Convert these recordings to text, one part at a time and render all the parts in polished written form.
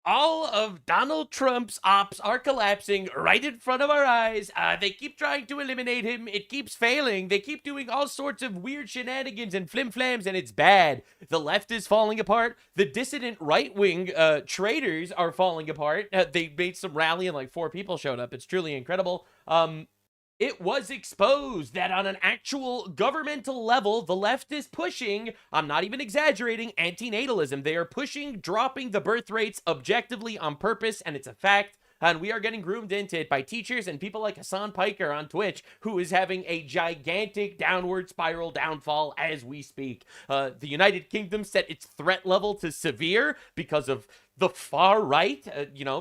All of Donald Trump's ops are collapsing right in front of our eyes. They keep trying to eliminate him. It keeps failing. They keep doing all sorts of weird shenanigans and flim-flams, and it's bad. The left is falling apart. The dissident right-wing traitors are falling apart. They made some rally and like 4 people showed up. It's truly incredible. It was exposed that on an actual governmental level, the left is pushing, I'm not even exaggerating, antinatalism. They are pushing dropping the birth rates objectively on purpose, and it's a fact. And we are getting groomed into it by teachers and people like HASAN PIKER on Twitch, who is having a gigantic downward spiral downfall as we speak. The United Kingdom set its threat level to severe because of the far right,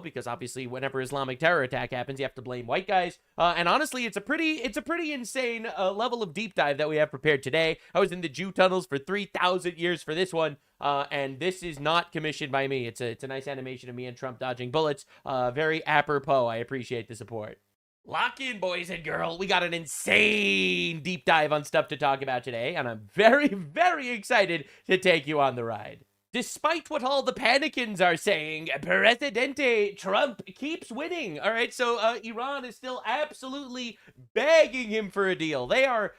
because obviously whenever Islamic terror attack happens, you have to blame white guys. And honestly, it's a pretty insane level of deep dive that we have prepared today. I was in the Jew tunnels for 3,000 years for this one. And this is not commissioned by me. It's a nice animation of me and Trump dodging bullets. Very apropos. I appreciate the support. Lock in, boys and girls. We got an insane deep dive on stuff to talk about today, and I'm very, very excited to take you on the ride. Despite what all the panicans are saying, Presidente Trump keeps winning. All right, so Iran is still absolutely begging him for a deal. They are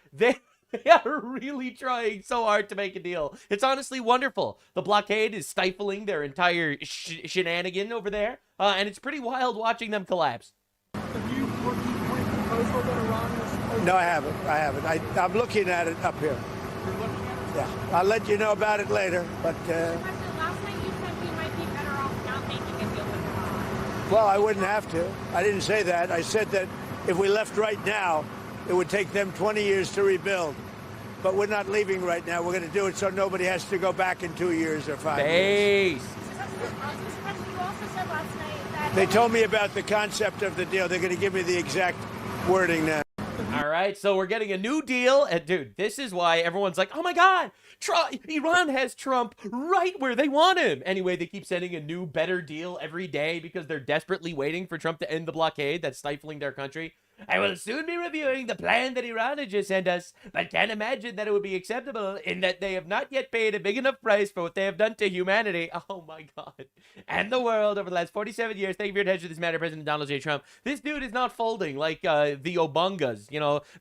really trying so hard to make a deal. It's honestly wonderful. The blockade is stifling their entire shenanigan over there, and it's pretty wild watching them collapse. Have you looked at the proposal that Iran was supposed No, I haven't. I'm looking at it up here. You're looking at it? Yeah, I'll let you know about it later, but... Last night you said we might be better off not making a deal with Iran. Well, I wouldn't have to. I didn't say that. I said that if we left right now, it would take them 20 years to rebuild. But we're not leaving right now. We're going to do it so nobody has to go back in 2 years or 5 years. You also said last night that... They told me about the concept of the deal. They're going to give me the exact wording now. All right, so we're getting a new deal. And dude, this is why everyone's like, oh my God, Iran has Trump right where they want him. Anyway, they keep sending a new, better deal every day because they're desperately waiting for Trump to end the blockade that's stifling their country. I will soon be reviewing the plan that Iran has just sent us, but can't imagine that it would be acceptable in that they have not yet paid a big enough price for what they have done to humanity. Oh my God. And the world over the last 47 years. Thank you for your attention to this matter, President Donald J. Trump. This dude is not folding like the Obungas,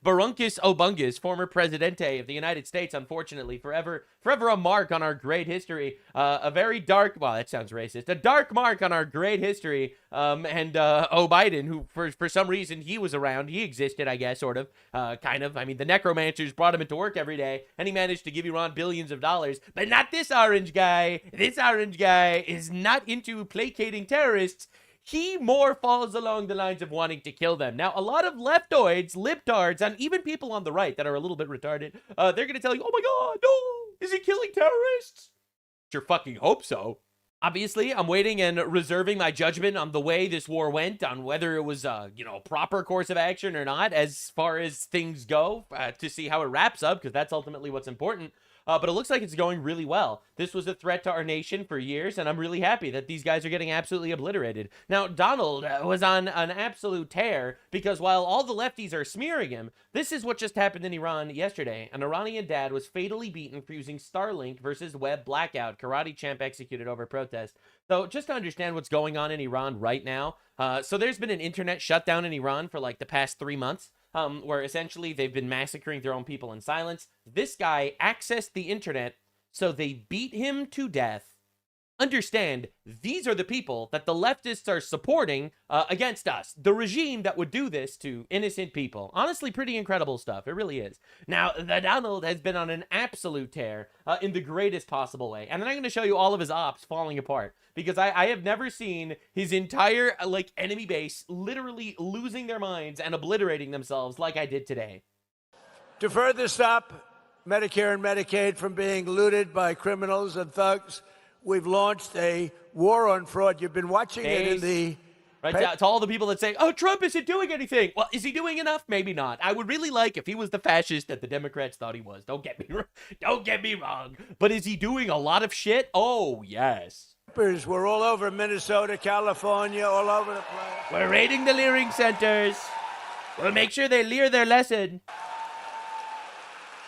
Barunkus Obungas, former Presidente of the United States, unfortunately, forever a mark on our great history. A very dark, well, that sounds racist, a dark mark on our great history. And Biden, who for some reason he was around. He existed, I guess, sort of, kind of. I mean, the necromancers brought him into work every day, and he managed to give Iran billions of dollars. But not this orange guy. This orange guy is not into placating terrorists. He more falls along the lines of wanting to kill them. Now, a lot of leftoids, libtards, and even people on the right that are a little bit retarded, they're going to tell you, oh my God, no, is he killing terrorists? Sure fucking hope so. Obviously, I'm waiting and reserving my judgment on the way this war went, on whether it was a, proper course of action or not, as far as things go, to see how it wraps up, because that's ultimately what's important. But it looks like it's going really well. This was a threat to our nation for years, and I'm really happy that these guys are getting absolutely obliterated. Now, Donald was on an absolute tear, because while all the lefties are smearing him, this is what just happened in Iran yesterday. An Iranian dad was fatally beaten for using Starlink versus web blackout. Karate champ executed over protest. So just to understand what's going on in Iran right now, so there's been an internet shutdown in Iran for like the past 3 months. Where essentially they've been massacring their own people in silence. This guy accessed the internet, so they beat him to death. Understand, these are the people that the leftists are supporting against us. The regime that would do this to innocent people. Honestly, pretty incredible stuff. It really is. Now, the Donald has been on an absolute tear in the greatest possible way. And then I'm going to show you all of his ops falling apart. Because I have never seen his entire, enemy base literally losing their minds and obliterating themselves like I did today. To further stop Medicare and Medicaid from being looted by criminals and thugs, we've launched a war on fraud. You've been watching it in the... Right, to all the people that say, oh, Trump isn't doing anything. Well, is he doing enough? Maybe not. I would really like if he was the fascist that the Democrats thought he was. Don't get me wrong. But is he doing a lot of shit? Oh, yes. We're all over Minnesota, California, all over the place. We're raiding the leering centers. We'll make sure they lear their lesson.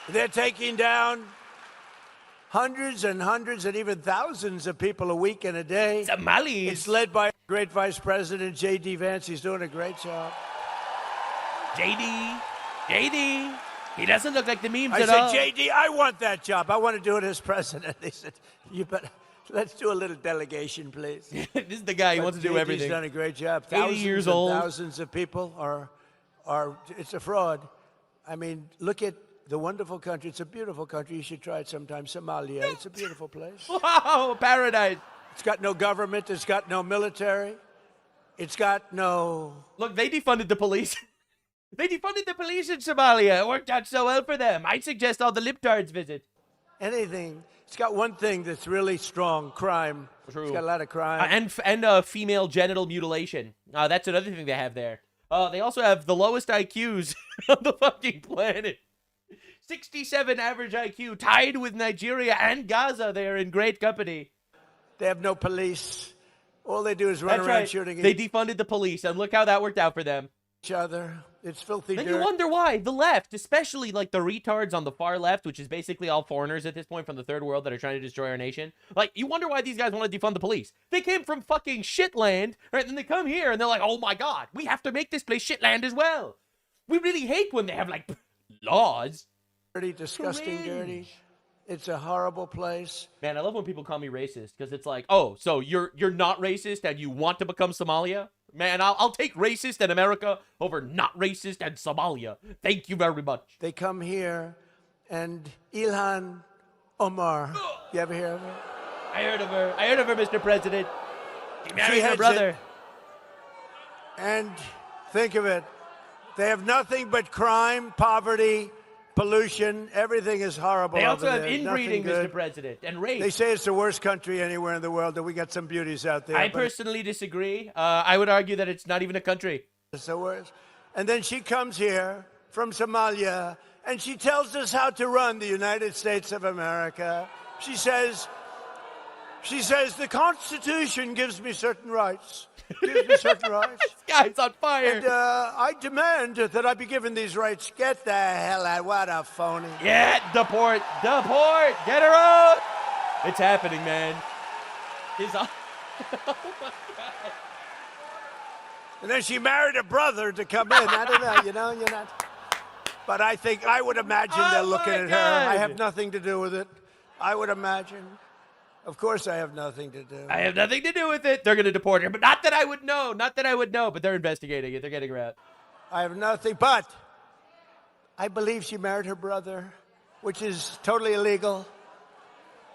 They're taking down hundreds and hundreds and even thousands of people a week and a day. Somalis. It's led by great Vice President J.D. Vance. He's doing a great job. JD. He doesn't look like the memes I at said, all. J.D., I want that job. I want to do it as president. They said, you better, let's do a little delegation, please. This is the guy who wants to do everything. He's done a great job. 80 years old. Thousands of people are, it's a fraud. I mean, look at the wonderful country. It's a beautiful country. You should try it sometime. Somalia. It's a beautiful place. Wow, paradise. It's got no government. It's got no military. It's got no... Look, they defunded the police. They defunded the police in Somalia. It worked out so well for them. I'd suggest all the libtards visit. anything. It's got one thing that's really strong, crime. True. It's got a lot of crime. And female genital mutilation. That's another thing they have there. They also have the lowest IQs on the fucking planet. 67 average IQ, tied with Nigeria and Gaza. They are in great company. They have no police. All they do is run around shooting They defunded the police, and look how that worked out for them. each other. It's filthy Then dirt. you wonder why the left, especially like the retards on the far left, which is basically all foreigners at this point from the third world that are trying to destroy our nation. Like, you wonder why these guys want to defund the police. They came from fucking shitland, right? Then they come here and they're like, oh my god, we have to make this place shitland as well. We really hate when they have like laws. Dirty, disgusting, Cringe. dirty. It's a horrible place. Man, I love when people call me racist because it's like, oh, so you're not racist and you want to become Somalia? Man, I'll take racist in America over not racist and Somalia. Thank you very much. They come here, and Ilhan Omar. You ever hear of her? I heard of her. I heard of her, Mr. President. She married her heads brother. it. And think of it. They have nothing but crime, poverty, pollution. Everything is horrible. They also over have there. inbreeding, Nothing Mr. good. President, and rape. They say it's the worst country anywhere in the world, and we got some beauties out there. I but personally disagree. I would argue that it's not even a country. it's the worst. And then she comes here from Somalia, and she tells us how to run the United States of America. She says, the Constitution gives me certain rights. Gives me certain rights. This guy's on fire. And I demand that I be given these rights. Get the hell out. What a phony. Yeah, deport. Deport. Get her out. It's happening, man. He's on. Oh my god. And then she married a brother to come in. I don't know, you're not. But I would imagine they're Oh looking my at her. I God. have nothing to do with it. I would imagine. Of course I have nothing to do. I have nothing to do with it. They're going to deport her, but not that I would know. Not that I would know, but they're investigating it. They're getting her out. I have nothing, but I believe she married her brother, which is totally illegal.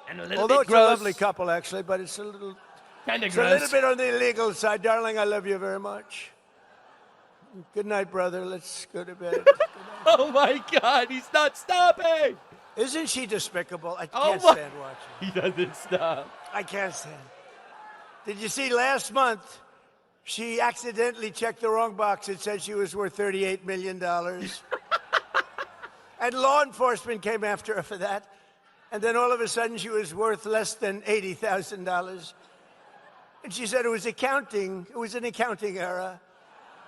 And a little Although bit it's gross. a lovely couple, actually, but it's a little Kind of It's a gross. little bit on the illegal side. Darling, I love you very much. Good night, brother. Let's go to bed. Oh my god, he's not stopping. Isn't she despicable? I Oh can't my- stand watching. He doesn't stop. I can't stand. Did you see last month, she accidentally checked the wrong box. It said she was worth $38 million. And law enforcement came after her for that. And then all of a sudden, she was worth less than $80,000. And she said it was accounting. It was an accounting error.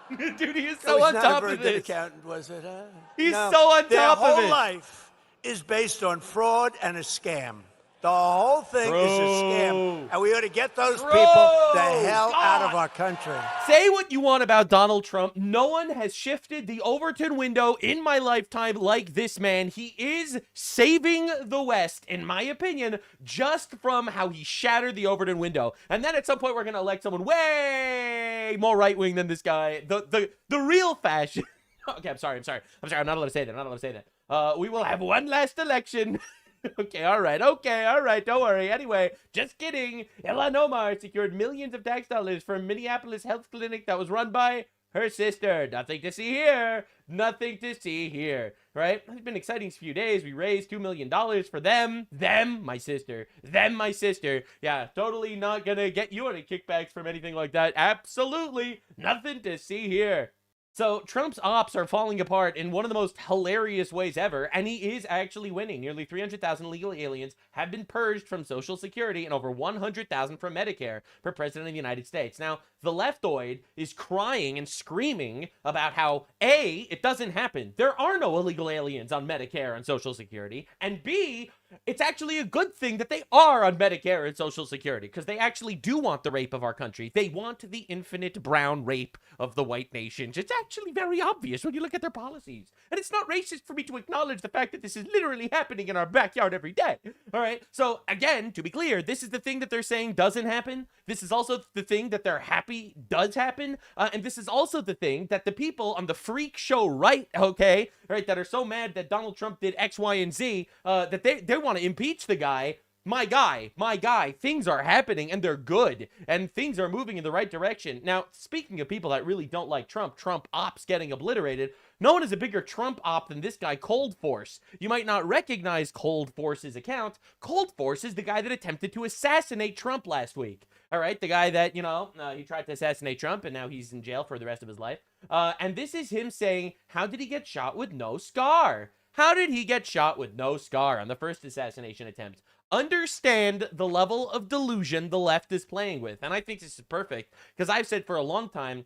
Dude, he is It so was on not top a very of good this. accountant, was it? Huh? He's No, so on their top of whole it. life is based on fraud and a scam. The whole thing is a scam. Bro. And we ought to get those Bro. people the hell out God. of our country. Say what you want about Donald Trump. No one has shifted the Overton window in my lifetime like this man. He is saving the West, in my opinion, just from how he shattered the Overton window. And then at some point, we're going to elect someone way more right-wing than this guy. The real fashion. Okay, I'm sorry. I'm not allowed to say that. We will have one last election. Okay, all right, don't worry. Anyway, just kidding. Ilhan Omar secured millions of tax dollars for a Minneapolis health clinic that was run by her sister. Nothing to see here. Nothing to see here, right? It's been an exciting few days. We raised $2 million for them, my sister. Yeah, totally not gonna get you any kickbacks from anything like that. Absolutely nothing to see here. So Trump's ops are falling apart in one of the most hilarious ways ever, and he is actually winning. Nearly 300,000 illegal aliens have been purged from Social Security and over 100,000 from Medicare for President of the United States. Now, the leftoid is crying and screaming about how, A, it doesn't happen. There are no illegal aliens on Medicare and Social Security, and B, it's actually a good thing that they are on Medicare and Social Security, because they actually do want the rape of our country. They want the infinite brown rape of the white nations. It's actually very obvious when you look at their policies. And it's not racist for me to acknowledge the fact that this is literally happening in our backyard every day. All right. So again, to be clear, this is the thing that they're saying doesn't happen. This is also the thing that they're happy does happen. And this is also the thing that the people on the freak show right, okay, right, that are so mad that Donald Trump did X, Y, and Z, that they want to impeach the guy. My guy, things are happening and they're good and things are moving in the right direction. Now, speaking of people that really don't like Trump ops getting obliterated, no one is a bigger Trump op than this guy, Cold Force. You might not recognize Cold Force's account. Cold Force is the guy that attempted to assassinate Trump last week. All right, the guy that, you know, he tried to assassinate Trump and now he's in jail for the rest of his life. And this is him saying, how did he get shot with no scar? How did he get shot with no scar on the first assassination attempt? Understand the level of delusion the left is playing with. And I think this is perfect because I've said for a long time,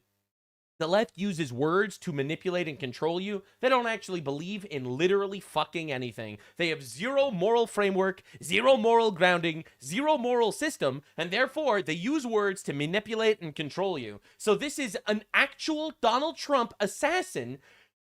the left uses words to manipulate and control you. They don't actually believe in literally fucking anything. They have zero moral framework, zero moral grounding, zero moral system, and therefore they use words to manipulate and control you. So this is an actual Donald Trump assassin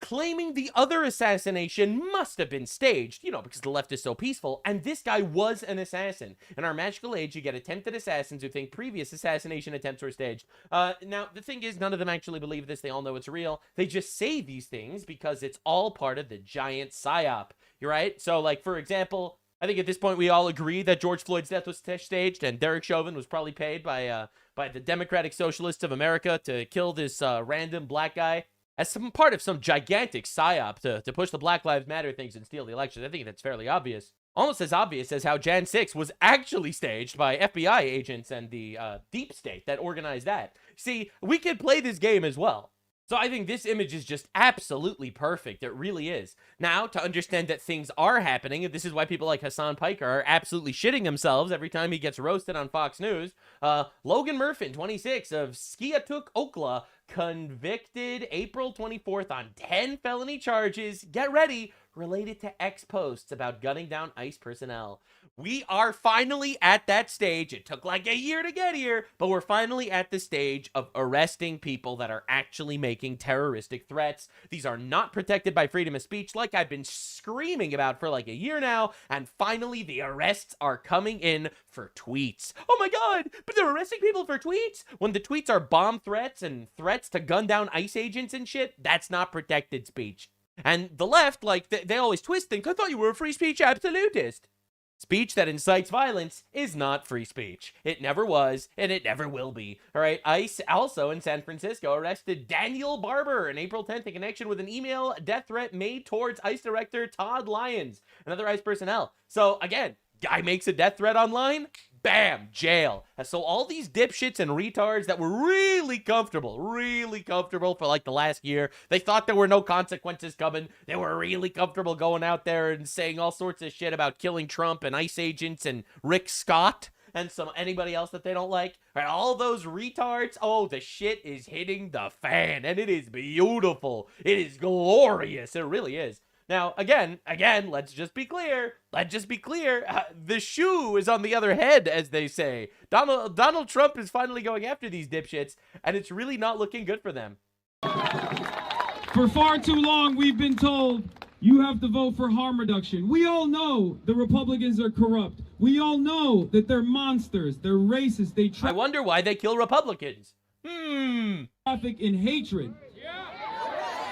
claiming the other assassination must have been staged, you know, because the left is so peaceful, and this guy was an assassin. In our magical age, you get attempted assassins who think previous assassination attempts were staged. Now, the thing is, none of them actually believe this. They all know it's real. They just say these things because it's all part of the giant psyop. You're right? So, like, for example, I think at this point we all agree that George Floyd's death was staged, and Derek Chauvin was probably paid by the Democratic Socialists of America to kill this random black guy as some part of some gigantic psyop to push the Black Lives Matter things and steal the elections. I think that's fairly obvious. Almost as obvious as how Jan 6 was actually staged by FBI agents and the deep state that organized that. See, we could play this game as well. So I think this image is just absolutely perfect. It really is. Now, to understand that things are happening, and this is why people like Hasan Piker are absolutely shitting themselves every time he gets roasted on Fox News. Logan Murfin, 26, of Skiatook, Oklahoma, convicted April 24th on 10 felony charges. Get ready, related to X posts about gunning down ICE personnel. We are finally at that stage. It took like a year to get here, but we're finally at the stage of arresting people that are actually making terroristic threats. These are not protected by freedom of speech, like I've been screaming about for like a year now, and finally the arrests are coming in for tweets. Oh my god, but they're arresting people for tweets? When the tweets are bomb threats and threats to gun down ICE agents and shit, that's not protected speech. And the left, like, they always twist things. I thought you were a free speech absolutist. Speech that incites violence is not free speech. It never was, and it never will be. All right, ICE also in San Francisco arrested Daniel Barber on April 10th in connection with an email death threat made towards ICE Director Todd Lyons and other ICE personnel. So, again, guy makes a death threat online, bam, jail. And so all these dipshits and retards that were really comfortable for like the last year, they thought there were no consequences coming. They were really comfortable going out there and saying all sorts of shit about killing Trump and ICE agents and Rick Scott and anybody else that they don't like. Right, all those retards, oh, the shit is hitting the fan, and it is beautiful. It is glorious. It really is. Now, again, let's just be clear. The shoe is on the other head, as they say. Donald Trump is finally going after these dipshits, and it's really not looking good for them. For far too long, we've been told you have to vote for harm reduction. We all know the Republicans are corrupt. We all know that they're monsters. They're racist. I wonder why they kill Republicans. Traffic in hatred.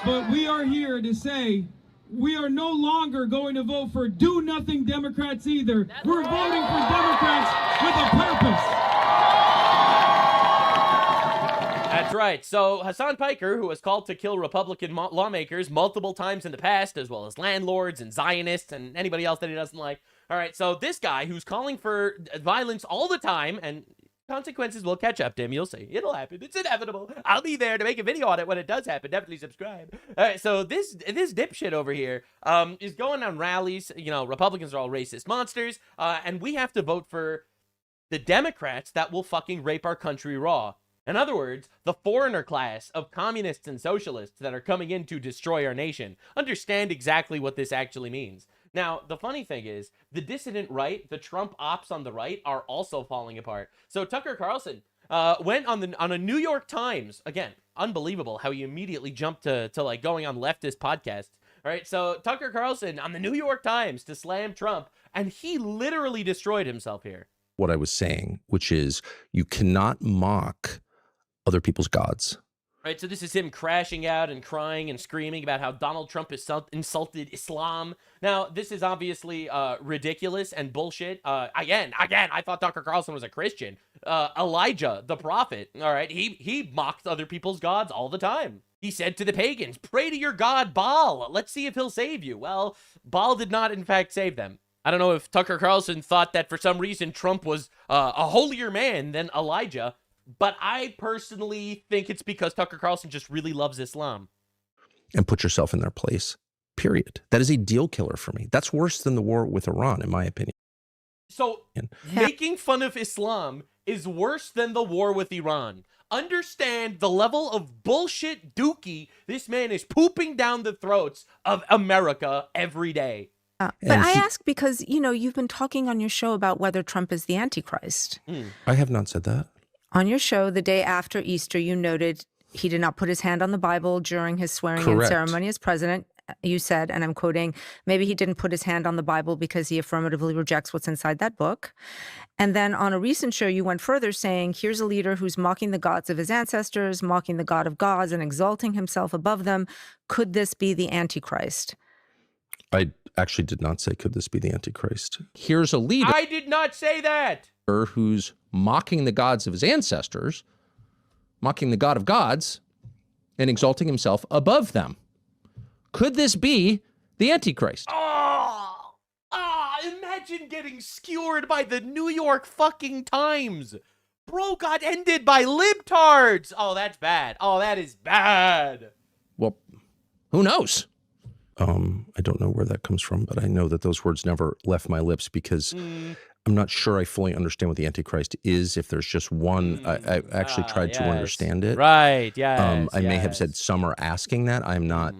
But we are here to say, we are no longer going to vote for do-nothing Democrats either. We're voting for Democrats with a purpose. That's right. So Hasan Piker, who was called to kill Republican lawmakers multiple times in the past, as well as landlords and Zionists and anybody else that he doesn't like. All right, so this guy who's calling for violence all the time, and consequences will catch up to him. You'll see. It'll happen. It's inevitable. I'll be there to make a video on it when it does happen. Definitely subscribe. All right, so this dipshit over here is going on rallies. You know, Republicans are all racist monsters, and we have to vote for the Democrats that will fucking rape our country raw. In other words, the foreigner class of communists and socialists that are coming in to destroy our nation. Understand exactly what this actually means. Now, the funny thing is, the dissident right, the Trump ops on the right, are also falling apart. So Tucker Carlson went on a New York Times, again, unbelievable how he immediately jumped to like going on leftist podcasts. All right, so Tucker Carlson on the New York Times to slam Trump, and he literally destroyed himself here. What I was saying, which is you cannot mock other people's gods. Right, so this is him crashing out and crying and screaming about how Donald Trump insulted Islam. Now, this is obviously ridiculous and bullshit. Again, I thought Tucker Carlson was a Christian. Elijah, the prophet, all right, he mocked other people's gods all the time. He said to the pagans, pray to your god Baal. Let's see if he'll save you. Well, Baal did not, in fact, save them. I don't know if Tucker Carlson thought that for some reason Trump was a holier man than Elijah, but I personally think it's because Tucker Carlson just really loves Islam. And put yourself in their place, period. That is a deal killer for me. That's worse than the war with Iran, in my opinion. So making fun of Islam is worse than the war with Iran. Understand the level of bullshit dookie this man is pooping down the throats of America every day. But I ask because, you know, you've been talking on your show about whether Trump is the Antichrist. I have not said that. On your show, the day after Easter, you noted he did not put his hand on the Bible during his swearing-in ceremony as president. You said, and I'm quoting, maybe he didn't put his hand on the Bible because he affirmatively rejects what's inside that book. And then on a recent show, you went further saying, here's a leader who's mocking the gods of his ancestors, mocking the God of gods and exalting himself above them. Could this be the Antichrist? I actually did not say, could this be the Antichrist? Here's a leader. I did not say that. Who's mocking the gods of his ancestors, mocking the God of gods, and exalting himself above them. Could this be the Antichrist? Imagine getting skewered by the New York fucking Times. Bro got ended by libtards. Oh, that's bad. Oh, that is bad. Well, who knows? I don't know where that comes from, but I know that those words never left my lips because I'm not sure I fully understand what the Antichrist is. If there's just one, I actually tried to understand it. Right, yes. I may have said some are asking that. I'm not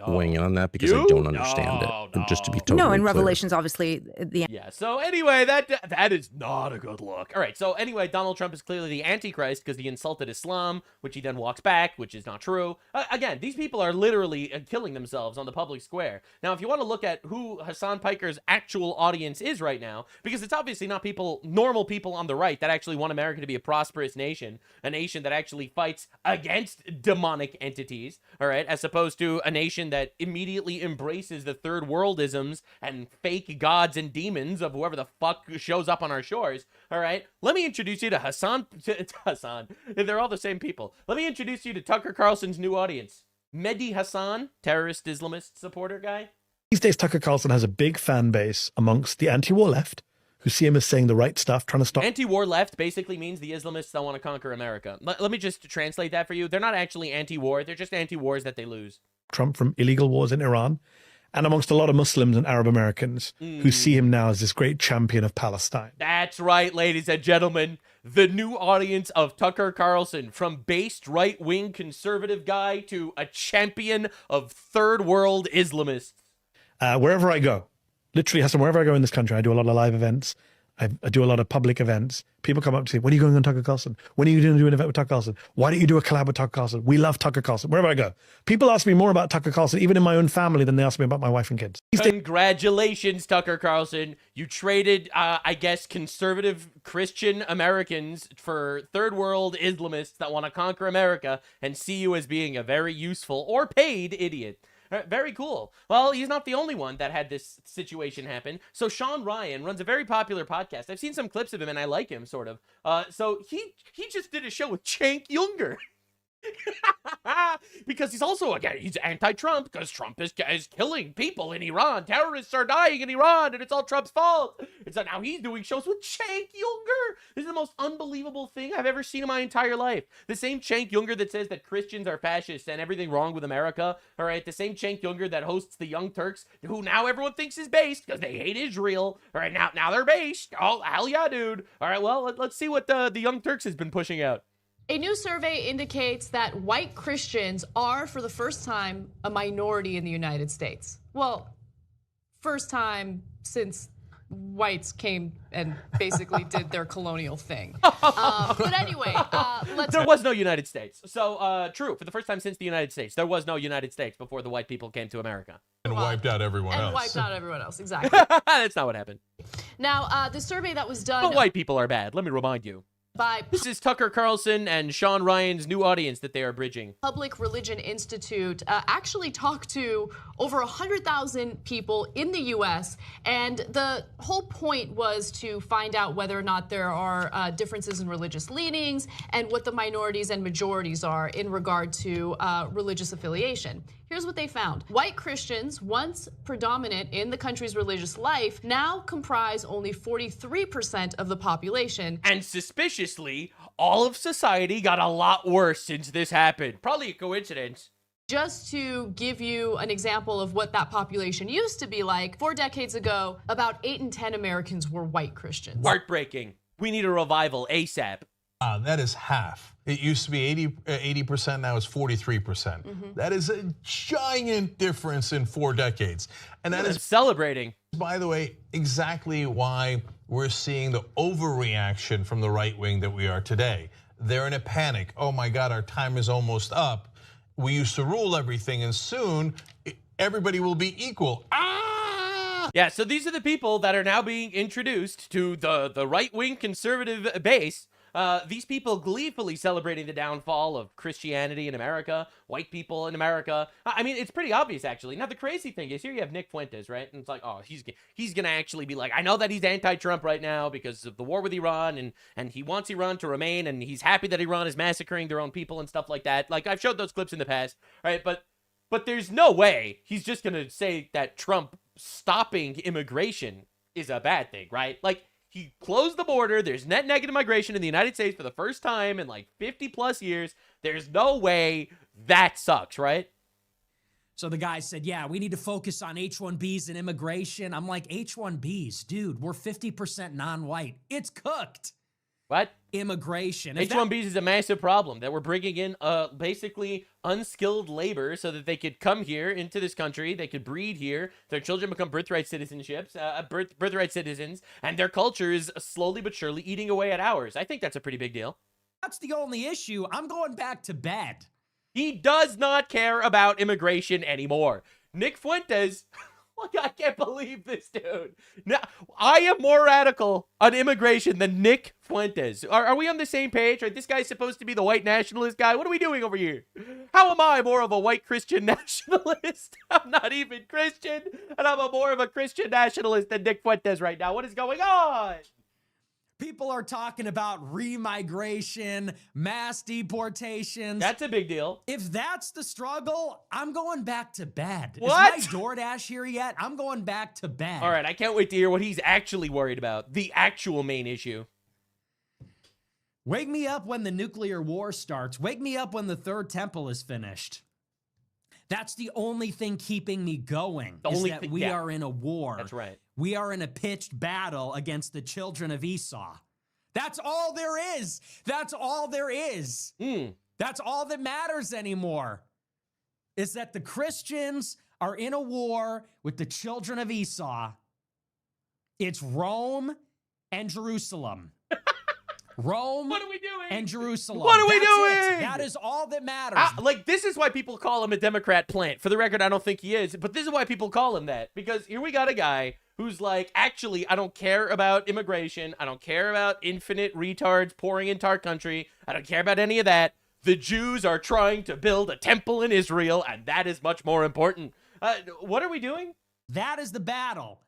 weighing in on that because I don't understand it. Just to be totally in clear. Revelations, obviously. Yeah, so anyway, that is not a good look. All right, so anyway, Donald Trump is clearly the Antichrist because he insulted Islam, which he then walks back, which is not true. Again, these people are literally killing themselves on the public square. Now, if you want to look at who Hasan Piker's actual audience is right now, because it's obviously not normal people on the right that actually want America to be a prosperous nation, a nation that actually fights against demonic entities, all right, as opposed to a nation that immediately embraces the third worldisms and fake gods and demons of whoever the fuck shows up on our shores, all right? Let me introduce you to Hasan. They're all the same people. Let me introduce you to Tucker Carlson's new audience. Mehdi Hasan, terrorist Islamist supporter guy. These days, Tucker Carlson has a big fan base amongst the anti-war left, who see him as saying the right stuff, trying to stop. Anti-war left basically means the Islamists that want to conquer America. Let me just translate that for you. They're not actually anti-war. They're just anti-wars that they lose. Trump from illegal wars in Iran, and amongst a lot of Muslims and Arab Americans who see him now as this great champion of Palestine. That's right, ladies and gentlemen. The new audience of Tucker Carlson, from based right-wing conservative guy to a champion of third world Islamists. Wherever I go, literally, Hassan, wherever I go in this country, I do a lot of live events. I do a lot of public events. People come up to me, when are you going on Tucker Carlson? When are you going to do an event with Tucker Carlson? Why don't you do a collab with Tucker Carlson? We love Tucker Carlson. Wherever I go. People ask me more about Tucker Carlson, even in my own family, than they ask me about my wife and kids. Congratulations, Tucker Carlson. You traded, I guess, conservative Christian Americans for third world Islamists that want to conquer America and see you as being a very useful or paid idiot. Very cool. Well, he's not the only one that had this situation happen. So Sean Ryan runs a very popular podcast. I've seen some clips of him and I like him, sort of. So he just did a show with Cenk Uygur. Because he's also, again, he's anti-Trump because Trump is killing people in Iran. Terrorists are dying in Iran and it's all Trump's fault. And so now he's doing shows with Cenk Uygur. This is the most unbelievable thing I've ever seen in my entire life. The same Cenk Uygur that says that Christians are fascists and everything wrong with America. All right, the same Cenk Uygur that hosts the Young Turks, who now everyone thinks is based because they hate Israel. All right, now they're based. Oh, hell yeah, dude. All right, well, let's see what the Young Turks has been pushing out. A new survey indicates that white Christians are, for the first time, a minority in the United States. Well, first time since whites came and basically did their colonial thing. But anyway, There was no United States. So, true. For the first time since the United States, there was no United States before the white people came to America. And wiped out everyone else. And wiped out everyone else, exactly. That's not what happened. Now, the survey that was done But white people are bad. Let me remind you. by This is Tucker Carlson and Sean Ryan's new audience that they are bridging. Public Religion Institute actually talked to over 100,000 people in the U.S., and the whole point was to find out whether or not there are differences in religious leanings and what the minorities and majorities are in regard to religious affiliation. Here's what they found. White Christians, once predominant in the country's religious life, now comprise only 43% of the population. And suspiciously, all of society got a lot worse since this happened. Probably a coincidence. Just to give you an example of what that population used to be like, 4 decades ago, about 8 in 10 Americans were white Christians. Heartbreaking. We need a revival ASAP. That is half. It used to be 80%, now it's 43%. That is a giant difference in 4 decades. And that is, celebrating. by the way, exactly why we're seeing the overreaction from the right wing that we are today. They're in a panic. Oh my God, our time is almost up. We used to rule everything, and soon everybody will be equal. Yeah, so these are the people that are now being introduced to the right-wing conservative base. These people gleefully celebrating the downfall of Christianity in America, white people in America. I mean, it's pretty obvious, actually. Now, the crazy thing is, here you have Nick Fuentes, right? And it's like, oh, he's going to actually be like, I know that he's anti-Trump right now because of the war with Iran, and he wants Iran to remain, and he's happy that Iran is massacring their own people and stuff like that. Like, I've showed those clips in the past, right? But there's no way he's just going to say that Trump stopping immigration is a bad thing, right? Like, he closed the border. There's net negative migration in the United States for the first time in like 50 plus years. There's no way that sucks, right? So the guy said, yeah, we need to focus on H-1Bs and immigration. I'm like, H-1Bs? Dude, we're 50% non-white. It's cooked. What? Immigration. H-1Bs is a massive problem that we're bringing in basically unskilled labor so that they could come here into this country, they could breed here, their children become birthright citizens, and their culture is slowly but surely eating away at ours. I think that's a pretty big deal. That's the only issue. I'm going back to bed. He does not care about immigration anymore. Nick Fuentes... I can't believe this, dude. Now, I am more radical on immigration than Nick Fuentes. Are we on the same page? Right? This guy's supposed to be the white nationalist guy. What are we doing over here? How am I more of a white Christian nationalist? I'm not even Christian, and I'm more of a Christian nationalist than Nick Fuentes right now. What is going on? People are talking about remigration, mass deportations. That's a big deal. If that's the struggle, I'm going back to bed. What? Is my DoorDash here yet? I'm going back to bed. All right, I can't wait to hear what he's actually worried about. The actual main issue. Wake me up when the nuclear war starts. Wake me up when the third temple is finished. That's the only thing keeping me going. We are in a war. That's right. We are in a pitched battle against the children of Esau. That's all there is. That's all there is. That's all that matters anymore. Is that the Christians are in a war with the children of Esau. It's Rome and Jerusalem. Rome What are we doing? and Jerusalem. What are we That's doing? it. That is all that matters. Like, this is why people call him a Democrat plant. For the record, I don't think he is, but this is why people call him that. Because here we got a guy who's like, actually, I don't care about immigration. I don't care about infinite retards pouring into our country. I don't care about any of that. The Jews are trying to build a temple in Israel, and that is much more important. What are we doing? That is the battle.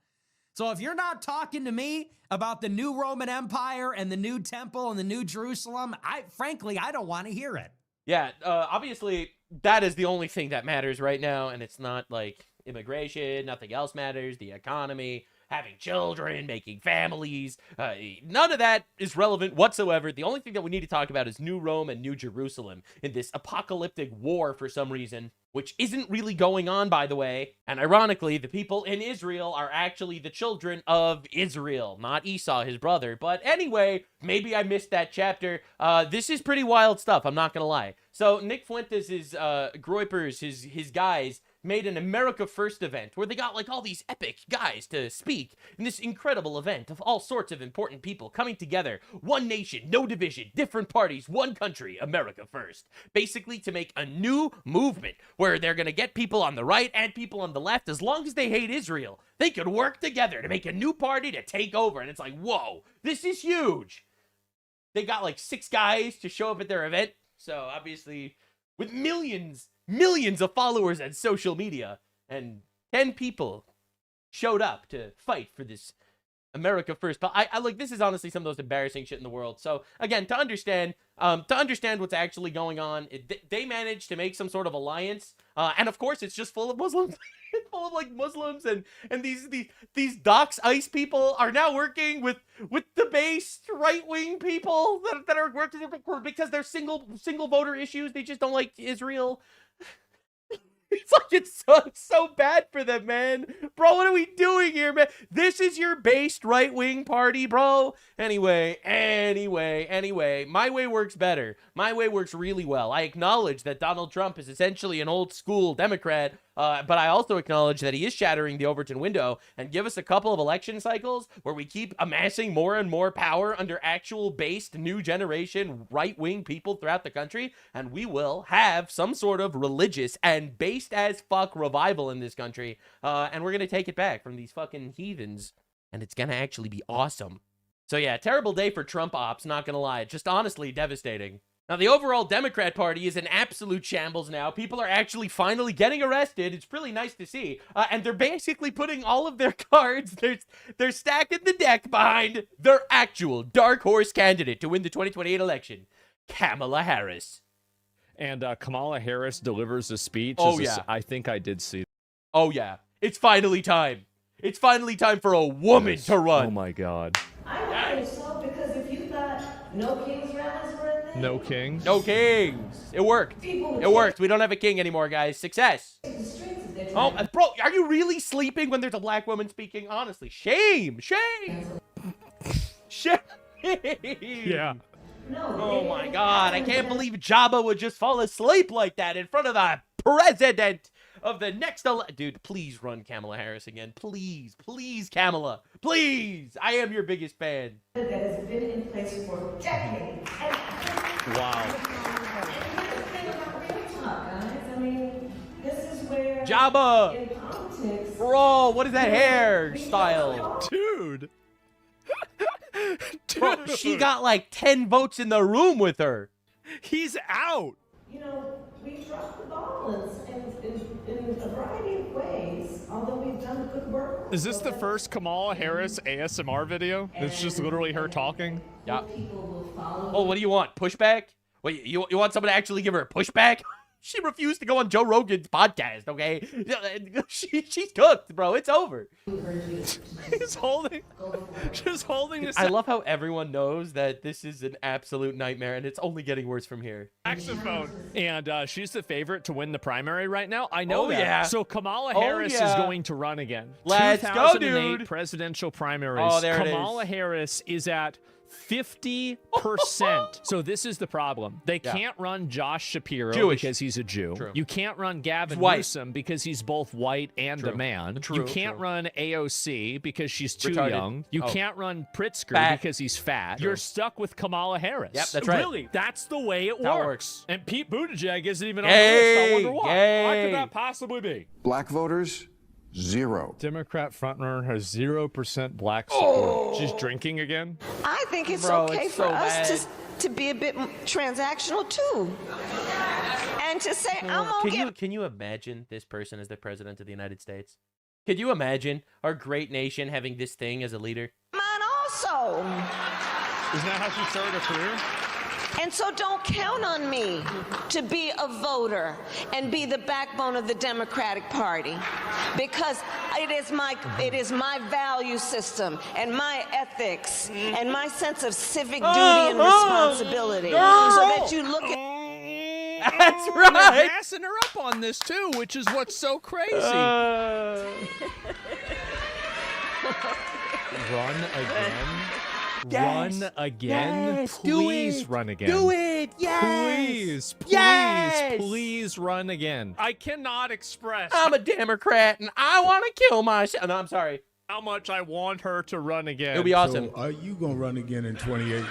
So if you're not talking to me about the new Roman Empire and the new temple and the new Jerusalem, frankly, I don't want to hear it. Yeah, obviously, that is the only thing that matters right now, and it's not like immigration, nothing else matters, the economy, having children, making families. None of that is relevant whatsoever. The only thing that we need to talk about is New Rome and New Jerusalem in this apocalyptic war for some reason, which isn't really going on, by the way. And ironically, the people in Israel are actually the children of Israel, not Esau, his brother. But anyway, maybe I missed that chapter. This is pretty wild stuff, I'm not going to lie. So Nick Fuentes' Groypers, his guys, made an America First event where they got like all these epic guys to speak in this incredible event of all sorts of important people coming together. One nation, no division, different parties, one country, America First. Basically to make a new movement where they're going to get people on the right and people on the left, as long as they hate Israel, they could work together to make a new party to take over. And it's like, whoa, this is huge. They got like 6 guys to show up at their event. So obviously with millions of followers on social media, and 10 people showed up to fight for this America First. But I like, this is honestly some of the most embarrassing shit in the world. So again, to understand what's actually going on, they managed to make some sort of alliance, and of course it's just full of Muslims. It's full of like Muslims, and these docs ICE people are now working with the based right-wing people that are working because they're single voter issues. They just don't like Israel. It's like, it's so bad for them, man. Bro, what are we doing here, man? This is your based right-wing party, bro. Anyway, my way works better. My way works really well. I acknowledge that Donald Trump is essentially an old school Democrat, but I also acknowledge that he is shattering the Overton window, and give us a couple of election cycles where we keep amassing more and more power under actual based new generation right-wing people throughout the country, and we will have some sort of religious and based as fuck revival in this country, and we're gonna take it back from these fucking heathens, and it's gonna actually be awesome. So yeah, terrible day for Trump ops, not gonna lie. Just honestly devastating. Now, the overall Democrat Party is in absolute shambles now. People are actually finally getting arrested. It's really nice to see. And they're basically putting all of their cards, they're stacking the deck behind their actual dark horse candidate to win the 2028 election, Kamala Harris. And Kamala Harris delivers a speech. Oh, yeah. I think I did see. Oh, yeah. It's finally time. It's finally time for a woman to run. Oh, my God. I don't think so, because if you thought no kings rallies were a thing. No kings? No kings. It worked. It worked. We don't have a king anymore, guys. Success. Oh, bro, are you really sleeping when there's a black woman speaking? Honestly, shame. Shame. Shame. Yeah. Oh my God, I can't believe Jabba would just fall asleep like that in front of the president of the next Dude, please run Kamala Harris again. Please, please, Kamala. Please. I am your biggest fan. That has been in place for decades. Wow. This is where Jabba. in politics, bro, what is that hairstyle? Dude. Bro, she got like 10 votes in the room with her. He's out. You know, we dropped the ball in a variety of ways, although we've done good work. Is this the first Kamala Harris ASMR video? It's just literally her talking? Yeah. Oh, what do you want? Pushback? Wait, you want someone to actually give her a pushback? She refused to go on Joe Rogan's podcast, okay? She's cooked, bro. It's over. He's just holding this. I love how everyone knows that this is an absolute nightmare, and it's only getting worse from here. Saxophone. And she's the favorite to win the primary right now. I know that. Yeah. So Kamala Harris is going to run again. Let's go, dude. 2008 presidential primaries. Oh, there it is. Kamala Harris is at 50%. So this is the problem. They can't run Josh Shapiro because he's a Jew. True. You can't run Gavin White. Newsom because he's both white and a man. You can't run AOC because she's too young. You can't run Pritzker because he's fat. You're stuck with Kamala Harris. Yep, that's right. Really, that's the way it works. And Pete Buttigieg isn't even on Gay, the list. I wonder why. gay. Why could that possibly be? Black voters, 0. Democrat frontrunner has 0% black support. She's drinking again. I think it's Bro, okay it's for so us bad. to be a bit transactional too, and to say I'm gonna Can you imagine this person as the president of the United States? Could you imagine our great nation having this thing as a leader? mine also. Isn't that how she started her career? And so don't count on me to be a voter and be the backbone of the Democratic Party, because it is my value system and my ethics and my sense of civic duty and responsibility, so that you look at. That's right. They're passing her up on this too, which is what's so crazy. Run again. Yes. Run again? Yes, Please run again. Do it. Please, Yes. please run again. I cannot express I'm a Democrat and I want to kill myself. No, I'm sorry. how much I want her to run again. It'll be awesome. So are you going to run again in 28?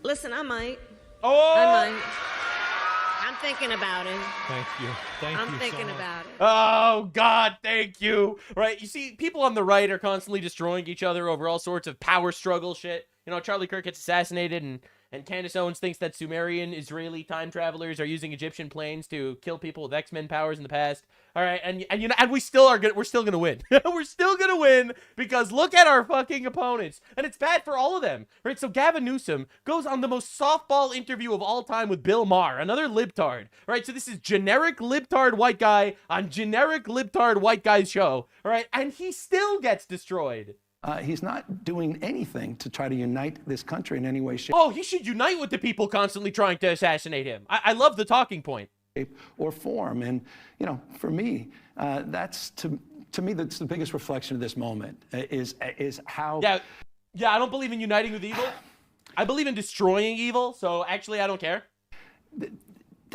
Listen, I might. Oh. I might. I'm thinking about it. Thank you. Thank you I'm thinking so much. about it. Oh, God, thank you. Right, you see, people on the right are constantly destroying each other over all sorts of power struggle shit. You know, Charlie Kirk gets assassinated, and Candace Owens thinks that Sumerian Israeli time travelers are using Egyptian planes to kill people with X-Men powers in the past. All right, and you know, and we're still gonna win. We're still gonna win because look at our fucking opponents, and it's bad for all of them, right? So Gavin Newsom goes on the most softball interview of all time with Bill Maher, another libtard, right? So this is generic libtard white guy on generic libtard white guy's show, all right? And he still gets destroyed. He's not doing anything to try to unite this country in any way, shape, Oh, he should unite with the people constantly trying to assassinate him. I love the talking point. or form. And, you know, for me, that's to me, that's the biggest reflection of this moment is how. Yeah, I don't believe in uniting with evil. I believe in destroying evil. So actually, I don't care.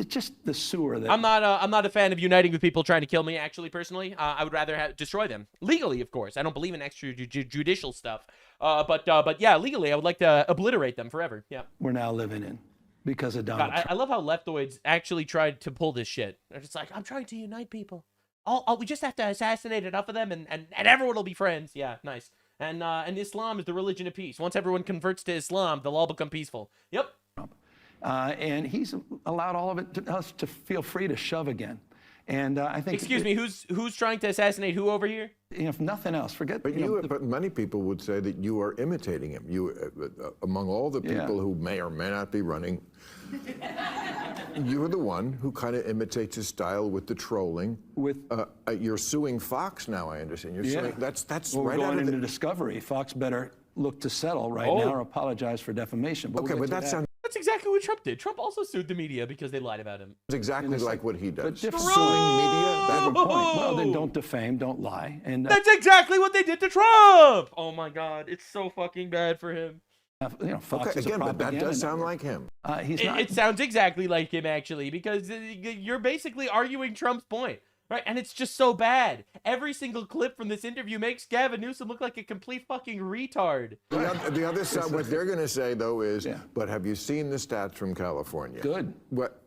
Just the sewer that I'm not a fan of uniting with people trying to kill me. Actually, personally, I would rather destroy them legally, of course. I don't believe in extrajudicial stuff, but yeah, legally, I would like to obliterate them forever. Yeah, we're now living in because of Donald God, Trump. I love how leftoids actually tried to pull this shit. They're just like, I'm trying to unite people. We just have to assassinate enough of them, and everyone will be friends. Yeah, nice. And Islam is the religion of peace. Once everyone converts to Islam, they'll all become peaceful. Yep. And he's allowed all of us to feel free to shove again. And I think. Excuse me, who's trying to assassinate who over here? You know, if nothing else, forget. But but many people would say that you are imitating him. You, among all the people who may or may not be running, you're the one who kind of imitates his style with the trolling. You're suing Fox now. I understand. You're suing. That's well, right we're out going of into discovery. Fox better look to settle right now or apologize for defamation. But okay, but that sounds. That's exactly what Trump did. Trump also sued the media because they lied about him. It's exactly like what he does. But suing media. Different point. Well, then don't defame, don't lie. And that's exactly what they did to Trump. Oh my God, it's so fucking bad for him. You know, Fox is again, a but that does propaganda sound network. like him. He's not. It sounds exactly like him actually, because you're basically arguing Trump's point. Right, and it's just so bad. Every single clip from this interview makes Gavin Newsom look like a complete fucking retard. The other side, what they're going to say, though, is, but have you seen the stats from California? Good. What?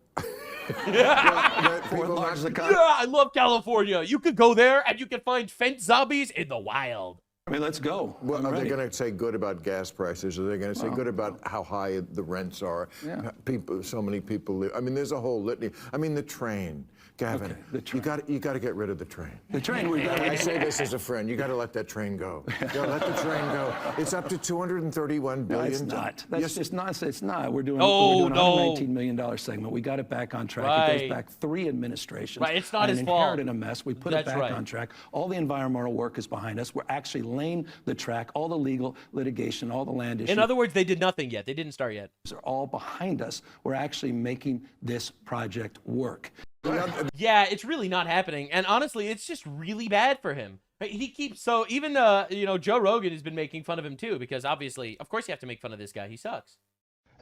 Yeah, I love California. You could go there and you can find fence zombies in the wild. I mean, let's go. Well, are they going to say good about gas prices? Are they going to say good about how high the rents are? Yeah. So many people live. I mean, there's a whole litany. I mean, the train. Gavin, you got to get rid of the train. The train. I say this as a friend. You got to let that train go. Let the train go. It's up to $231 billion. No, it's not. That's just nonsense. It's not. We're doing, Oh, we're doing a $119 million segment. We got it back on track. It goes back 3 administrations. Right, it's not his fault. Inherited a mess. We put it back on track. All the environmental work is behind us. We're actually laying the track. All the legal litigation, all the land issues. In other words, they did nothing yet. They didn't start yet. Are all behind us. We're actually making this project work. Yeah, it's really not happening. And honestly, it's just really bad for him. He keeps, so even, you know, Joe Rogan has been making fun of him too, because obviously, of course you have to make fun of this guy. He sucks.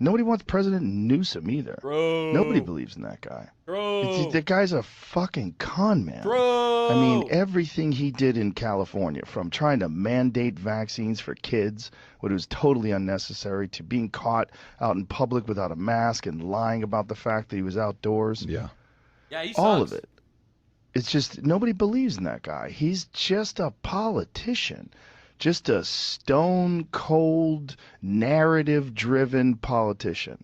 Nobody wants President Newsom either. Bro. Nobody believes in that guy. Bro. The guy's a fucking con man. Bro. I mean, everything he did in California, from trying to mandate vaccines for kids, what was totally unnecessary, to being caught out in public without a mask and lying about the fact that he was outdoors. Yeah. Yeah, he sucks. All of it. It's just nobody believes in that guy. He's just a politician, just a stone cold, narrative driven politician.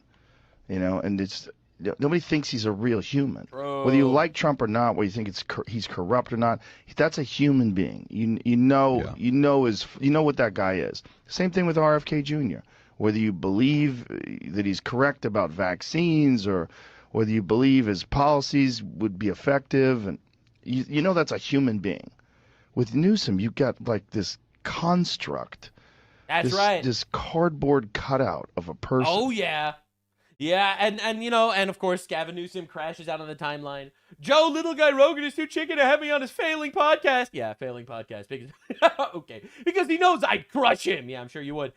You know, and it's nobody thinks he's a real human. Bro. Whether you like Trump or not, whether you think he's corrupt or not, that's a human being. You know what that guy is. Same thing with RFK Jr. Whether you believe that he's correct about vaccines or whether you believe his policies would be effective, and you know that's a human being. With Newsom, you've got like this construct. That's right. This cardboard cutout of a person. Oh, yeah. Yeah, and you know, and of course, Gavin Newsom crashes out on the timeline. Joe Little Guy Rogan is too chicken to have me on his failing podcast. Yeah, failing podcast. Because, okay, because he knows I'd crush him. Yeah, I'm sure you would.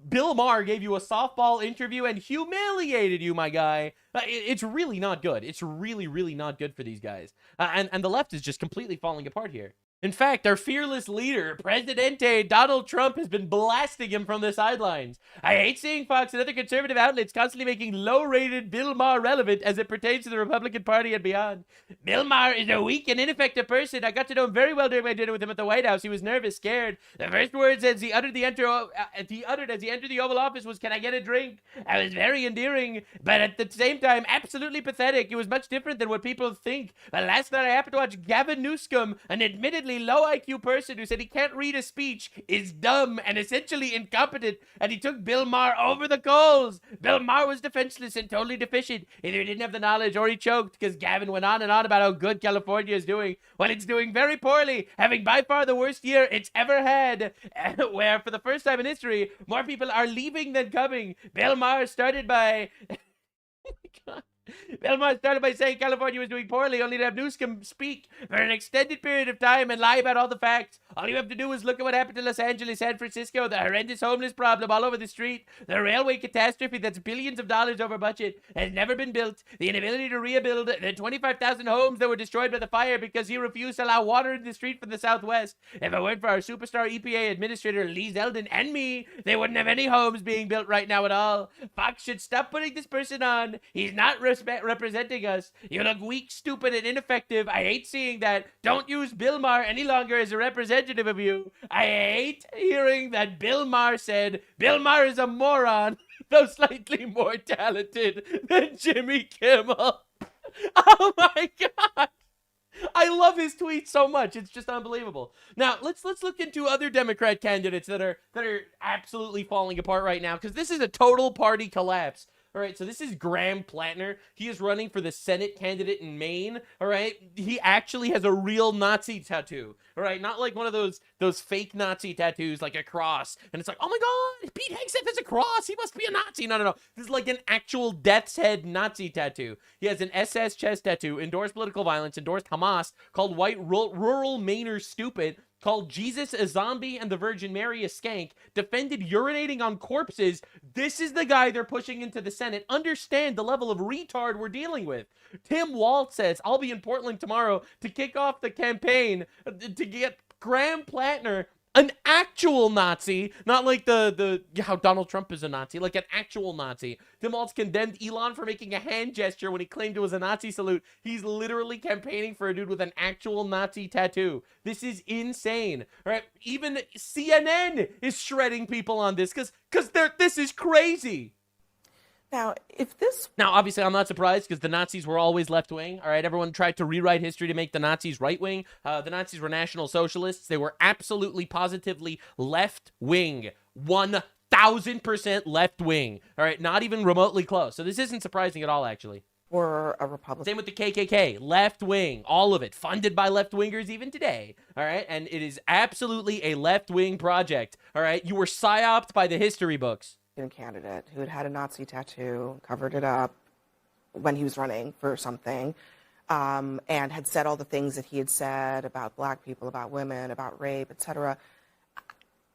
Bill Maher gave you a softball interview and humiliated you, my guy. It's really not good. It's really, really not good for these guys. And the left is just completely falling apart here. In fact, our fearless leader, Presidente Donald Trump, has been blasting him from the sidelines. I hate seeing Fox and other conservative outlets constantly making low-rated Bill Maher relevant as it pertains to the Republican Party and beyond. Bill Maher is a weak and ineffective person. I got to know him very well during my dinner with him at the White House. He was nervous, scared. The first words as he uttered as he entered the Oval Office was, "Can I get a drink?" I was very endearing, but at the same time, absolutely pathetic. He was much different than what people think. Last night, I happened to watch Gavin Newsom, an admittedly low IQ person who said he can't read a speech, is dumb and essentially incompetent, and he took Bill Maher over the coals. Bill Maher was defenseless and totally deficient. Either he didn't have the knowledge or he choked, because Gavin went on and on about how good California is doing. Well, it's doing very poorly, having by far the worst year it's ever had, where for the first time in history, more people are leaving than coming. Bill Maher started by... oh my God. Bill Maher started by saying California was doing poorly, only to have Newsom speak for an extended period of time and lie about all the facts. All you have to do is look at what happened to Los Angeles, San Francisco, the horrendous homeless problem all over the street, the railway catastrophe that's billions of dollars over budget, has never been built, the inability to rebuild the 25,000 homes that were destroyed by the fire because he refused to allow water in the street from the Southwest. If it weren't for our superstar EPA administrator Lee Zeldin and me, they wouldn't have any homes being built right now at all. Fox should stop putting this person on. He's not representing us. You look weak, stupid, and ineffective. I hate seeing that. Don't use Bill Maher any longer as a representative of you. I hate hearing that Bill Maher said Bill Maher is a moron, though slightly more talented than Jimmy Kimmel. Oh my God. I love his tweets so much. It's just unbelievable. Now, let's look into other Democrat candidates that are absolutely falling apart right now, because this is a total party collapse. All right, so this is Graham Plattner. He is running for the Senate candidate in Maine. All right, he actually has a real Nazi tattoo. All right, not like one of those fake Nazi tattoos, like a cross. And it's like, oh my God, Pete Hegseth has a cross. He must be a Nazi. No. This is like an actual death's head Nazi tattoo. He has an SS chest tattoo, endorsed political violence, endorsed Hamas, called white rural Mainers stupid, called Jesus a zombie and the Virgin Mary a skank, defended urinating on corpses. This is the guy they're pushing into the Senate. Understand the level of retard we're dealing with. Tim Walz says, I'll be in Portland tomorrow to kick off the campaign to get Graham Plattner, an actual Nazi, not like the how Donald Trump is a Nazi, like an actual Nazi. Tim Walz condemned Elon for making a hand gesture when he claimed it was a Nazi salute. He's literally campaigning for a dude with an actual Nazi tattoo. This is insane. All right, even CNN is shredding people on this because this is crazy. Now, obviously, I'm not surprised because the Nazis were always left-wing. All right, everyone tried to rewrite history to make the Nazis right-wing. The Nazis were National Socialists. They were absolutely, positively left-wing. 1,000% left-wing. All right, not even remotely close. So this isn't surprising at all, actually. Or a Republican. Same with the KKK, left-wing, all of it, funded by left-wingers even today, all right? And it is absolutely a left-wing project, all right? You were psyoped by the history books. Candidate who had a Nazi tattoo, covered it up when he was running for something, and had said all the things that he had said about black people, about women, about rape, etc.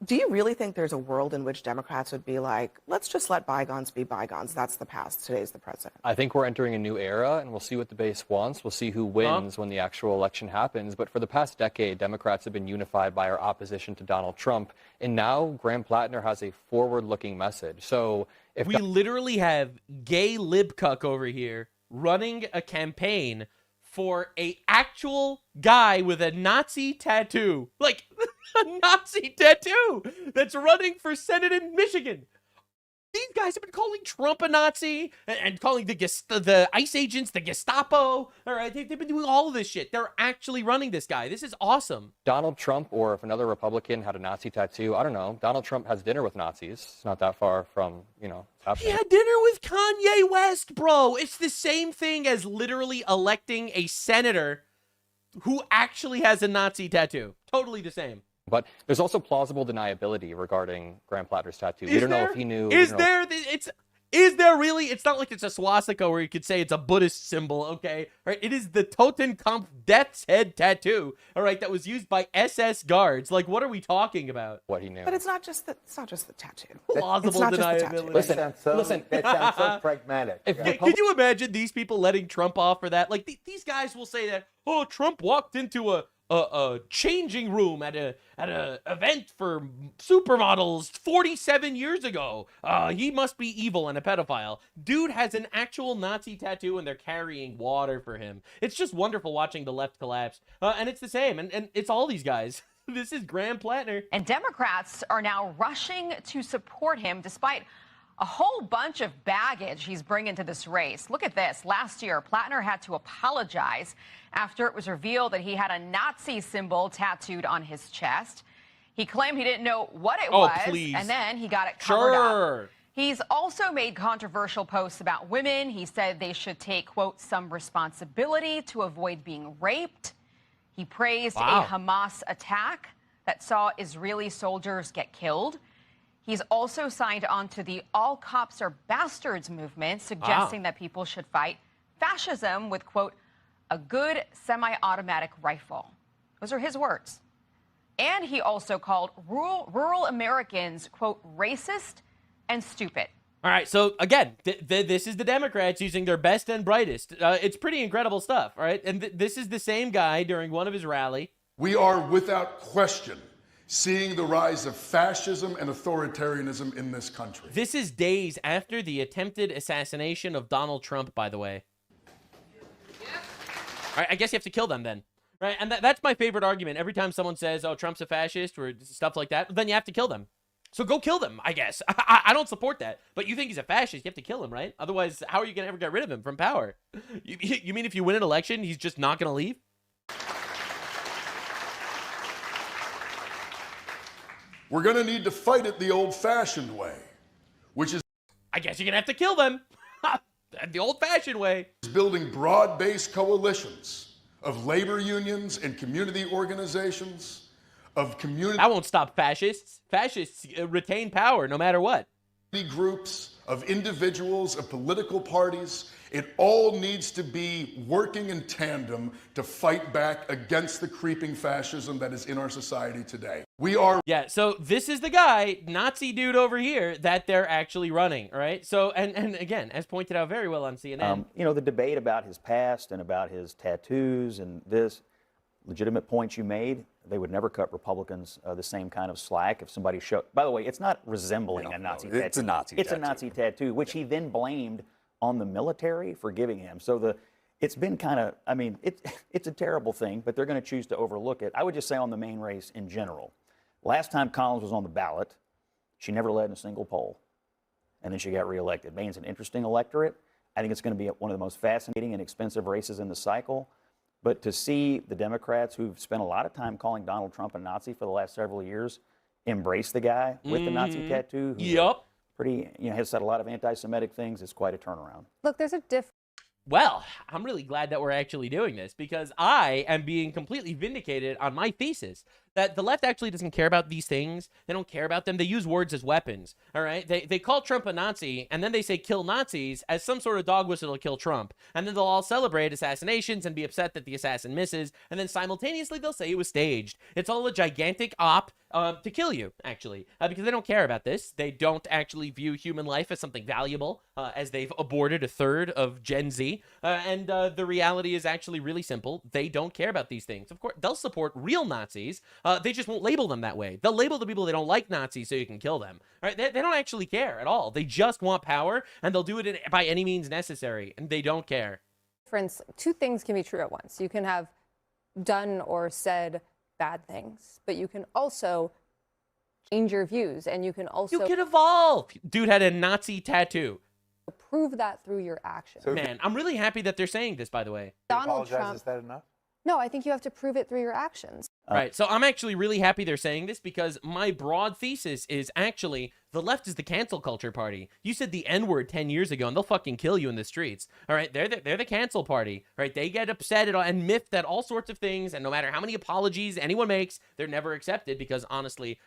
Do you really think there's a world in which Democrats would be like, let's just let bygones be bygones? That's the past. Today's the present. I think we're entering a new era, and we'll see what the base wants. We'll see who wins when the actual election happens. But for the past decade, Democrats have been unified by our opposition to Donald Trump. And now Graham Plattner has a forward-looking message. So if we literally have gay libcuck over here running a campaign for a actual guy with a Nazi tattoo. Like, a Nazi tattoo that's running for Senate in Michigan. These guys have been calling Trump a Nazi and calling the ICE agents the Gestapo. All right, they've been doing all of this shit. They're actually running this guy. This is awesome. Donald Trump, or if another Republican had a Nazi tattoo, I don't know. Donald Trump has dinner with Nazis. It's not that far from, He had dinner with Kanye West, bro. It's the same thing as literally electing a senator who actually has a Nazi tattoo. Totally the same. But there's also plausible deniability regarding Graham Plattner's tattoo. We don't know if he knew. Is there really? It's not like it's a swastika where you could say it's a Buddhist symbol, okay? All right, it is the Totenkopf Death's Head tattoo, all right, that was used by SS guards. Like, what are we talking about? What he knew. But it's not just the tattoo. Plausible deniability. Listen, That sounds so pragmatic. Could you imagine these people letting Trump off for that? Like, these guys will say that, oh, Trump walked into a changing room at a event for supermodels 47 years ago. He must be evil and a pedophile. Dude has an actual Nazi tattoo and they're carrying water for him. It's just wonderful watching the left collapse. And it's the same. And it's all these guys. This is Graham Plattner. And Democrats are now rushing to support him despite a whole bunch of baggage he's bringing to this race. Look at this. Last year, Plattner had to apologize after it was revealed that he had a Nazi symbol tattooed on his chest. He claimed he didn't know what it was, and then he got it covered up. He's also made controversial posts about women. He said they should take, quote, some responsibility to avoid being raped. He praised a Hamas attack that saw Israeli soldiers get killed. He's also signed on to the All Cops Are Bastards movement, suggesting that people should fight fascism with, quote, a good semi-automatic rifle. Those are his words. And he also called rural Americans, quote, racist and stupid. All right, so again, this is the Democrats using their best and brightest. It's pretty incredible stuff, all right? And this is the same guy during one of his rally. We are without question seeing the rise of fascism and authoritarianism in this country. This is days after the attempted assassination of Donald Trump, by the way. All right, I guess you have to kill them then. Right, and that's my favorite argument. Every time someone says, oh, Trump's a fascist or stuff like that, then you have to kill them. So go kill them, I guess. I don't support that. But you think he's a fascist, you have to kill him, right? Otherwise, how are you going to ever get rid of him from power? You mean if you win an election, he's just not going to leave? We're going to need to fight it the old-fashioned way, which is... I guess you're going to have to kill them. The old-fashioned way. Building broad-based coalitions of labor unions and community organizations, of community... That won't stop fascists. Fascists retain power no matter what. Groups, of individuals, of political parties. It all needs to be working in tandem to fight back against the creeping fascism that is in our society today. We are... Yeah, so this is the guy, Nazi dude over here, that they're actually running, right? So, and again, as pointed out very well on CNN. You know, the debate about his past and about his tattoos and this, legitimate points you made, they would never cut Republicans the same kind of slack if somebody showed... By the way, it's not resembling a Nazi tattoo. It's a Nazi tattoo. It's a Nazi tattoo, which he then blamed on the military for giving him. So it's been kind of, I mean, it's a terrible thing, but they're going to choose to overlook it. I would just say on the main race in general, last time Collins was on the ballot, she never led in a single poll, and then she got reelected. Maine's an interesting electorate. I think it's going to be one of the most fascinating and expensive races in the cycle. But to see the Democrats, who've spent a lot of time calling Donald Trump a Nazi for the last several years, embrace the guy with the Nazi tattoo. Yep. Pretty, has said a lot of anti-Semitic things. It's quite a turnaround. Look, there's a difference. Well, I'm really glad that we're actually doing this because I am being completely vindicated on my thesis that the left actually doesn't care about these things. They don't care about them. They use words as weapons, all right? They call Trump a Nazi, and then they say kill Nazis as some sort of dog whistle to kill Trump. And then they'll all celebrate assassinations and be upset that the assassin misses, and then simultaneously they'll say it was staged. It's all a gigantic op to kill you, actually, because they don't care about this. They don't actually view human life as something valuable, as they've aborted a third of Gen Z. And the reality is actually really simple. They don't care about these things. Of course, they'll support real Nazis. They just won't label them that way. They'll label the people they don't like Nazis so you can kill them. All right? They don't actually care at all. They just want power, and they'll do it by any means necessary, and they don't care. Two things can be true at once. You can have done or said bad things, but you can also change your views, and you can also... You can evolve! Dude had a Nazi tattoo. Prove that through your actions. Man, I'm really happy that they're saying this, by the way. Donald Trump... Is that enough? No, I think you have to prove it through your actions. Right. So I'm actually really happy they're saying this, because my broad thesis is actually the left is the cancel culture party. You said the N-word 10 years ago and they'll fucking kill you in the streets. All right. They're the cancel party. All right. They get upset and miffed at all sorts of things. And no matter how many apologies anyone makes, they're never accepted, because honestly,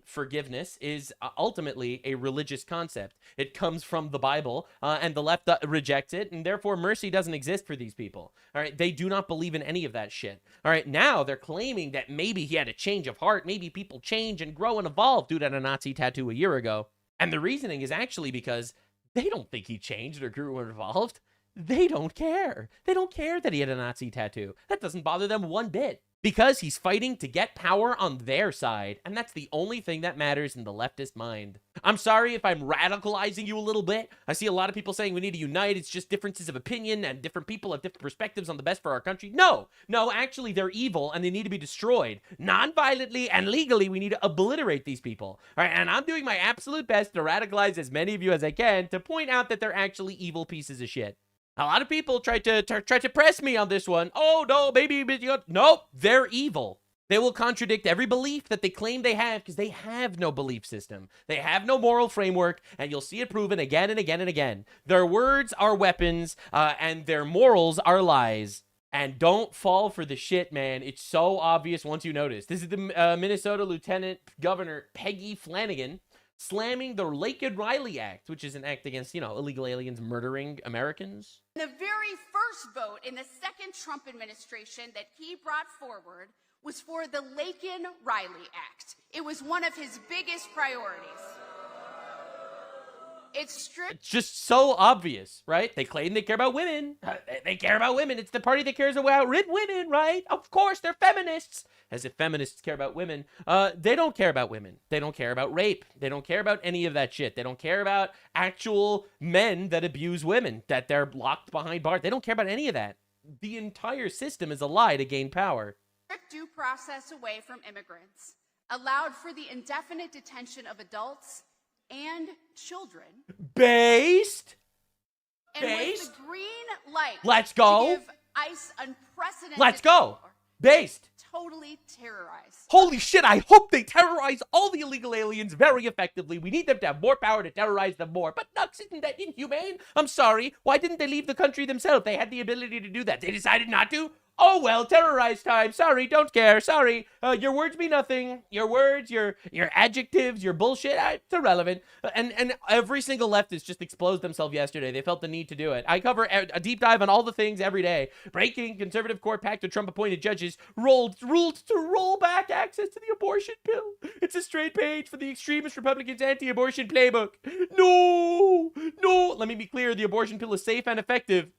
forgiveness is ultimately a religious concept. It comes from the Bible, and the left rejects it. And therefore mercy doesn't exist for these people. All right. They do not believe in any of that shit. All right. Now they're claiming that maybe he had a change of heart. Maybe people change and grow and evolve. Dude had a Nazi tattoo a year ago. And the reasoning is actually because they don't think he changed or grew or evolved. They don't care. They don't care that he had a Nazi tattoo. That doesn't bother them one bit, because he's fighting to get power on their side. And that's the only thing that matters in the leftist mind. I'm sorry if I'm radicalizing you a little bit. I see a lot of people saying we need to unite. It's just differences of opinion and different people have different perspectives on the best for our country. No, actually they're evil and they need to be destroyed. Non-violently and legally, we need to obliterate these people. All right, and I'm doing my absolute best to radicalize as many of you as I can to point out that they're actually evil pieces of shit. A lot of people try to press me on this one. Oh, no, baby. Nope, they're evil. They will contradict every belief that they claim they have, because they have no belief system. They have no moral framework, and you'll see it proven again and again and again. Their words are weapons, and their morals are lies. And don't fall for the shit, man. It's so obvious once you notice. This is the Minnesota Lieutenant Governor Peggy Flanagan slamming the Laken-Riley Act, which is an act against, illegal aliens murdering Americans. The very first vote in the second Trump administration that he brought forward was for the Laken-Riley Act. It was one of his biggest priorities. It's just so obvious, right? They claim they care about women. They care about women. It's the party that cares about women, right? Of course, they're feminists. As if feminists care about women. They don't care about women. They don't care about rape. They don't care about any of that shit. They don't care about actual men that abuse women, that they're locked behind bars. They don't care about any of that. The entire system is a lie to gain power. Strict due process away from immigrants, allowed for the indefinite detention of adults and children. Based? And with the green light. Let's go. To give ICE unprecedented. Let's go. Based. Totally terrorize. Holy shit, I hope they terrorize all the illegal aliens very effectively. We need them to have more power to terrorize them more. But Nux, isn't that inhumane? I'm sorry. Why didn't they leave the country themselves? They had the ability to do that. They decided not to? Oh, well, terrorize time. Sorry, don't care. Sorry. Your words mean nothing. Your words, your adjectives, your bullshit, it's irrelevant. And every single leftist just exposed themselves yesterday. They felt the need to do it. I cover a deep dive on all the things every day. Breaking conservative court pact to Trump-appointed judges ruled to roll back access to the abortion pill. It's a straight page for the extremist Republicans' anti-abortion playbook. No. Let me be clear. The abortion pill is safe and effective.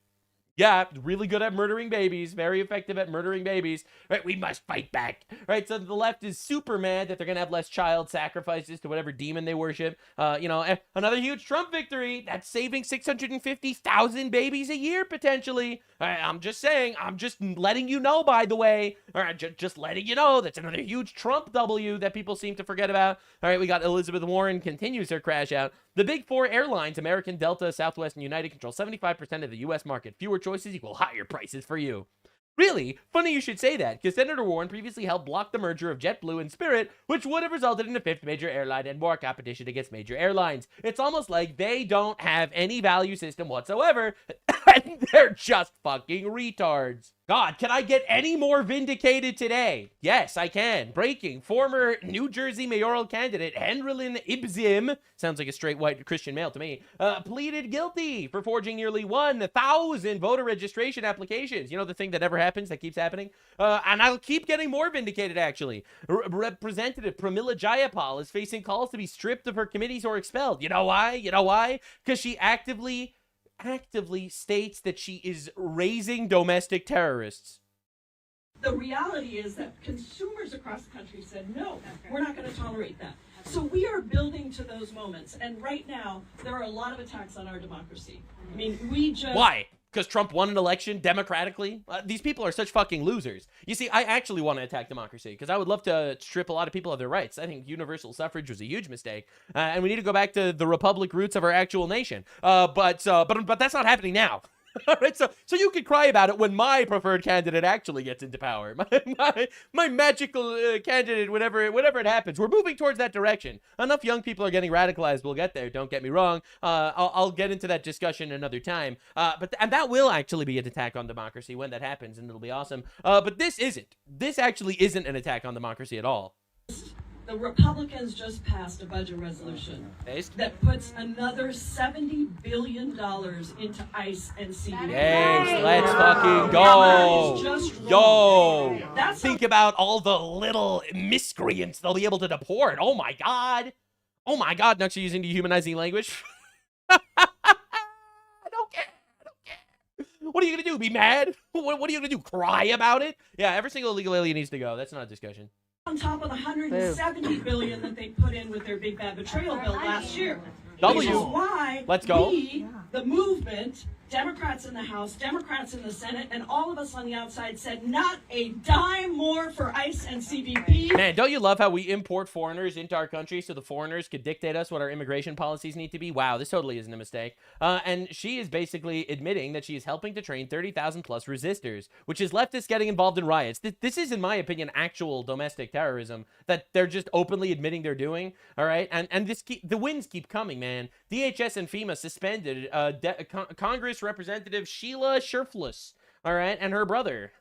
Yeah, really good at murdering babies, very effective at murdering babies. Right, we must fight back. Right, so the left is super mad that they're going to have less child sacrifices to whatever demon they worship. Another huge Trump victory. That's saving 650,000 babies a year, potentially. I'm just saying, I'm just letting you know, by the way. All right, just letting you know, that's another huge Trump W that people seem to forget about. All right, we got Elizabeth Warren continues her crash out. The big four airlines, American, Delta, Southwest, and United, control 75% of the U.S. market. Fewer choices equal higher prices for you. Really? Funny you should say that, because Senator Warren previously helped block the merger of JetBlue and Spirit, which would have resulted in a fifth major airline and more competition against major airlines. It's almost like they don't have any value system whatsoever, and they're just fucking retards. God, can I get any more vindicated today? Yes, I can. Breaking. Former New Jersey mayoral candidate Henrylin Ibzim, sounds like a straight white Christian male to me, pleaded guilty for forging nearly 1,000 voter registration applications. You know, the thing that never happens, that keeps happening? And I'll keep getting more vindicated, actually. Representative Pramila Jayapal is facing calls to be stripped of her committees or expelled. You know why? Because she actively states that she is raising domestic terrorists. The reality is that consumers across the country said, no, we're not going to tolerate that. So we are building to those moments. And right now, there are a lot of attacks on our democracy. I mean, Why? Because Trump won an election democratically? These people are such fucking losers. You see, I actually want to attack democracy because I would love to strip a lot of people of their rights. I think universal suffrage was a huge mistake. And we need to go back to the republic roots of our actual nation. But that's not happening now. All right, so you could cry about it when my preferred candidate actually gets into power. My magical candidate, whenever it happens. We're moving towards that direction. Enough young people are getting radicalized. We'll get there. Don't get me wrong. I'll get into that discussion another time. And that will actually be an attack on democracy when that happens, and it'll be awesome. But this isn't. This actually isn't an attack on democracy at all. The Republicans just passed a budget resolution that puts another $70 billion into ICE and CBP. Yes, let's fucking go. Yo, think about all the little miscreants they'll be able to deport. Oh my God. Oh my God, Nux, using dehumanizing language. I don't care. What are you going to do? Be mad? What are you going to do? Cry about it? Yeah, every single illegal alien needs to go. That's not a discussion. On top of the $170 billion that they put in with their big bad betrayal bill last year. W. Which is why Let's go. we, the movement, Democrats in the House, Democrats in the Senate, and all of us on the outside said not a dime more for ICE and CBP. Man, don't you love how we import foreigners into our country so the foreigners could dictate us what our immigration policies need to be? Wow, this totally isn't a mistake. And she is basically admitting that she is helping to train 30,000 plus resistors, which is leftists getting involved in riots. This is, in my opinion, actual domestic terrorism that they're just openly admitting they're doing. All right, and the wins keep coming, man. DHS and FEMA suspended Congress Representative Sheila Scherflus, all right, and her brother,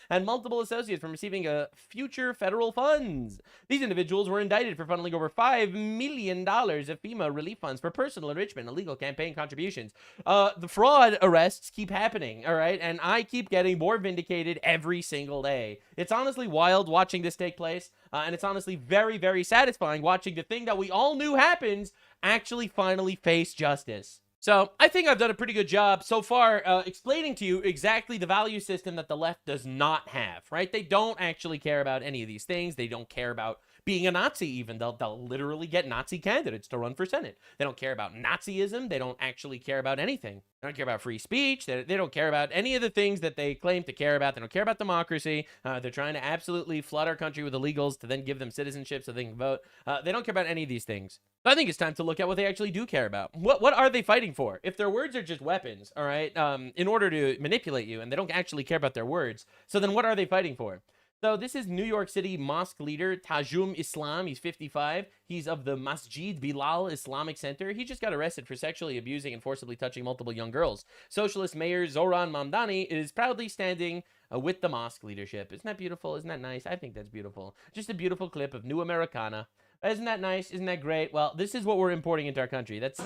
and multiple associates from receiving future federal funds. These individuals were indicted for funneling over $5 million of FEMA relief funds for personal enrichment and illegal campaign contributions. The fraud arrests keep happening, all right, and I keep getting more vindicated every single day. It's honestly wild watching this take place, and it's honestly very, very satisfying watching the thing that we all knew happens actually finally face justice. So I think I've done a pretty good job so far explaining to you exactly the value system that the left does not have, right? They don't actually care about any of these things. They don't care about being a Nazi even. They'll literally get Nazi candidates to run for Senate. They don't care about Nazism. They don't actually care about anything. They don't care about free speech. They don't care about any of the things that they claim to care about. They don't care about democracy. They're trying to absolutely flood our country with illegals to then give them citizenship so they can vote. They don't care about any of these things. So I think it's time to look at what they actually do care about. What are they fighting for? If their words are just weapons, all right, in order to manipulate you, and they don't actually care about their words, so then what are they fighting for? So this is New York City mosque leader Tajum Islam. He's 55. He's of the Masjid Bilal Islamic Center. He just got arrested for sexually abusing and forcibly touching multiple young girls. Socialist Mayor Zoran Mamdani is proudly standing with the mosque leadership. Isn't that beautiful? Isn't that nice? I think that's beautiful. Just a beautiful clip of New Americana. Isn't that nice? Isn't that great? Well, this is what we're importing into our country. That's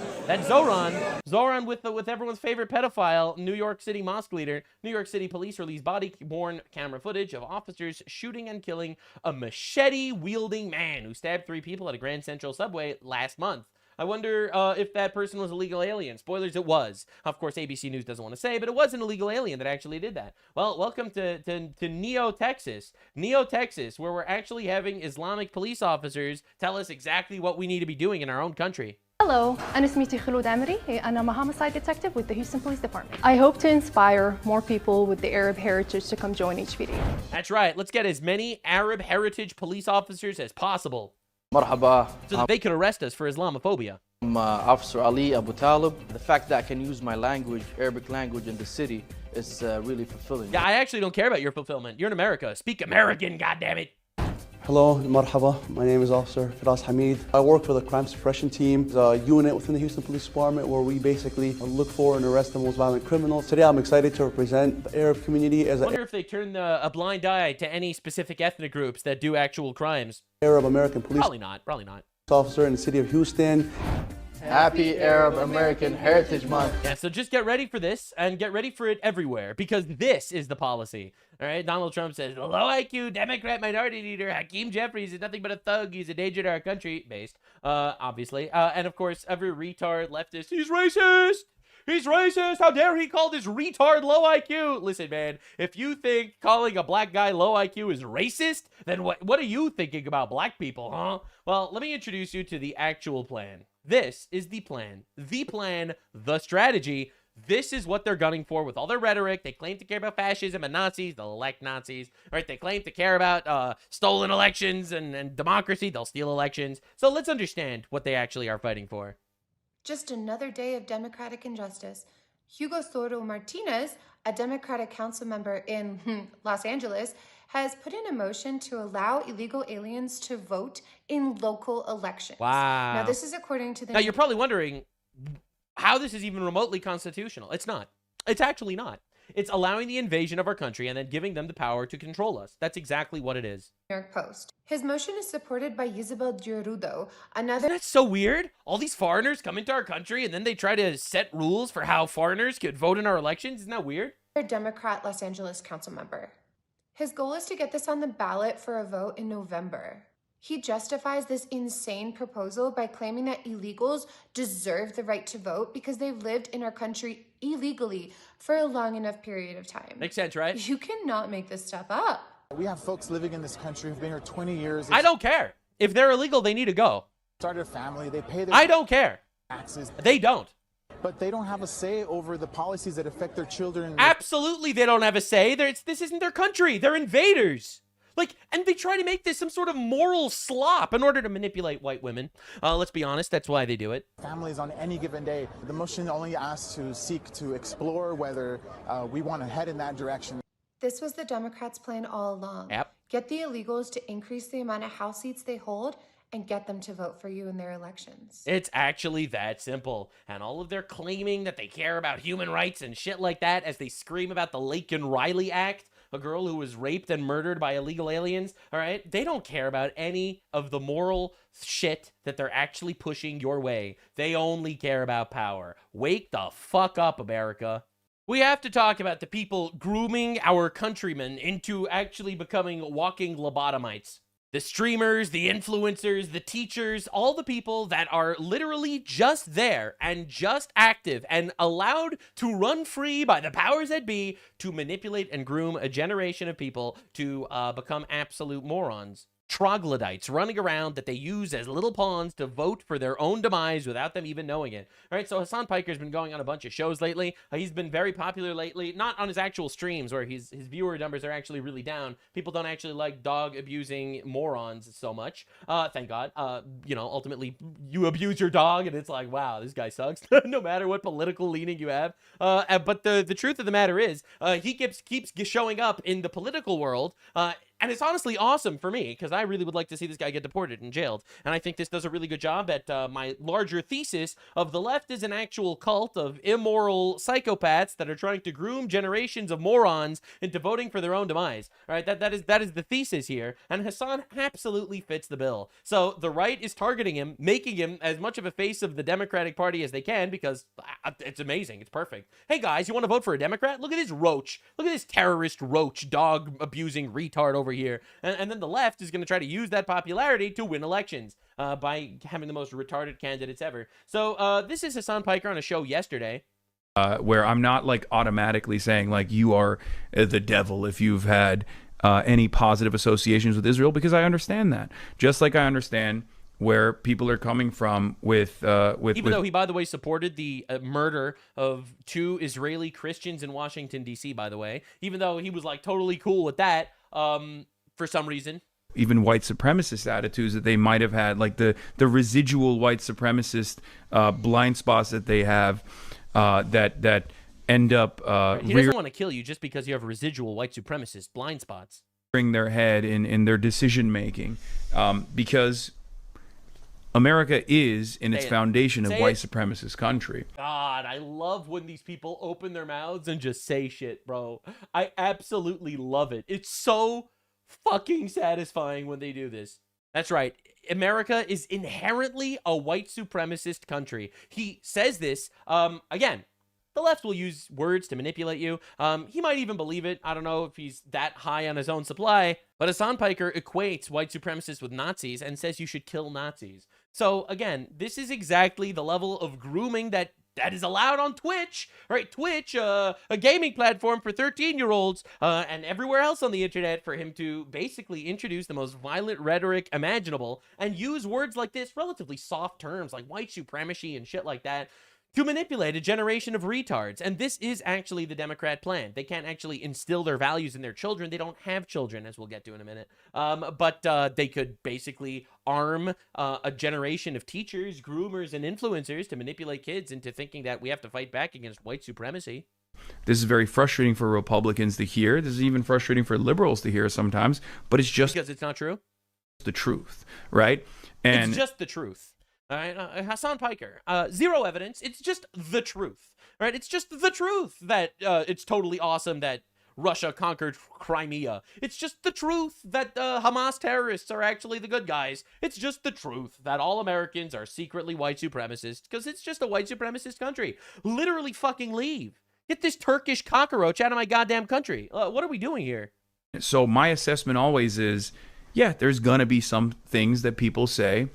Zoran. Zoran with everyone's favorite pedophile, New York City mosque leader. New York City police released body-worn camera footage of officers shooting and killing a machete-wielding man who stabbed 3 people at a Grand Central subway last month. I wonder if that person was a legal alien. Spoilers, it was. Of course, ABC News doesn't want to say, but it was an illegal alien that actually did that. Well, welcome to Neo, Texas. Neo, Texas, where we're actually having Islamic police officers tell us exactly what we need to be doing in our own country. Hello, أنا اسمي خلود عمري and I'm a homicide detective with the Houston Police Department. I hope to inspire more people with the Arab heritage to come join HPD. That's right. Let's get as many Arab heritage police officers as possible. مرحبا. So that they could arrest us for Islamophobia. I'm Officer Ali Abu Talib. The fact that I can use my language, Arabic language, in the city is really fulfilling. Yeah, I actually don't care about your fulfillment. You're in America. Speak American, goddammit. Hello, marhaba. My name is Officer Firas Hamid. I work for the crime suppression team, a unit within the Houston Police Department where we basically look for and arrest the most violent criminals. Today I'm excited to represent the Arab community as I wonder if they turn a blind eye to any specific ethnic groups that do actual crimes. Arab American police Probably not. Officer in the city of Houston. Happy Arab American Heritage Month. Yeah, so just get ready for this and get ready for it everywhere because this is the policy. All right, Donald Trump says, low IQ Democrat minority leader Hakeem Jeffries is nothing but a thug. He's a danger to our country, based, obviously. And of course, every retard leftist, he's racist. He's racist. How dare he call this retard low IQ? Listen, man, if you think calling a black guy low IQ is racist, then what are you thinking about black people, huh? Well, let me introduce you to the actual plan. This is the plan. The plan, the strategy. This is what they're gunning for with all their rhetoric. They claim to care about fascism and Nazis. They'll elect Nazis. Right? They claim to care about stolen elections and democracy. They'll steal elections. So let's understand what they actually are fighting for. Just another day of democratic injustice. Hugo Soto Martinez, a Democratic council member in Los Angeles, has put in a motion to allow illegal aliens to vote in local elections. Wow. Now, this is according to the... Now, you're probably wondering how this is even remotely constitutional. It's not. It's actually not. It's allowing the invasion of our country and then giving them the power to control us. That's exactly what it is. New York Post. His motion is supported by Isabel Giarrudo, another... That's so weird. All these foreigners come into our country and then they try to set rules for how foreigners could vote in our elections. Isn't that weird? Democrat Los Angeles council member. His goal is to get this on the ballot for a vote in November. He justifies this insane proposal by claiming that illegals deserve the right to vote because they've lived in our country illegally for a long enough period of time. Makes sense, right? You cannot make this stuff up. We have folks living in this country who've been here 20 years. I don't care. If they're illegal, they need to go. Started a family, they pay their I don't care. taxes. They don't. But they don't have a say over the policies that affect their children. Absolutely, they don't have a say. This isn't their country. They're invaders. Like, and they try to make this some sort of moral slop in order to manipulate white women. Let's be honest, that's why they do it. Families on any given day. The motion only asks to seek to explore whether we want to head in that direction. This was the Democrats' plan all along. Yep. Get the illegals to increase the amount of House seats they hold and get them to vote for you in their elections. It's actually that simple. And all of their claiming that they care about human rights and shit like that as they scream about the Laken Riley Act, a girl who was raped and murdered by illegal aliens, all right? They don't care about any of the moral shit that they're actually pushing your way. They only care about power. Wake the fuck up, America. We have to talk about the people grooming our countrymen into actually becoming walking lobotomites. The streamers, the influencers, the teachers, all the people that are literally just there and just active and allowed to run free by the powers that be to manipulate and groom a generation of people to become absolute morons. Troglodytes running around that they use as little pawns to vote for their own demise without them even knowing it. All right, so Hasan Piker's been going on a bunch of shows lately. He's been very popular lately, not on his actual streams where his viewer numbers are actually really down. People don't actually like dog abusing morons so much. Thank God. You know, ultimately you abuse your dog and it's like, wow, this guy sucks. No matter what political leaning you have. But the truth of the matter is, he keeps showing up in the political world. And it's honestly awesome for me because I really would like to see this guy get deported and jailed. And I think this does a really good job at my larger thesis of the left is an actual cult of immoral psychopaths that are trying to groom generations of morons into voting for their own demise. All right, that is the thesis here. And Hasan absolutely fits the bill. So the right is targeting him, making him as much of a face of the Democratic Party as they can because it's amazing. It's perfect. Hey guys, you want to vote for a Democrat? Look at this roach. Look at this terrorist roach, dog abusing retard over here. And then the left is going to try to use that popularity to win elections by having the most retarded candidates ever. So this is Hasan Piker on a show yesterday. Where I'm not like automatically saying like you are the devil if you've had any positive associations with Israel, because I understand that. Just like I understand where people are coming from with even though he, by the way, supported the murder of 2 Israeli Christians in Washington, D.C., by the way, even though he was like totally cool with that for some reason. Even white supremacist attitudes that they might have had, like the residual white supremacist blind spots that they have that end up he doesn't want to kill you just because you have residual white supremacist blind spots rearing their head in their decision making, because America is in its foundation a white supremacist country. God, I love when these people open their mouths and just say shit, bro. I absolutely love it. It's so fucking satisfying when they do this. That's right. America is inherently a white supremacist country. He says this, again, the left will use words to manipulate you. He might even believe it. I don't know if he's that high on his own supply. But Hasan Piker equates white supremacists with Nazis and says you should kill Nazis. So again, this is exactly the level of grooming that is allowed on Twitch, right? Twitch, a gaming platform for 13-year-olds, and everywhere else on the internet for him to basically introduce the most violent rhetoric imaginable and use words like this, relatively soft terms like white supremacy and shit like that, to manipulate a generation of retards. And this is actually the Democrat plan. They can't actually instill their values in their children. They don't have children, as we'll get to in a minute. But they could basically arm a generation of teachers, groomers, and influencers to manipulate kids into thinking that we have to fight back against white supremacy. This is very frustrating for Republicans to hear. This is even frustrating for liberals to hear sometimes, but it's just because it's not true. The truth, right? And it's just the truth. All right, Hasan Piker, zero evidence. It's just the truth, right? It's just the truth that it's totally awesome that Russia conquered Crimea. It's just the truth that Hamas terrorists are actually the good guys. It's just the truth that all Americans are secretly white supremacists because it's just a white supremacist country. Literally fucking leave. Get this Turkish cockroach out of my goddamn country. What are we doing here? So my assessment always is, yeah, there's going to be some things that people say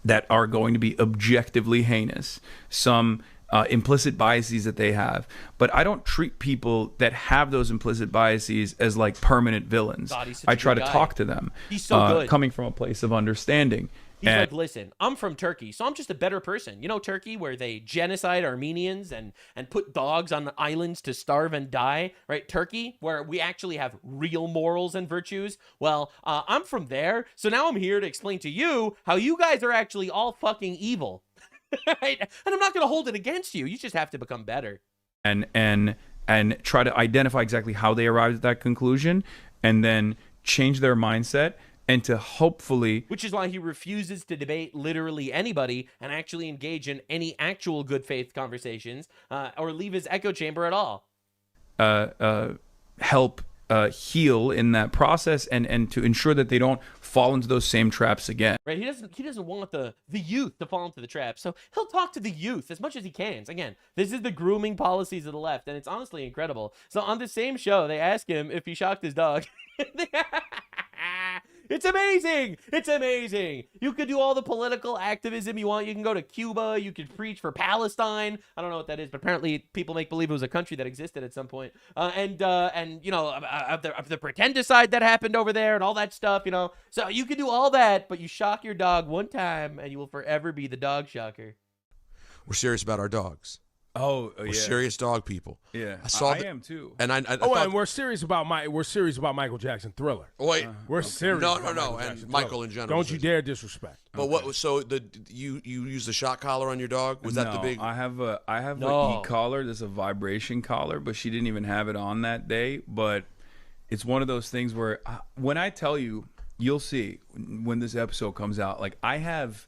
that are going to be objectively heinous, some implicit biases that they have. But I don't treat people that have those implicit biases as like permanent villains. God, I try to talk to them. He's so good. Coming from a place of understanding. He's like, listen, I'm from Turkey, so I'm just a better person. You know Turkey, where they genocide Armenians and put dogs on islands to starve and die, right? Turkey, where we actually have real morals and virtues. Well, I'm from there, so now I'm here to explain to you how you guys are actually all fucking evil. Right? And I'm not going to hold it against you. You just have to become better. And try to identify exactly how they arrived at that conclusion, and then change their mindset. And to hopefully... Which is why he refuses to debate literally anybody and actually engage in any actual good faith conversations or leave his echo chamber at all. Help heal in that process and to ensure that they don't fall into those same traps again. Right? He doesn't want the youth to fall into the trap. So he'll talk to the youth as much as he can. Again, this is the grooming policies of the left, and it's honestly incredible. So on the same show, they ask him if he shocked his dog. It's amazing. It's amazing. You could do all the political activism you want. You can go to Cuba. You could preach for Palestine. I don't know what that is, but apparently people make believe it was a country that existed at some point. And you know, of the pretendicide that happened over there and all that stuff, you know. So you can do all that, but you shock your dog one time and you will forever be the dog shocker. We're serious about our dogs. Oh, we're serious dog people. Yeah, I am too. And I thought, and we're serious about Michael Jackson Thriller. Wait, we're serious. No, about and Michael in general. Don't you dare disrespect. But what? So you use the shock collar on your dog? Was that the big? I have an e-collar. There's a vibration collar, but she didn't even have it on that day. But it's one of those things where when I tell you, you'll see when this episode comes out. Like, I have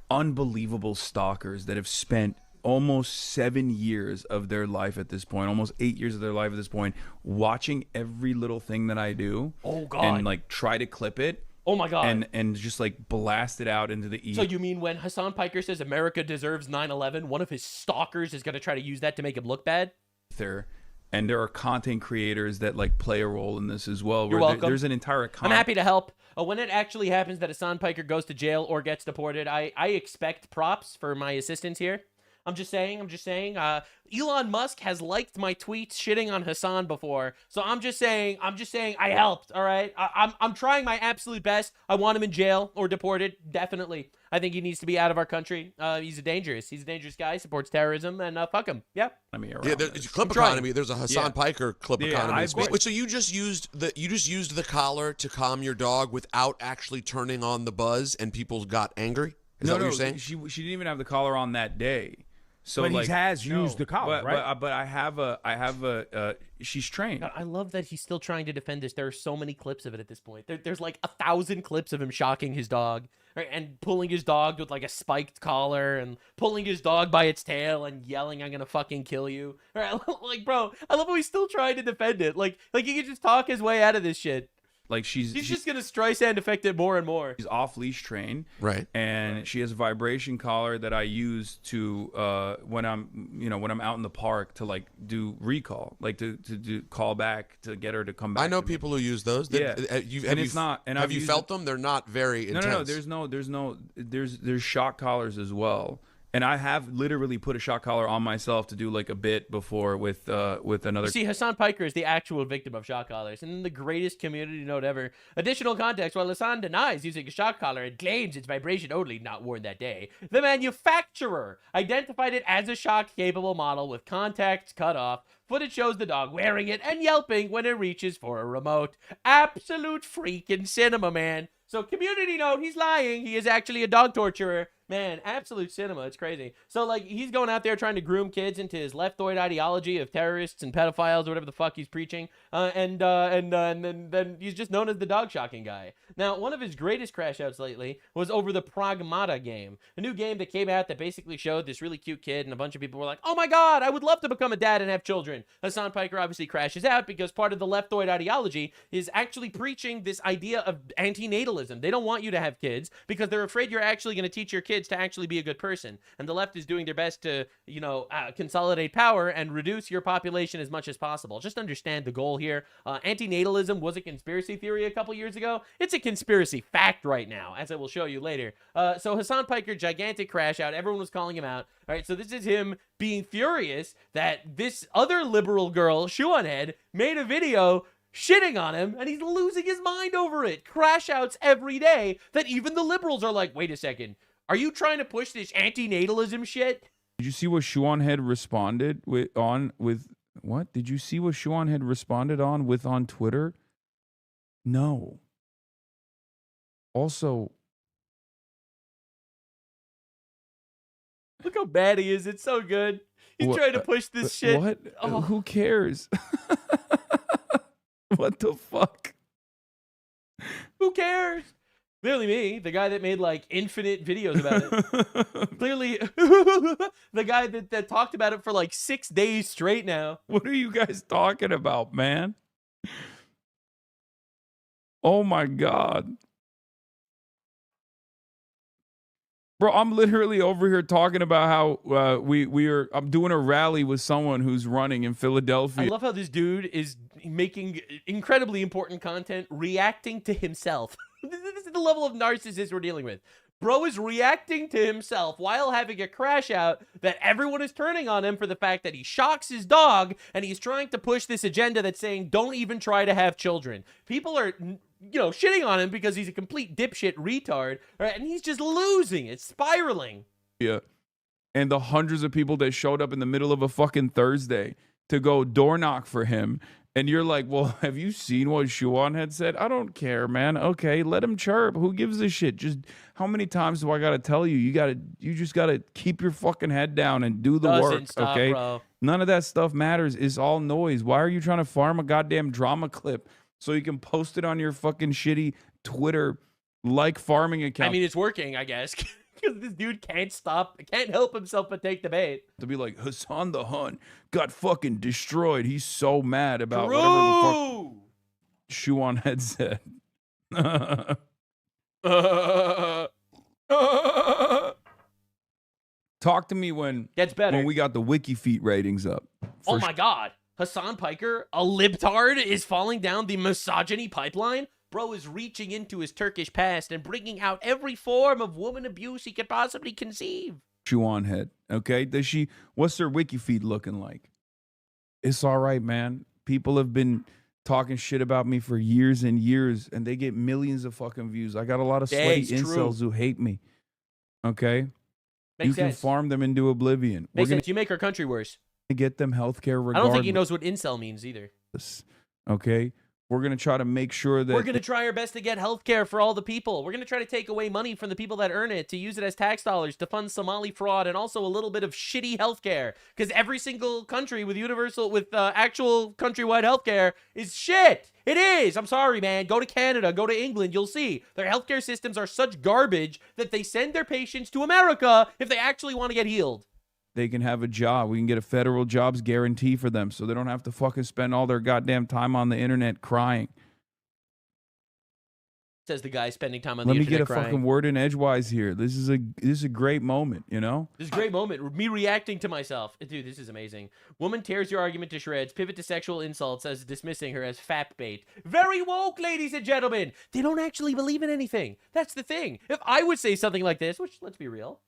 unbelievable stalkers that have spent almost 7 years of their life at this point, almost 8 years of their life at this point, watching every little thing that I do. Oh God! And like try to clip it. Oh my God! And just like blast it out into the ether. So you mean when Hasan Piker says America deserves 9/11, one of his stalkers is going to try to use that to make him look bad? And there are content creators that like play a role in this as well. You're welcome. There's an entire I'm happy to help. When it actually happens that Hasan Piker goes to jail or gets deported, I expect props for my assistance here. I'm just saying. Elon Musk has liked my tweets shitting on Hasan before, so I'm just saying I helped. All right, I'm trying my absolute best. I want him in jail or deported. Definitely, I think he needs to be out of our country. He's a dangerous guy. Supports terrorism, and fuck him. Yep. There's a clip economy. There's a Hasan Piker clip economy. Wait, so you just used the collar to calm your dog without actually turning on the buzz, and people got angry? Is that what you're saying? She didn't even have the collar on that day. So but like, he has used the collar, right? But I have a she's trained. God, I love that he's still trying to defend this. There are so many clips of it at this point. There's like 1,000 clips of him shocking his dog, right? And pulling his dog with like a spiked collar and pulling his dog by its tail and yelling, "I'm gonna fucking kill you!" Right? Like, bro, I love how he's still trying to defend it. Like he can just talk his way out of this shit. Like he's just gonna Streisand affect it more and more. She's off leash trained, right? And she has a vibration collar that I use to when I'm out in the park to like do recall, like to do call back to get her to come back. I know people who use those. Yeah, have you felt them? They're not very intense. No. There's shock collars as well. And I have literally put a shock collar on myself to do like a bit before with another. You see, Hasan Piker is the actual victim of shock collars, and the greatest community note ever. Additional context: while Hasan denies using a shock collar and claims it's vibration only, not worn that day, the manufacturer identified it as a shock-capable model with contacts cut off. Footage shows the dog wearing it and yelping when it reaches for a remote. Absolute freaking cinema, man. So community note, he's lying. He is actually a dog torturer. Man, absolute cinema. It's crazy. So, like, he's going out there trying to groom kids into his leftoid ideology of terrorists and pedophiles or whatever the fuck he's preaching. And then he's just known as the dog shocking guy. Now, one of his greatest crash outs lately was over the Pragmata game, a new game that came out that basically showed this really cute kid, and a bunch of people were like, oh my god, I would love to become a dad and have children. Hasan Piker obviously crashes out because part of the leftoid ideology is actually preaching this idea of antinatalism. They don't want you to have kids because they're afraid you're actually going to teach your kids to actually be a good person. And the left is doing their best to, you know, consolidate power and reduce your population as much as possible. Just understand the goal here. Antinatalism was a conspiracy theory a couple years ago. It's a conspiracy fact right now, as I will show you later. So Hasan Piker, gigantic crash out. Everyone was calling him out. All right, so this is him being furious that this other liberal girl, Shoeonhead, made a video shitting on him, and he's losing his mind over it. Crash outs every day that even the liberals are like, wait a second, are you trying to push this anti-natalism shit? Did you see what Shoeonhead responded with what? Did you see what Shoeonhead responded on Twitter? No. Also, look how bad he is. It's so good. He's trying to push this shit. What? Oh. Who cares? What the fuck? Who cares? Clearly me, the guy that made like infinite videos about it. Clearly the guy that talked about it for like 6 days straight now. What are you guys talking about, man? Oh my God. Bro, I'm literally over here talking about how I'm doing a rally with someone who's running in Philadelphia. I love how this dude is making incredibly important content, reacting to himself. This is the level of narcissist we're dealing with. Bro is reacting to himself while having a crash out that everyone is turning on him for the fact that he shocks his dog, and he's trying to push this agenda that's saying don't even try to have children. People are, you know, shitting on him because he's a complete dipshit retard, right? And he's just losing it, spiraling. Yeah. And the hundreds of people that showed up in the middle of a fucking Thursday to go door knock for him. And you're like, well, have you seen what Shuan had said? I don't care, man. Okay, let him chirp. Who gives a shit? Just how many times do I gotta tell you? You just gotta keep your fucking head down and do the work. Stop, okay, bro. None of that stuff matters. It's all noise. Why are you trying to farm a goddamn drama clip so you can post it on your fucking shitty Twitter like farming account? I mean, it's working, I guess. Because this dude can't help himself but take the bait. To be like, Hasan the Hun got fucking destroyed. He's so mad about whatever the fuck Shuan had said. Talk to me when gets better. When we got the wiki feet ratings up. Oh my God. Hasan Piker, a libtard, is falling down the misogyny pipeline? Bro is reaching into his Turkish past and bringing out every form of woman abuse he could possibly conceive. Shuan head, okay? What's their wiki feed looking like? It's all right, man. People have been talking shit about me for years and years, and they get millions of fucking views. I got a lot of sweaty incels who hate me, okay? You can farm them into oblivion. Makes sense. You make our country worse. Get them healthcare regardless. I don't think he knows what incel means either. Okay? We're going to try to make sure that... We're going to try our best to get healthcare for all the people. We're going to try to take away money from the people that earn it to use it as tax dollars to fund Somali fraud and also a little bit of shitty healthcare. Because every single country with actual countrywide healthcare is shit. It is. I'm sorry, man. Go to Canada. Go to England. You'll see. Their healthcare systems are such garbage that they send their patients to America if they actually want to get healed. They can have a job. We can get a federal jobs guarantee for them so they don't have to fucking spend all their goddamn time on the internet crying. Says the guy spending time on the internet crying. Let me get a crying. fucking word in edgewise here. This is a great moment, you know? This is a great moment. Me reacting to myself. Dude, this is amazing. Woman tears your argument to shreds, pivot to sexual insults as dismissing her as fat bait. Very woke, ladies and gentlemen. They don't actually believe in anything. That's the thing. If I would say something like this, which, let's be real,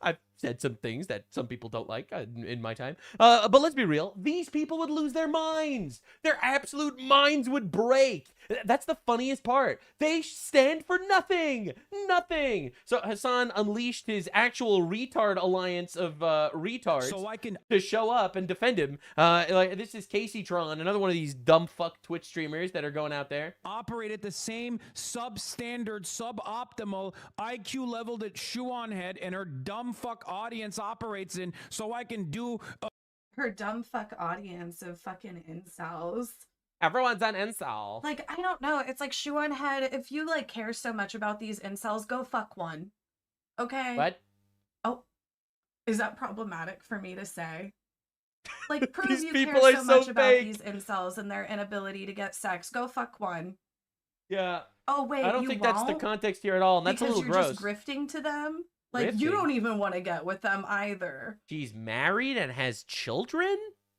I've said some things that some people don't like in my time. But let's be real. These people would lose their minds. Their absolute minds would break. That's the funniest part. They stand for nothing. Nothing. So Hasan unleashed his actual retard alliance of retards to show up and defend him. Like, this is Casey Tron, another one of these dumb fuck Twitch streamers that are going out there. Operate at the same substandard, suboptimal IQ level that Shuan had and her dumb fuck audience operates in, so I can do her dumb fuck audience of fucking incels. Everyone's an incel. Like, I don't know. It's like Shuan had, if you like care so much about these incels, go fuck one. Okay? What? Oh, is that problematic for me to say? Like, prove These you people care are so so much about fake. these incels and their inability to get sex. Go fuck one. Yeah. Oh, wait, I don't you think that's the won't? context here at all, and that's Because a little you're gross. just grifting to them? Like, you Grifting? don't even want to get with them either. She's married and has children?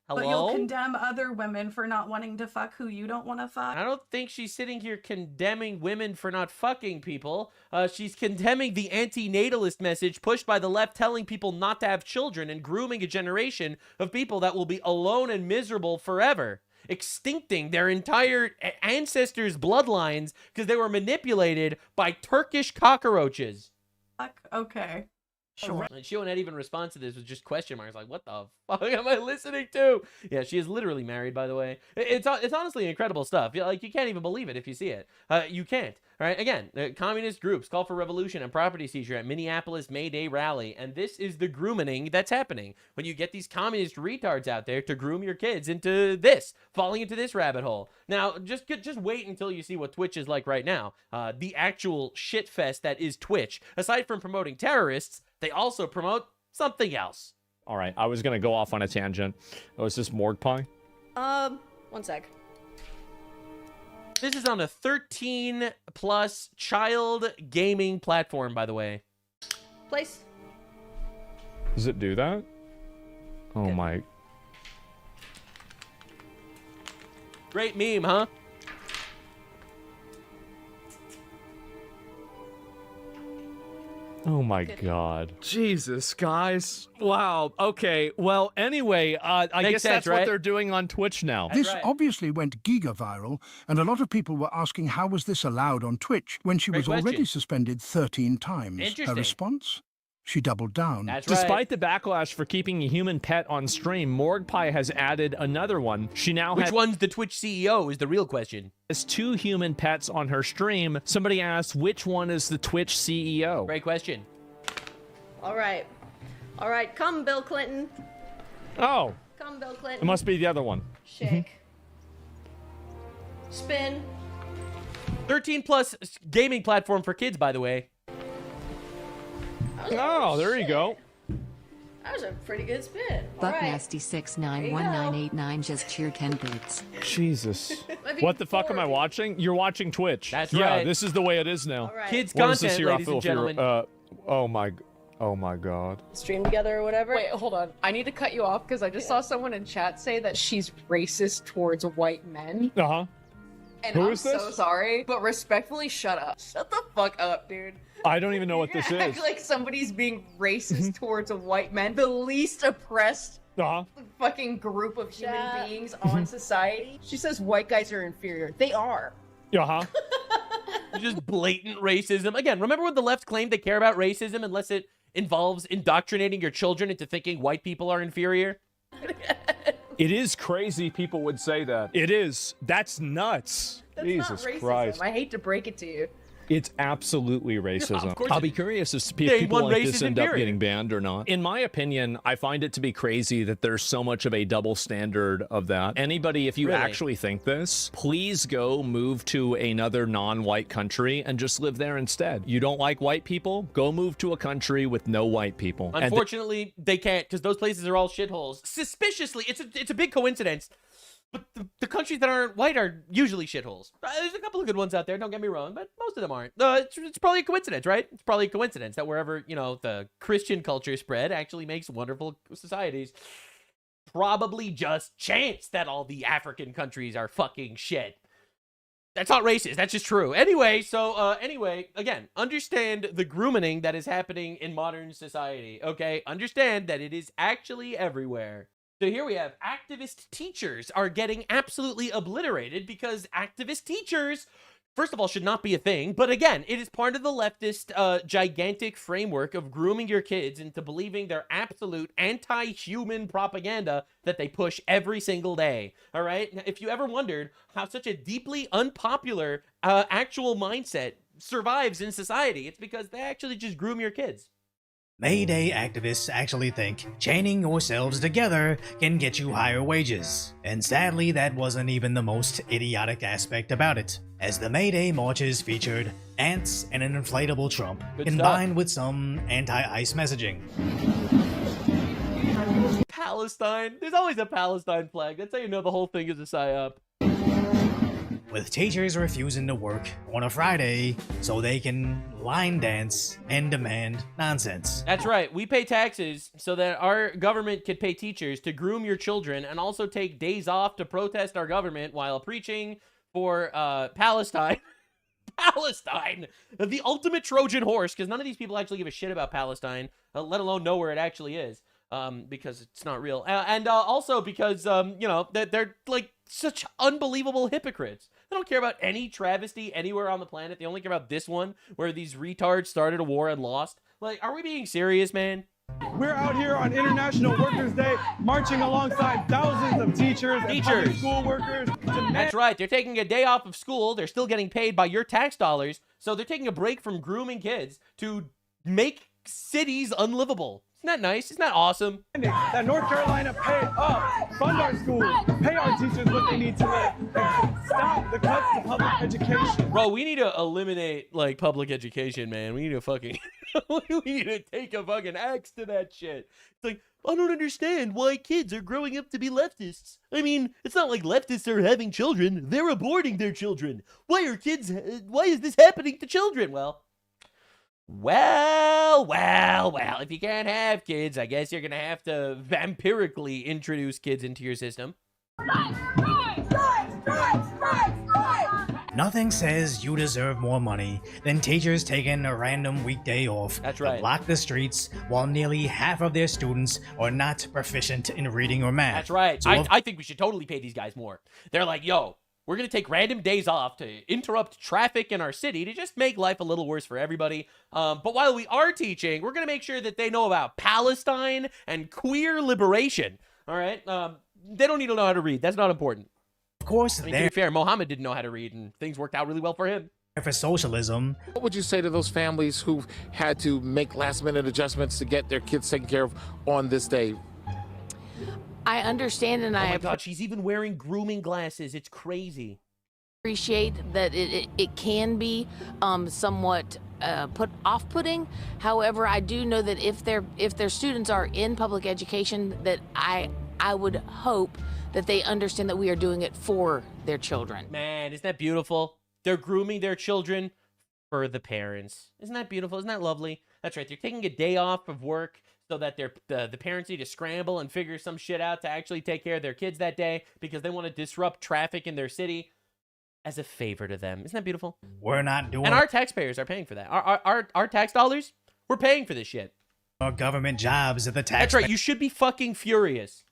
Hello? But you'll condemn other women for not wanting to fuck who you don't want to fuck? I don't think she's sitting here condemning women for not fucking people. She's condemning the anti-natalist message pushed by the left, telling people not to have children and grooming a generation of people that will be alone and miserable forever, extincting their entire ancestors' bloodlines because they were manipulated by Turkish cockroaches. Fuck, okay. Sure. And she won't even respond to this with just question marks, like, what the fuck am I listening to? Yeah, she is literally married, by the way. It's honestly incredible stuff. Like, you can't even believe it if you see it. You can't. All right, again, communist groups call for revolution and property seizure at Minneapolis May Day rally, and this is the grooming that's happening when you get these communist retards out there to groom your kids into this, falling into this rabbit hole. Now, just wait until you see what Twitch is like right now. The actual shit fest that is Twitch. Aside from promoting terrorists, they also promote something else. All right, I was going to go off on a tangent. Oh, is this Morgue Pie? 1 sec. This is on a 13+ child gaming platform, by the way. Place. Does it do that? Oh my. Great meme, huh? Oh my God. Jesus, guys. Wow. Okay. Well, anyway, I guess that's what they're doing on Twitch now. This obviously went giga-viral, and a lot of people were asking how was this allowed on Twitch when she was already suspended 13 times. Her Interesting. response? She doubled down. Despite the backlash for keeping a human pet on stream, Morgue Pie has added another one. She now Which one's the Twitch CEO is the real question. has 2 human pets on her stream. Somebody asked, which one is the Twitch CEO? Great question. All right. All right, come, Bill Clinton. Oh. Come, Bill Clinton. It must be the other one. Shake. Spin. 13+ gaming platform for kids, by the way. Oh, there you go. That was a pretty good spin. All right. Bucknasty691989 just cheer 10 bits. Jesus. What the fuck am I watching? You're watching Twitch. That's yeah, right. this is the way it is now. All right. Kids What is content, this here? ladies and gentlemen. Oh my God. Stream together or whatever. Wait, hold on. I need to cut you off because I just saw someone in chat say that she's racist towards white men. Uh-huh. And Who I'm is this? so sorry, but respectfully, shut up. Shut the fuck up, dude. I don't even know what this Act is. like somebody's being racist towards a white man, the least oppressed Uh-huh. fucking group of human beings on society. She says white guys are inferior. They are. Uh-huh. Just blatant racism. Again, remember when the left claimed they care about racism unless it involves indoctrinating your children into thinking white people are inferior? It is crazy people would say that. It is. That's nuts. That's Jesus not racism. Christ. I hate to break it to you. It's absolutely racism. of course I'll it be is. curious if Day people one like race this is end up inferior. getting banned or not. In my opinion, I find it to be crazy that there's so much of a double standard of that. Anybody, if you Really? actually think this, please go move to another non-white country and just live there instead. You don't like white people? Go move to a country with no white people. And Unfortunately, they can't because those places are all shitholes. Suspiciously, it's a big coincidence. But the countries that aren't white are usually shitholes. There's a couple of good ones out there, don't get me wrong, but most of them aren't. It's probably a coincidence, right? It's probably a coincidence that wherever, the Christian culture spread actually makes wonderful societies. Probably just chance that all the African countries are fucking shit. That's not racist. That's just true. Anyway, so anyway, again, understand the grooming that is happening in modern society, okay? Understand that it is actually everywhere. So here we have activist teachers are getting absolutely obliterated because activist teachers, first of all, should not be a thing. But again, it is part of the leftist gigantic framework of grooming your kids into believing their absolute anti-human propaganda that they push every single day. All right? Now, if you ever wondered how such a deeply unpopular actual mindset survives in society, it's because they actually just groom your kids. May Day activists actually think chaining yourselves together can get you higher wages. And sadly, that wasn't even the most idiotic aspect about it, as the May Day marches featured ants and an inflatable Trump, combined with some anti-ICE messaging. Palestine. There's always a Palestine flag. That's how you know the whole thing is a psyop. With teachers refusing to work on a Friday so they can line dance and demand nonsense. That's right. We pay taxes so that our government could pay teachers to groom your children and also take days off to protest our government while preaching for Palestine. Palestine! The ultimate Trojan horse, because none of these people actually give a shit about Palestine, let alone know where it actually is. Because it's not real. And also because, you know, they're like such unbelievable hypocrites. They don't care about any travesty anywhere on the planet. They only care about this one where these retards started a war and lost. Like, are we being serious, man? We're out here on International Workers' Day, marching alongside thousands of teachers and public school workers. That's right. They're taking a day off of school. They're still getting paid by your tax dollars. So they're taking a break from grooming kids to make cities unlivable. Isn't that nice? Isn't that awesome? That North Carolina pay up, fund our schools, pay our teachers what they need to make, and stop the cuts to public education. Bro, we need to eliminate, like, public education, man. We need to fucking, we need to take a fucking axe to that shit. It's like, I don't understand why kids are growing up to be leftists. I mean, it's not like leftists are having children. They're aborting their children. Why is this happening to children? Well, if you can't have kids, I guess you're gonna have to vampirically introduce kids into your system. Nothing says you deserve more money than teachers taking a random weekday off to block the streets while nearly half of their students are not proficient in reading or math. That's right. So I think we should totally pay these guys more. They're like, yo, we're going to take random days off to interrupt traffic in our city to just make life a little worse for everybody. But while we are teaching, we're going to make sure that they know about Palestine and queer liberation. All right? They don't need to know how to read. That's not important. Of course, I mean, to be fair, Mohammed didn't know how to read, and things worked out really well for him. For socialism. What would you say to those families who've had to make last-minute adjustments to get their kids taken care of on this day? I understand, and oh my God, she's even wearing grooming glasses. It's crazy. Appreciate that it can be somewhat off-putting. However, I do know that if their students are in public education, that I would hope that they understand that we are doing it for their children. Man, isn't that beautiful? They're grooming their children for the parents. Isn't that beautiful? Isn't that lovely? That's right. They're taking a day off of work so that the parents need to scramble and figure some shit out to actually take care of their kids that day because they want to disrupt traffic in their city as a favor to them. Isn't that beautiful? We're not doing. And our taxpayers are paying for that. Our tax dollars, we're paying for this shit. Our government jobs at the tax. That's right. You should be fucking furious.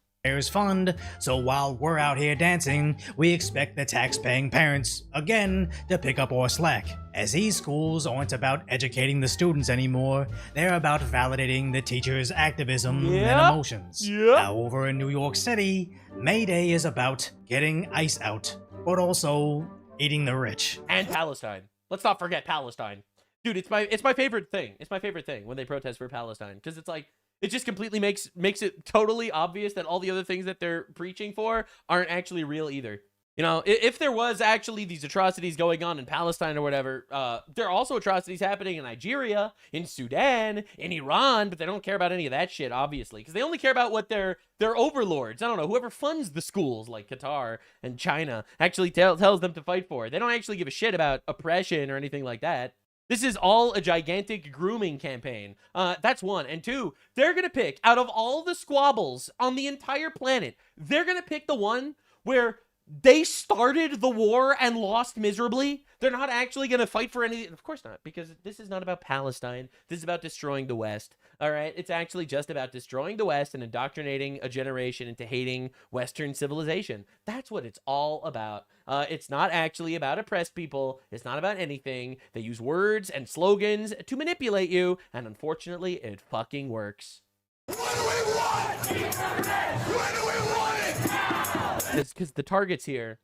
Fund, so while we're out here dancing, we expect the tax-paying parents, again, to pick up our slack. As these schools aren't about educating the students anymore, they're about validating the teachers' activism and emotions. Now, over in New York City, May Day is about getting ICE out, but also eating the rich. And Palestine. Let's not forget Palestine. Dude, it's my favorite thing. It's my favorite thing when they protest for Palestine, because it's like, it just completely makes it totally obvious that all the other things that they're preaching for aren't actually real either. You know, if there was actually these atrocities going on in Palestine or whatever, there are also atrocities happening in Nigeria, in Sudan, in Iran, but they don't care about any of that shit, obviously, because they only care about what their overlords, I don't know, whoever funds the schools, like Qatar and China, actually tells them to fight for. They don't actually give a shit about oppression or anything like that. This is all a gigantic grooming campaign. That's one. And two, they're going to pick, out of all the squabbles on the entire planet, they're going to pick the one where They started the war and lost miserably. They're not actually going to fight for anything. Of course not, because this is not about Palestine. This is about destroying the West. All right? It's actually just about destroying the West and indoctrinating a generation into hating Western civilization. That's what it's all about. It's not actually about oppressed people. It's not about anything. They use words and slogans to manipulate you, and unfortunately, it fucking works. What do we want? When do we want it now? Because the targets here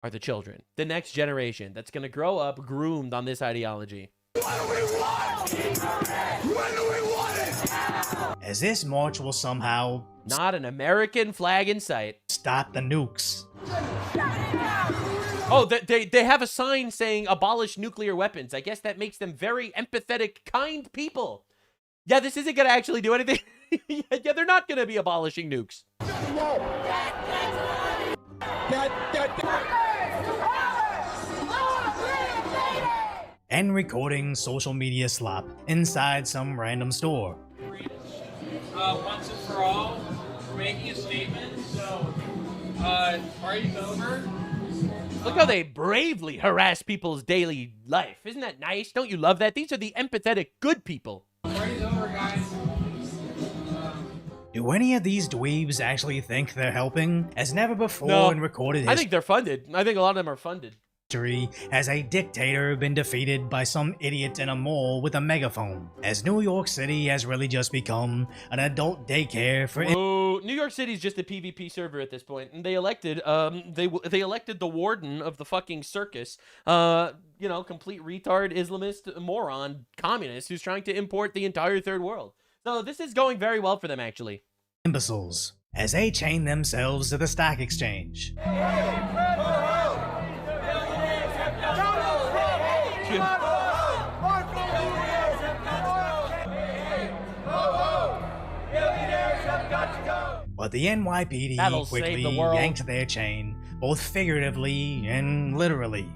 are the children, the next generation that's going to grow up groomed on this ideology. What do we want? When do we want it now? As this march will somehow... Not an American flag in sight. Stop the nukes. Oh, they have a sign saying abolish nuclear weapons. I guess that makes them very empathetic, kind people. Yeah, this isn't going to actually do anything. Yeah, they're not going to be abolishing nukes. And recording social media slop inside some random store. Once and for all, we're making a statement, so, party's over. Look how they bravely harass people's daily life. Isn't that nice? Don't you love that? These are the empathetic good people. Party's over, guys. Do any of these dweebs actually think they're helping? As never before in recorded history, I think they're funded. I think a lot of them are funded. Has a dictator been defeated by some idiot in a mall with a megaphone? As New York City has really just become an adult daycare for... Oh, New York City's just a PvP server at this point, and they elected they elected the warden of the fucking circus, you know, complete retard, Islamist, moron, communist who's trying to import the entire third world. So this is going very well for them, actually. Imbeciles, as they chain themselves to the stock exchange. But the NYPD That'll quickly save the world. yanked their chain, both figuratively and literally.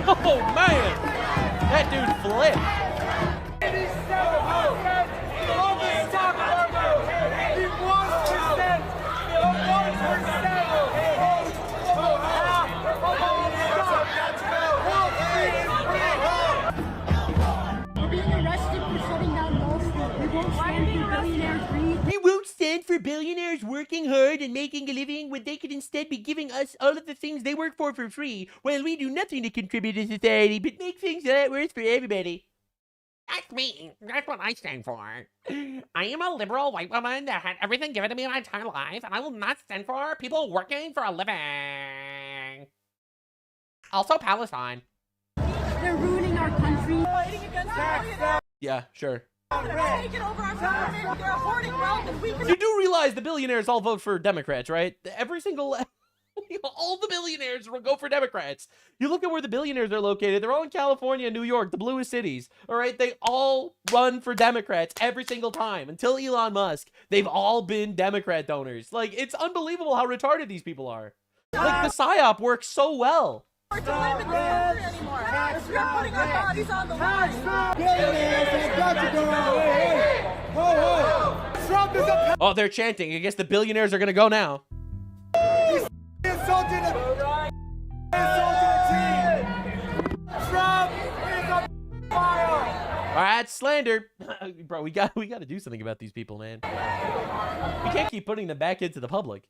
Oh man, that dude flipped. We won't stand for billionaires working hard and making a living when they could instead be giving us all of the things they work for free, while we do nothing to contribute to society but make things that worse for everybody. That's me. That's what I stand for. I am a liberal white woman that had everything given to me my entire life, and I will not stand for people working for a living. Also, Palestine. They're ruining our country. Fighting against the Yeah, sure. They're taking over our government. They're hoarding wealth, and we You do realize the billionaires all vote for Democrats, right? Every single... all the billionaires will go for Democrats. You look at where the billionaires are located. They're all in California and New York, the bluest cities. All right? They all run for Democrats every single time. Until Elon Musk, they've all been Democrat donors. Like, it's unbelievable how retarded these people are. Like, the PSYOP works so well. to live in this country anymore. If we're putting our bodies on the line. Oh, they're chanting. I guess the billionaires are going to go now. All right, slander. Bro, we got to do something about these people, man. We can't keep putting them back into the public.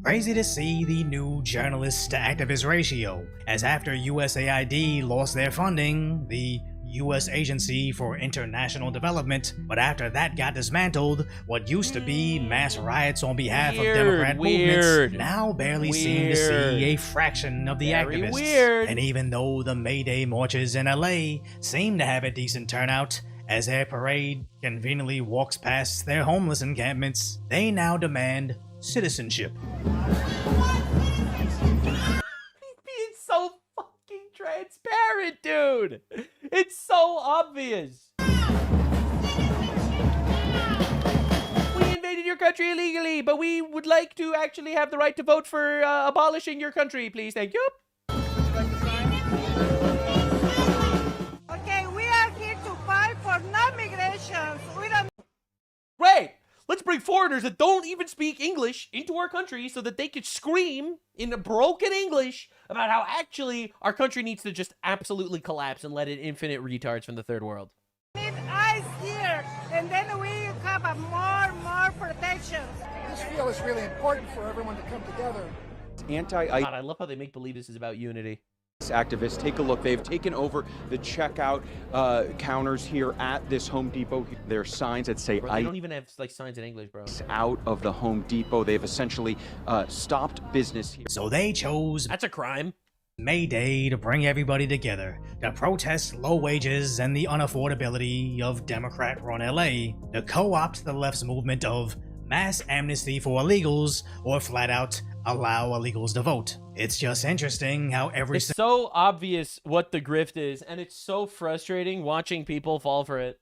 Crazy to see the new journalist to activist ratio, as after USAID lost their funding, the U.S. Agency for International Development, but after that got dismantled, what used to be mass riots on behalf of Democrat movements now barely seem to see a fraction of the activists. And even though the May Day marches in LA seem to have a decent turnout, as their parade conveniently walks past their homeless encampments, they now demand citizenship. He's so fucking transparent, dude. It's so obvious. We invaded your country illegally, but we would like to actually have the right to vote for abolishing your country, please. Thank you. Okay, we are here to fight for non-migration. We don't... foreigners that don't even speak English into our country so that they could scream in a broken English about how actually our country needs to just absolutely collapse and let in infinite retards from the third world. We need ice here, and then we have a more protection. This feel is really important for everyone to come together. God, I love how they make believe this is about unity. Activists, take a look. They've taken over the checkout counters here at this Home Depot. There are signs that say, Bro, they don't even have like signs in English, bro. Out of the Home Depot. They've essentially stopped business here. So they chose... That's a crime. May Day to bring everybody together to protest low wages and the unaffordability of Democrat-run LA, to co-opt the left's movement of mass amnesty for illegals or flat out allow illegals to vote. It's just interesting how it's so obvious what the grift is, and it's so frustrating watching people fall for it.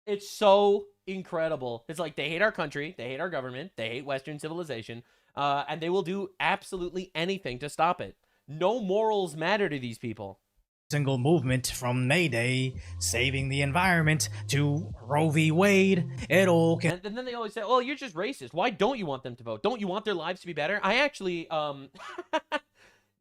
It's so incredible. It's like they hate our country, they hate our government, they hate Western civilization, and they will do absolutely anything to stop it. No morals matter to these people. Single movement from May Day, saving the environment, to Roe v. Wade, it all can... And then they always say, oh, you're just racist. Why don't you want them to vote? Don't you want their lives to be better? I actually,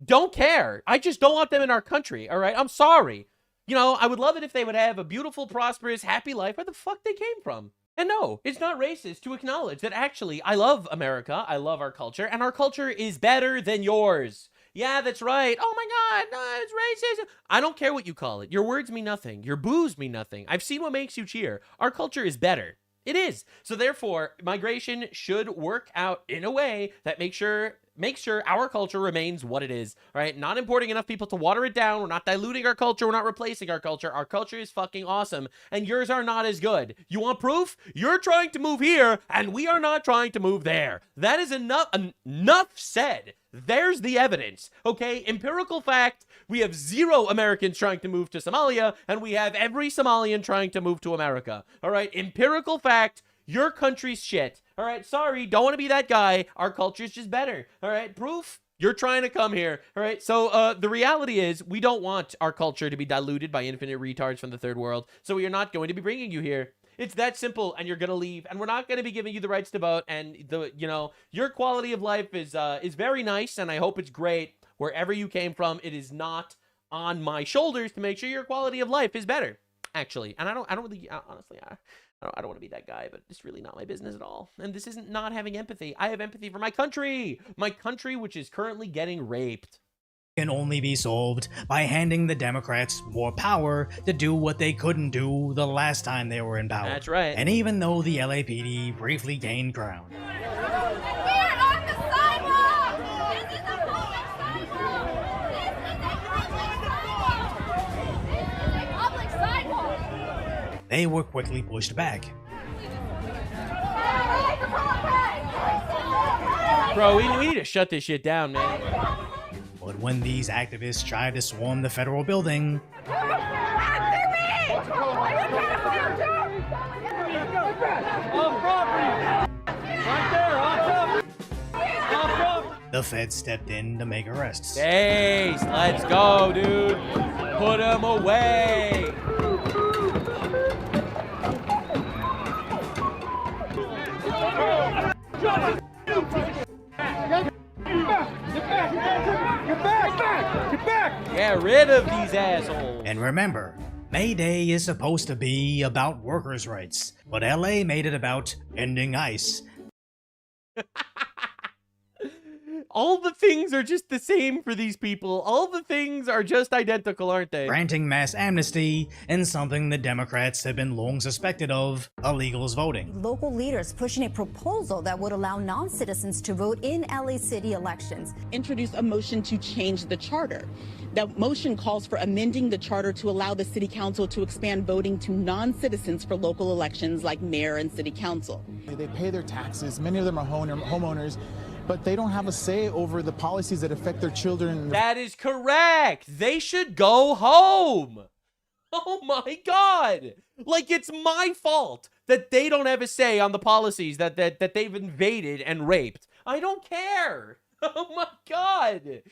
don't care. I just don't want them in our country, all right? I'm sorry. You know, I would love it if they would have a beautiful, prosperous, happy life where the fuck they came from. And no, it's not racist to acknowledge that actually I love America, I love our culture, and our culture is better than yours. Yeah, that's right. Oh my God, no, it's racist. I don't care what you call it. Your words mean nothing. Your boos mean nothing. I've seen what makes you cheer. Our culture is better. It is. So therefore, migration should work out in a way that makes sure our culture remains what it is, all right? Not importing enough people to water it down. We're not diluting our culture. We're not replacing our culture. Our culture is fucking awesome, and yours are not as good. You want proof? You're trying to move here, and we are not trying to move there. That is enough said. There's the evidence, okay? Empirical fact, we have 0 Americans trying to move to Somalia, and we have every Somalian trying to move to America, all right? Empirical fact, your country's shit, all right? Sorry, don't want to be that guy. Our culture's just better, all right? Proof? You're trying to come here, all right? So the reality is we don't want our culture to be diluted by infinite retards from the third world, so we are not going to be bringing you here. It's that simple, and you're gonna leave, and we're not gonna be giving you the rights to vote. And your quality of life is very nice, and I hope it's great wherever you came from. It is not on my shoulders to make sure your quality of life is better, actually. And I don't really, honestly, I don't want to be that guy, but it's really not my business at all. And this isn't not having empathy. I have empathy for my country, which is currently getting raped. Can only be solved by handing the Democrats more power to do what they couldn't do the last time they were in power. That's right. And even though the LAPD briefly gained ground. We are on the sidewalk! This is a public sidewalk! This is a public sidewalk! They were quickly pushed back. Bro, we need to shut this shit down, man. But when these activists tried to swarm the federal building, the feds stepped in to make arrests. Ace, let's go, dude. Put him away. Get rid of these assholes. And remember, May Day is supposed to be about workers' rights, but LA made it about ending ICE. All the things are just the same for these people. All the things are just identical, aren't they? Granting mass amnesty and something the Democrats have been long suspected of, illegals voting. Local leaders pushing a proposal that would allow non-citizens to vote in LA city elections. Introduced a motion to change the charter. That motion calls for amending the charter to allow the city council to expand voting to non-citizens for local elections like mayor and city council. They pay their taxes. Many of them are homeowners, but they don't have a say over the policies that affect their children. That is correct. They should go home. Oh my God. Like, it's my fault that they don't have a say on the policies that they've invaded and raped. I don't care. Oh my God.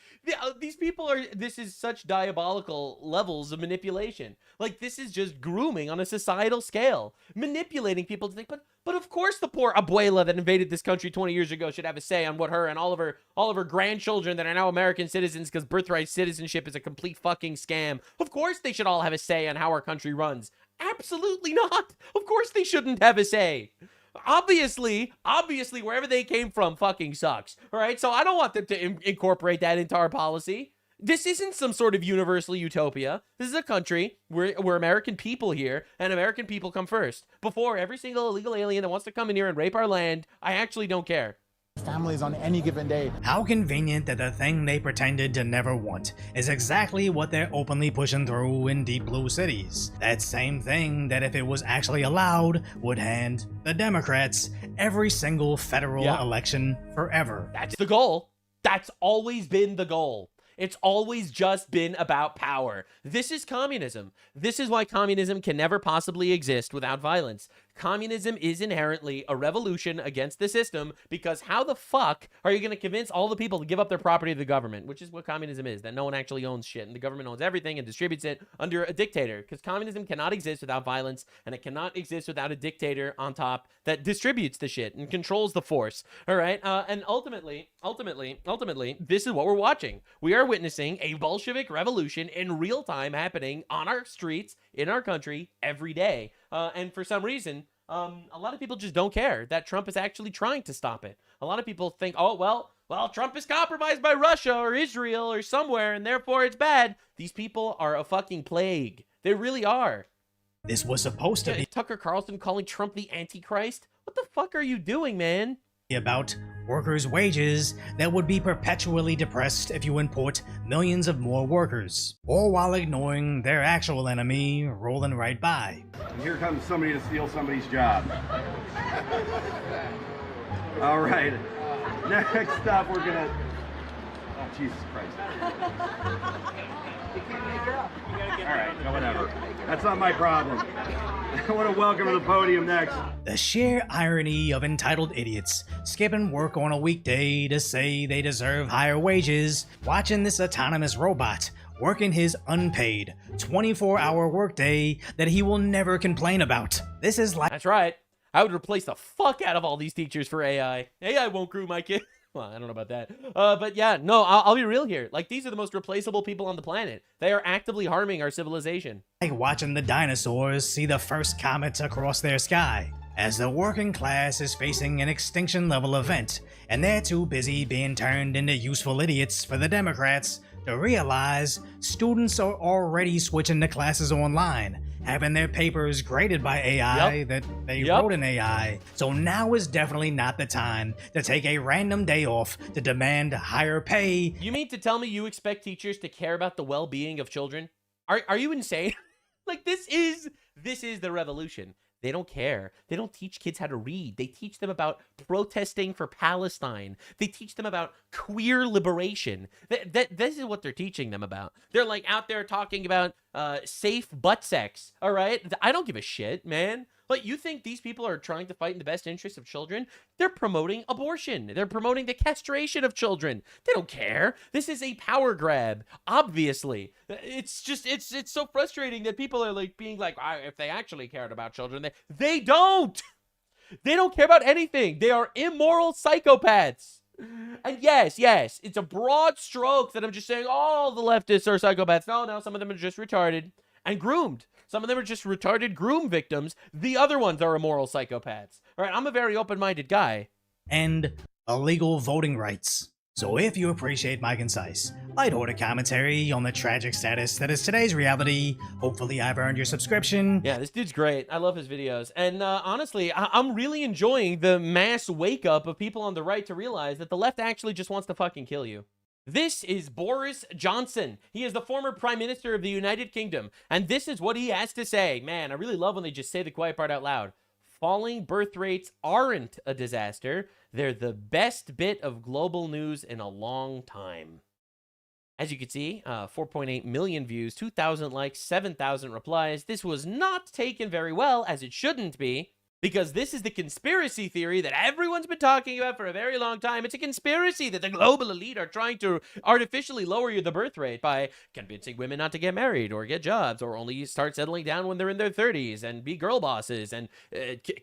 These people are, this is such diabolical levels of manipulation. Like, this is just grooming on a societal scale. Manipulating people to think, but of course the poor abuela that invaded this country 20 years ago should have a say on what her and all of her grandchildren that are now American citizens because birthright citizenship is a complete fucking scam. Of course they should all have a say on how our country runs. Absolutely not. Of course they shouldn't have a say. Obviously, wherever they came from fucking sucks. All right, so I don't want them to incorporate that into our policy. This isn't some sort of universal utopia. This is a country where we're American people here, and American people come first. Before every single illegal alien that wants to come in here and rape our land, I actually don't care. Families on any given day. How convenient that the thing they pretended to never want is exactly what they're openly pushing through in deep blue cities. That same thing that if it was actually allowed would hand the Democrats every single federal election forever. That's the goal. That's always been the goal. It's always just been about power. This is communism. This is why communism can never possibly exist without violence. Communism is inherently a revolution against the system, because how the fuck are you going to convince all the people to give up their property to the government, which is what communism is, that no one actually owns shit and the government owns everything and distributes it under a dictator, because communism cannot exist without violence, and it cannot exist without a dictator on top that distributes the shit and controls the force. All right. And ultimately, this is what we're watching. We are witnessing a Bolshevik revolution in real time happening on our streets in our country every day. And for some reason, a lot of people just don't care that Trump is actually trying to stop it. A lot of people think, oh, well, Trump is compromised by Russia or Israel or somewhere, and therefore it's bad. These people are a fucking plague. They really are. This was supposed to be Tucker Carlson calling Trump the Antichrist. What the fuck are you doing, man? About workers' wages that would be perpetually depressed if you import millions of more workers, all while ignoring their actual enemy rolling right by. And here comes somebody to steal somebody's job. All right, next up we're gonna, oh Jesus Christ. All right, no, whatever. That's not my problem. I want to welcome to the podium next. The sheer irony of entitled idiots skipping work on a weekday to say they deserve higher wages, watching this autonomous robot working his unpaid 24-hour workday that he will never complain about. This is like— That's right. I would replace the fuck out of all these teachers for AI. AI won't groom my kid. Well, I don't know about that. But yeah, no, I'll be real here. Like, these are the most replaceable people on the planet. They are actively harming our civilization. Like watching the dinosaurs see the first comet across their sky, as the working class is facing an extinction level event, and they're too busy being turned into useful idiots for the Democrats to realize students are already switching to classes online, having their papers graded by AI that they wrote in AI. So now is definitely not the time to take a random day off to demand higher pay. You mean to tell me you expect teachers to care about the well-being of children? Are you insane? Like, this is the revolution. They don't care. They don't teach kids how to read. They teach them about protesting for Palestine. They teach them about queer liberation. This is what they're teaching them about. They're like out there talking about safe butt sex. All right? I don't give a shit, man. But you think these people are trying to fight in the best interest of children? They're promoting abortion. They're promoting the castration of children. They don't care. This is a power grab, obviously. It's just, it's so frustrating that people are like being like, if they actually cared about children, they don't. They don't care about anything. They are immoral psychopaths. And yes, it's a broad stroke that I'm just saying all the leftists are psychopaths. No, some of them are just retarded and groomed. Some of them are just retarded groom victims. The other ones are immoral psychopaths. All right, I'm a very open-minded guy. And illegal voting rights. So if you appreciate my concise, light-hearted commentary on the tragic status that is today's reality, hopefully I've earned your subscription. Yeah, this dude's great. I love his videos. And honestly, I'm really enjoying the mass wake-up of people on the right to realize that the left actually just wants to fucking kill you. This is Boris Johnson. He is the former Prime Minister of the United Kingdom. And this is what he has to say. Man, I really love when they just say the quiet part out loud. Falling birth rates aren't a disaster. They're the best bit of global news in a long time. As you can see, 4.8 million views, 2,000 likes, 7,000 replies. This was not taken very well, as it shouldn't be. Because this is the conspiracy theory that everyone's been talking about for a very long time. It's a conspiracy that the global elite are trying to artificially lower the birth rate by convincing women not to get married or get jobs or only start settling down when they're in their 30s and be girl bosses and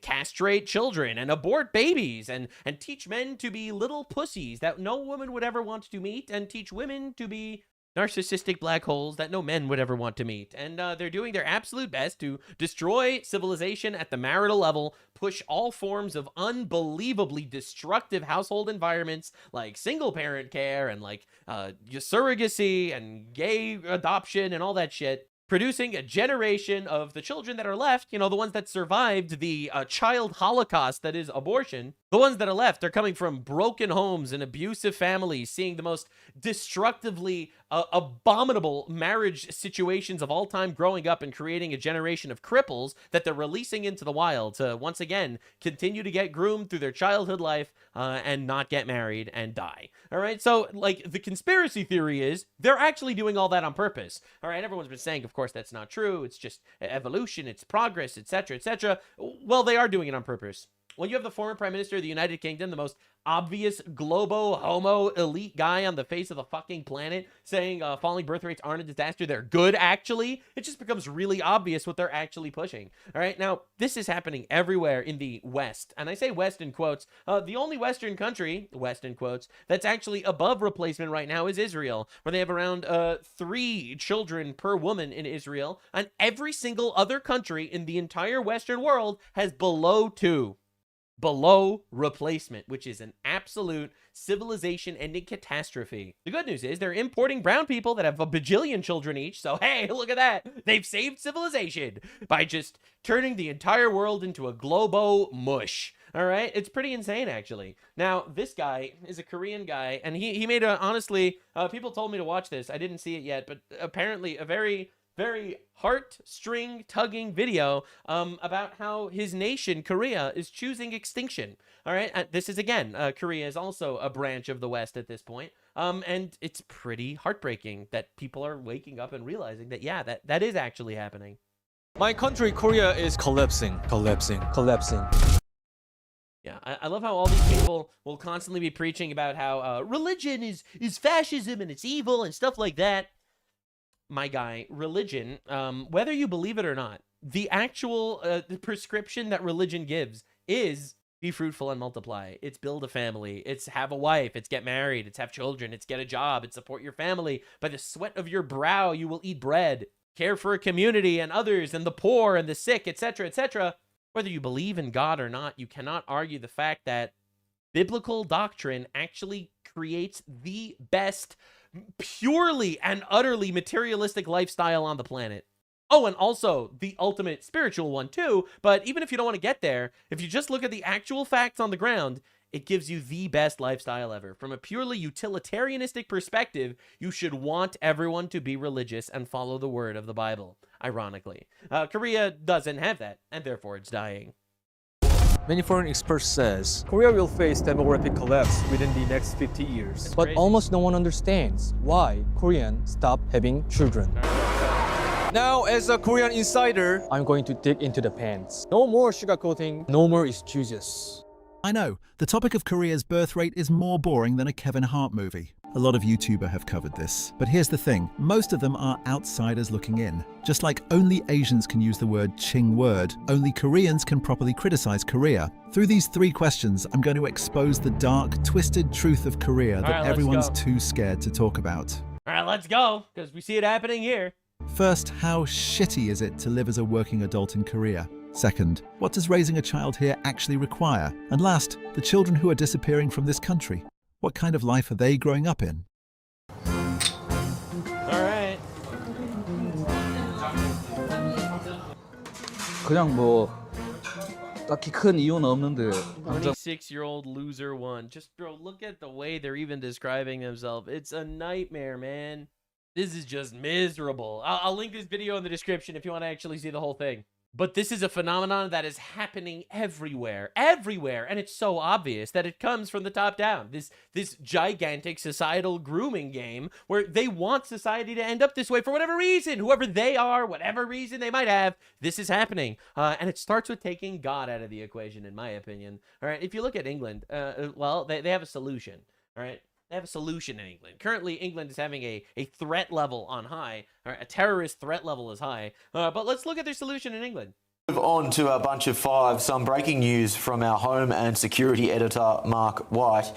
castrate children and abort babies and teach men to be little pussies that no woman would ever want to meet and teach women to be narcissistic black holes that no men would ever want to meet. And they're doing their absolute best to destroy civilization at the marital level, push all forms of unbelievably destructive household environments like single parent care and like surrogacy and gay adoption and all that shit, producing a generation of the children that are left, you know, the ones that survived the child holocaust that is abortion. The ones that are left are coming from broken homes and abusive families, seeing the most destructively abominable marriage situations of all time growing up and creating a generation of cripples that they're releasing into the wild to once again continue to get groomed through their childhood life and not get married and die. All right, so like the conspiracy theory is they're actually doing all that on purpose. All right, everyone's been saying, of course, that's not true. It's just evolution, it's progress, etc., etc. Well, they are doing it on purpose. When you have the former Prime Minister of the United Kingdom, the most obvious globo homo elite guy on the face of the fucking planet, saying falling birth rates aren't a disaster, they're good actually, it just becomes really obvious what they're actually pushing. All right, now this is happening everywhere in the West, and I say West in quotes. The only Western country, West in quotes, that's actually above replacement right now is Israel, where they have around 3 children per woman in Israel, and every single other country in the entire Western world has below 2. Below replacement, which is an absolute civilization-ending catastrophe. The good news is they're importing brown people that have a bajillion children each, so hey, look at that. They've saved civilization by just turning the entire world into a globo mush. All right, it's pretty insane, actually. Now, this guy is a Korean guy, and he made a, honestly, people told me to watch this. I didn't see it yet, but apparently a very heartstring tugging video about how his nation, Korea, is choosing extinction. All right, this is again, Korea is also a branch of the West at this point. And it's pretty heartbreaking that people are waking up and realizing that, yeah, that is actually happening. My country, Korea, is collapsing. Yeah, I love how all these people will constantly be preaching about how religion is fascism and it's evil and stuff like that. My guy, religion, whether you believe it or not, the actual the prescription that religion gives is be fruitful and multiply. It's build a family. It's have a wife. It's get married. It's have children. It's get a job. It's support your family. By the sweat of your brow, you will eat bread. Care for a community and others and the poor and the sick, etc., etc. Whether you believe in God or not, you cannot argue the fact that biblical doctrine actually creates the best purely and utterly materialistic lifestyle on the planet. Oh, and also the ultimate spiritual one too, but even if you don't want to get there, if you just look at the actual facts on the ground, it gives you the best lifestyle ever. From a purely utilitarianistic perspective, you should want everyone to be religious and follow the word of the Bible, ironically. Korea doesn't have that, and therefore it's dying. Many foreign experts says Korea will face demographic collapse within the next 50 years. But almost no one understands why Koreans stop having children. Now, as a Korean insider, I'm going to dig into the pants. No more sugarcoating, no more excuses. I know, the topic of Korea's birth rate is more boring than a Kevin Hart movie. A lot of YouTubers have covered this. But here's the thing, most of them are outsiders looking in. Just like only Asians can use the word Ching word, only Koreans can properly criticize Korea. Through these 3 questions, I'm going to expose the dark, twisted truth of Korea that everyone's too scared to talk about. All right, let's go, because we see it happening here. First, how shitty is it to live as a working adult in Korea? Second, what does raising a child here actually require? And last, the children who are disappearing from this country. What kind of life are they growing up in? All right. 그냥 뭐 딱히 큰 이유는 없는데 26-year-old loser one. Just bro, look at the way they're even describing themselves. It's a nightmare, man. This is just miserable. I'll link this video in the description if you want to actually see the whole thing. But this is a phenomenon that is happening everywhere, and it's so obvious that it comes from the top down. This gigantic societal grooming game where they want society to end up this way for whatever reason, whoever they are, whatever reason they might have, this is happening. And it starts with taking God out of the equation, in my opinion. All right, if you look at England, well, they have a solution, all right? They have a solution in England. Currently, England is having a threat level on high, or a terrorist threat level is high. But let's look at their solution in England. Move on to our bunch of five. Some breaking news from our home and security editor, Mark White.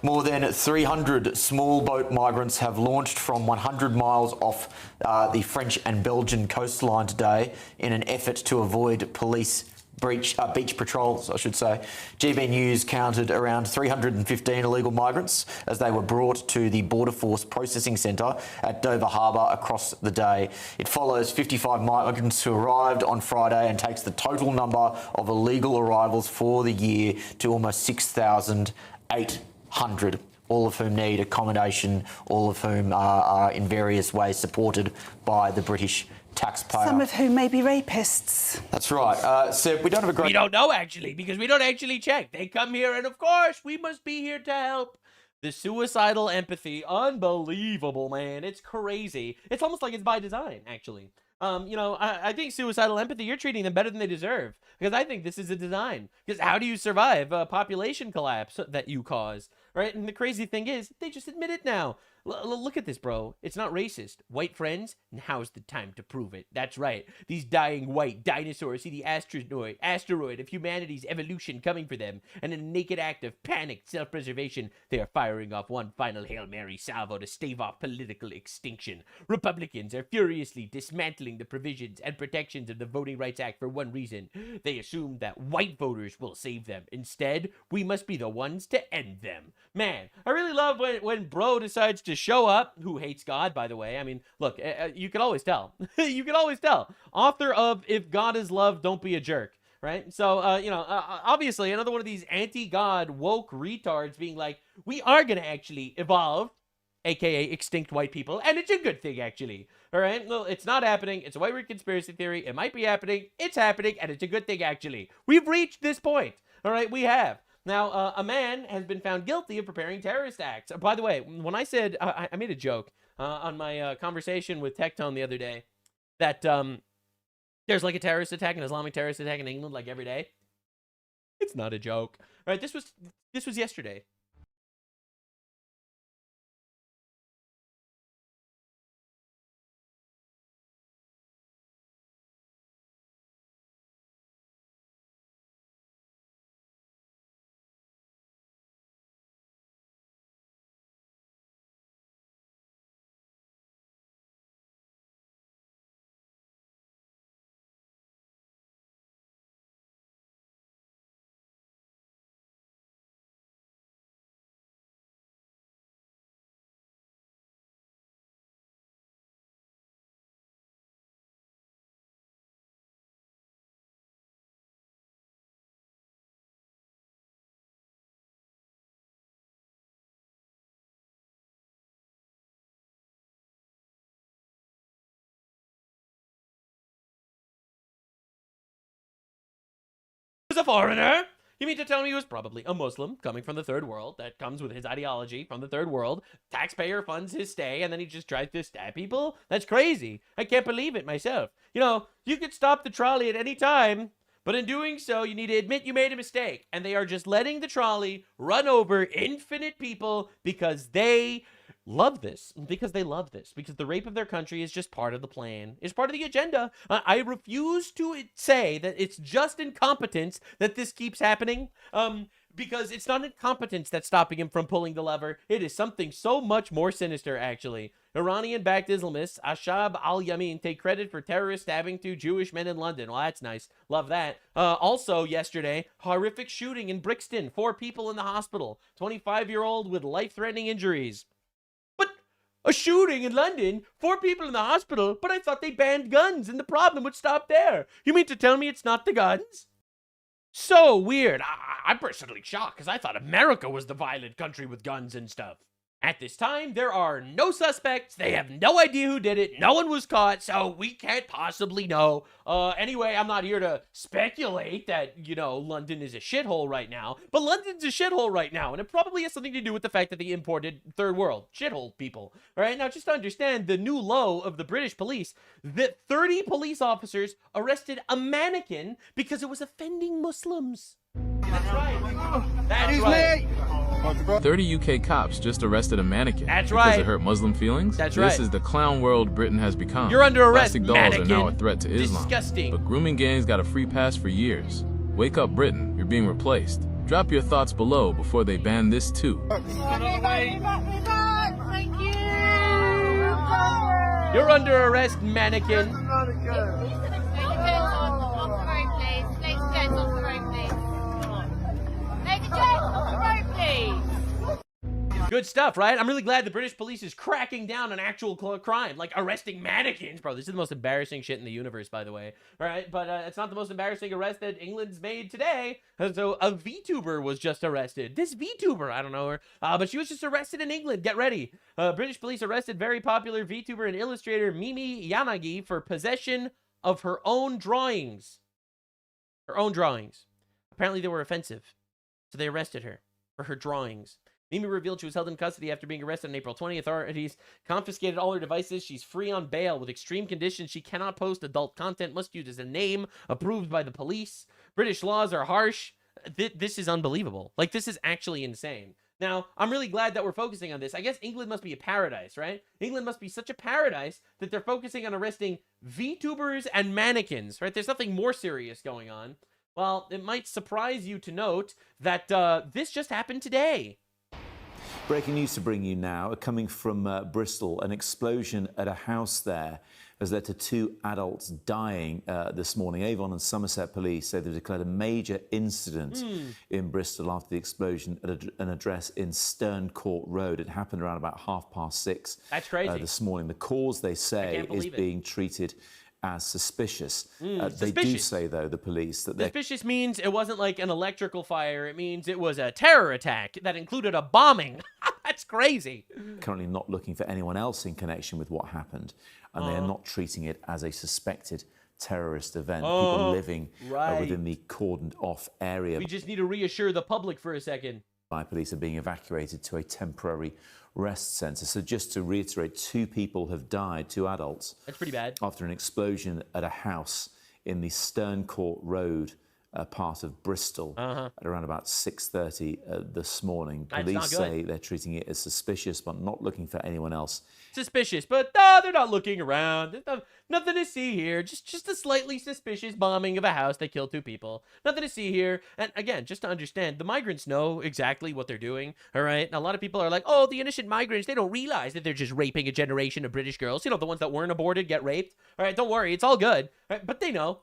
More than 300 small boat migrants have launched from 100 miles off the French and Belgian coastline today in an effort to avoid police beach patrols, I should say. GB News counted around 315 illegal migrants as they were brought to the Border Force Processing Centre at Dover Harbour across the day. It follows 55 migrants who arrived on Friday and takes the total number of illegal arrivals for the year to almost 6,800. All of whom need accommodation, all of whom are in various ways supported by the British taxpayer. Some of whom may be rapists. That's right. Seb, we don't have a great... We don't know, actually, because we don't actually check. They come here, and of course, we must be here to help. The suicidal empathy, unbelievable, man. It's crazy. It's almost like it's by design, actually. You know, I think suicidal empathy, you're treating them better than they deserve. Because I think this is a design. Because how do you survive a population collapse that you cause? Right? And the crazy thing is, they just admit it now. Look at this, bro. It's not racist. White friends? Now's the time to prove it. That's right. These dying white dinosaurs see the asteroid of humanity's evolution coming for them, and in a naked act of panicked self-preservation, they are firing off one final Hail Mary salvo to stave off political extinction. Republicans are furiously dismantling the provisions and protections of the Voting Rights Act for one reason. They assume that white voters will save them. Instead, we must be the ones to end them. Man, I really love when bro decides to show up, who hates God, by the way. I mean, look, you can always tell. You can always tell. Author of If God is Love, Don't Be a Jerk, right? So, you know, obviously another one of these anti-God woke retards being like, we are going to actually evolve, aka extinct white people, and it's a good thing, actually. All right? Well, it's not happening. It's a white conspiracy theory. It might be happening. It's happening, and it's a good thing, actually. We've reached this point. All right? We have. Now, a man has been found guilty of preparing terrorist acts. By the way, when I said, I made a joke on my conversation with Tectone the other day that there's like a terrorist attack, an Islamic terrorist attack in England like every day. It's not a joke. All right, this was yesterday. Was a foreigner? You mean to tell me he was probably a Muslim coming from the third world that comes with his ideology from the third world, taxpayer funds his stay, and then he just tries to stab people? That's crazy. I can't believe it myself. You know, you could stop the trolley at any time, but in doing so, you need to admit you made a mistake, and they are just letting the trolley run over infinite people because they love this, because the rape of their country is just part of the plan, is part of the agenda. I refuse to say that it's just incompetence that this keeps happening, because it's not incompetence that's stopping him from pulling the lever. It is something so much more sinister, actually. Iranian-backed Islamists, Ashab al-Yamin, take credit for terrorist stabbing 2 Jewish men in London. Well, that's nice. Love that. Also, yesterday, horrific shooting in Brixton. 4 people in the hospital. 25-year-old with life-threatening injuries. A shooting in London, 4 people in the hospital, but I thought they banned guns and the problem would stop there. You mean to tell me it's not the guns? So weird. I'm personally shocked because I thought America was the violent country with guns and stuff. At this time, there are no suspects. They have no idea who did it. No one was caught, so we can't possibly know. Anyway, I'm not here to speculate that, you know, London is a shithole right now, but London's a shithole right now, and it probably has something to do with the fact that they imported third world shithole people. All right, now just to understand the new low of the British police, that 30 police officers arrested a mannequin because it was offending Muslims. That's right. That's right. 30 UK cops just arrested a mannequin. That's because right. it hurt Muslim feelings. That's This right. is the clown world Britain has become. You're under arrest, Plastic dolls mannequin. are now a threat to Islam. Disgusting. But grooming gangs got a free pass for years. Wake up, Britain. You're being replaced. Drop your thoughts below before they ban this too. Thank you. You're under arrest, mannequin. Good stuff, right? I'm really glad the British police is cracking down on actual crime, like arresting mannequins. Bro, this is the most embarrassing shit in the universe, by the way. All right, but it's not the most embarrassing arrest that England's made today. So a VTuber was just arrested. This VTuber, I don't know her, but she was just arrested in England. Get ready. British police arrested very popular VTuber and illustrator Mimi Yanagi for possession of her own drawings. Her own drawings. Apparently they were offensive, so they arrested her for her drawings. Mimi revealed she was held in custody after being arrested on April 20th. Authorities confiscated all her devices. She's free on bail with extreme conditions. She cannot post adult content, must use a name approved by the police. British laws are harsh. This is unbelievable. Like, this is actually insane. Now, I'm really glad that we're focusing on this. I guess England must be a paradise, right? England must be such a paradise that they're focusing on arresting VTubers and mannequins, right? There's nothing more serious going on. Well, it might surprise you to note that this just happened today. Breaking news to bring you now, coming from Bristol. An explosion at a house there has led to 2 adults dying this morning. Avon and Somerset police say they've declared a major incident in Bristol after the explosion at an address in Stern Court Road. It happened around about 6:30. That's crazy. This morning. The cause, they say, is being treated as suspicious. They do say, though, the police, that suspicious means it wasn't like an electrical fire. It means it was a terror attack that included a bombing. That's crazy. Currently not looking for anyone else in connection with what happened, and they are not treating it as a suspected terrorist event. People living within the cordoned-off area. We just need to reassure the public for a second. Police are being evacuated to a temporary rest centre. So just to reiterate, 2 people have died, 2 adults. That's pretty bad. After an explosion at a house in the Stern Court Road part of Bristol at around about 6:30 this morning. Police say they're treating it as suspicious but not looking for anyone else. Suspicious, but they're not looking around. There's nothing to see here. Just a slightly suspicious bombing of a house that killed 2 people. Nothing to see here. And again, just to understand, the migrants know exactly what they're doing, all right? And a lot of people are like, oh, the innocent migrants, they don't realize that they're just raping a generation of British girls. You know, the ones that weren't aborted get raped. All right, don't worry, it's all good. All right, but they know.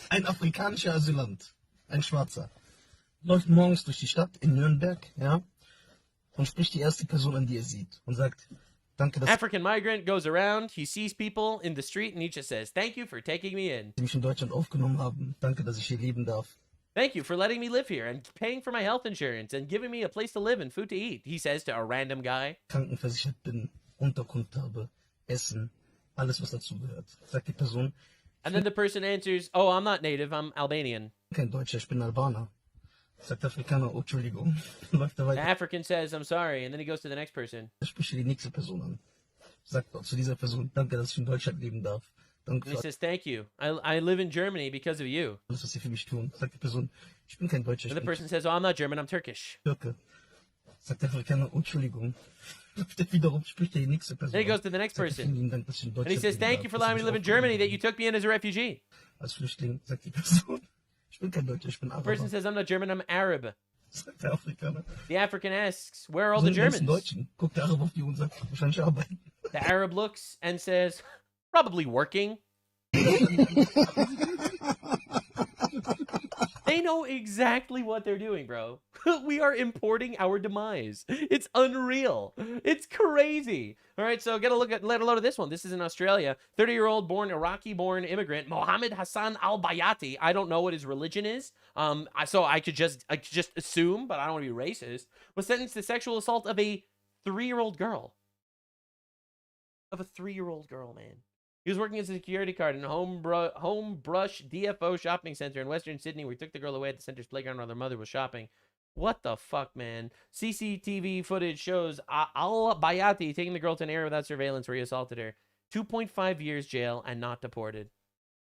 Ein afrikanischer Asylant, ein Schwarzer, läuft morgens durch die Stadt in Nürnberg, ja, und spricht die erste Person an, die er sieht, und sagt, danke, dass African migrant goes around, he sees people in the street, and he just says, thank you for taking me in. Sie mich in Deutschland aufgenommen haben, danke, dass ich hier leben darf. Thank you for letting me live here and paying for my health insurance and giving me a place to live and food to eat, he says to a random guy. Krankenversichert bin, Unterkunft habe, Essen, alles was dazu gehört. Sagt die Person. And then the person answers, oh, I'm not native, I'm Albanian. Kein Deutscher, ich bin Albaner. Sagt der Afrikaner, oh, Entschuldigung. Läuft er The weiter. African says, I'm sorry, and then he goes to the next person. Spricht die nächste Person an. Sagt zu dieser Person, danke, dass ich in Deutschland leben darf. Danke And he für says, thank you. I live in Germany because of you. alles, was Sie für mich tun. Sagt die Person, ich bin kein Deutscher, ich And the bin person says, oh, I'm not German, I'm Turkish. Türke. Sagt der Afrikaner, oh, Entschuldigung. Wiederum spricht die nächste Person. Then he goes to the next Sagt, person. vielen Dank, dass ich in And he Deutschland says, leben thank darf, you for dass Sie allowing me to mich live in aufgenommen Germany, that haben. you took me in as a refugee. Als Flüchtling, sagt die Person, ich bin kein Deutscher, ich bin The Araber. person says, I'm not German, I'm Arab. Sagt der Afrikaner. The African asks, where are all Wo the sind die ganzen Germans? Deutschen? Guckt der Araber auf die und sagt, wahrscheinlich arbeiten. The Arab looks and says, probably working. They know exactly what they're doing, bro. We are importing our demise. It's unreal. It's crazy. All right, so let a load of this one. This is in Australia. 30-year-old Iraqi-born immigrant Mohammed Hassan al-Bayati. I don't know what his religion is. So I could just assume, but I don't want to be racist. Was sentenced to sexual assault of a 3-year-old girl. Of a 3-year-old girl, man. He was working as a security guard in a Homebrush DFO shopping center in Western Sydney, where he took the girl away at the center's playground while their mother was shopping. What the fuck, man? CCTV footage shows Al-Bayati taking the girl to an area without surveillance where he assaulted her. 2.5 years jail and not deported.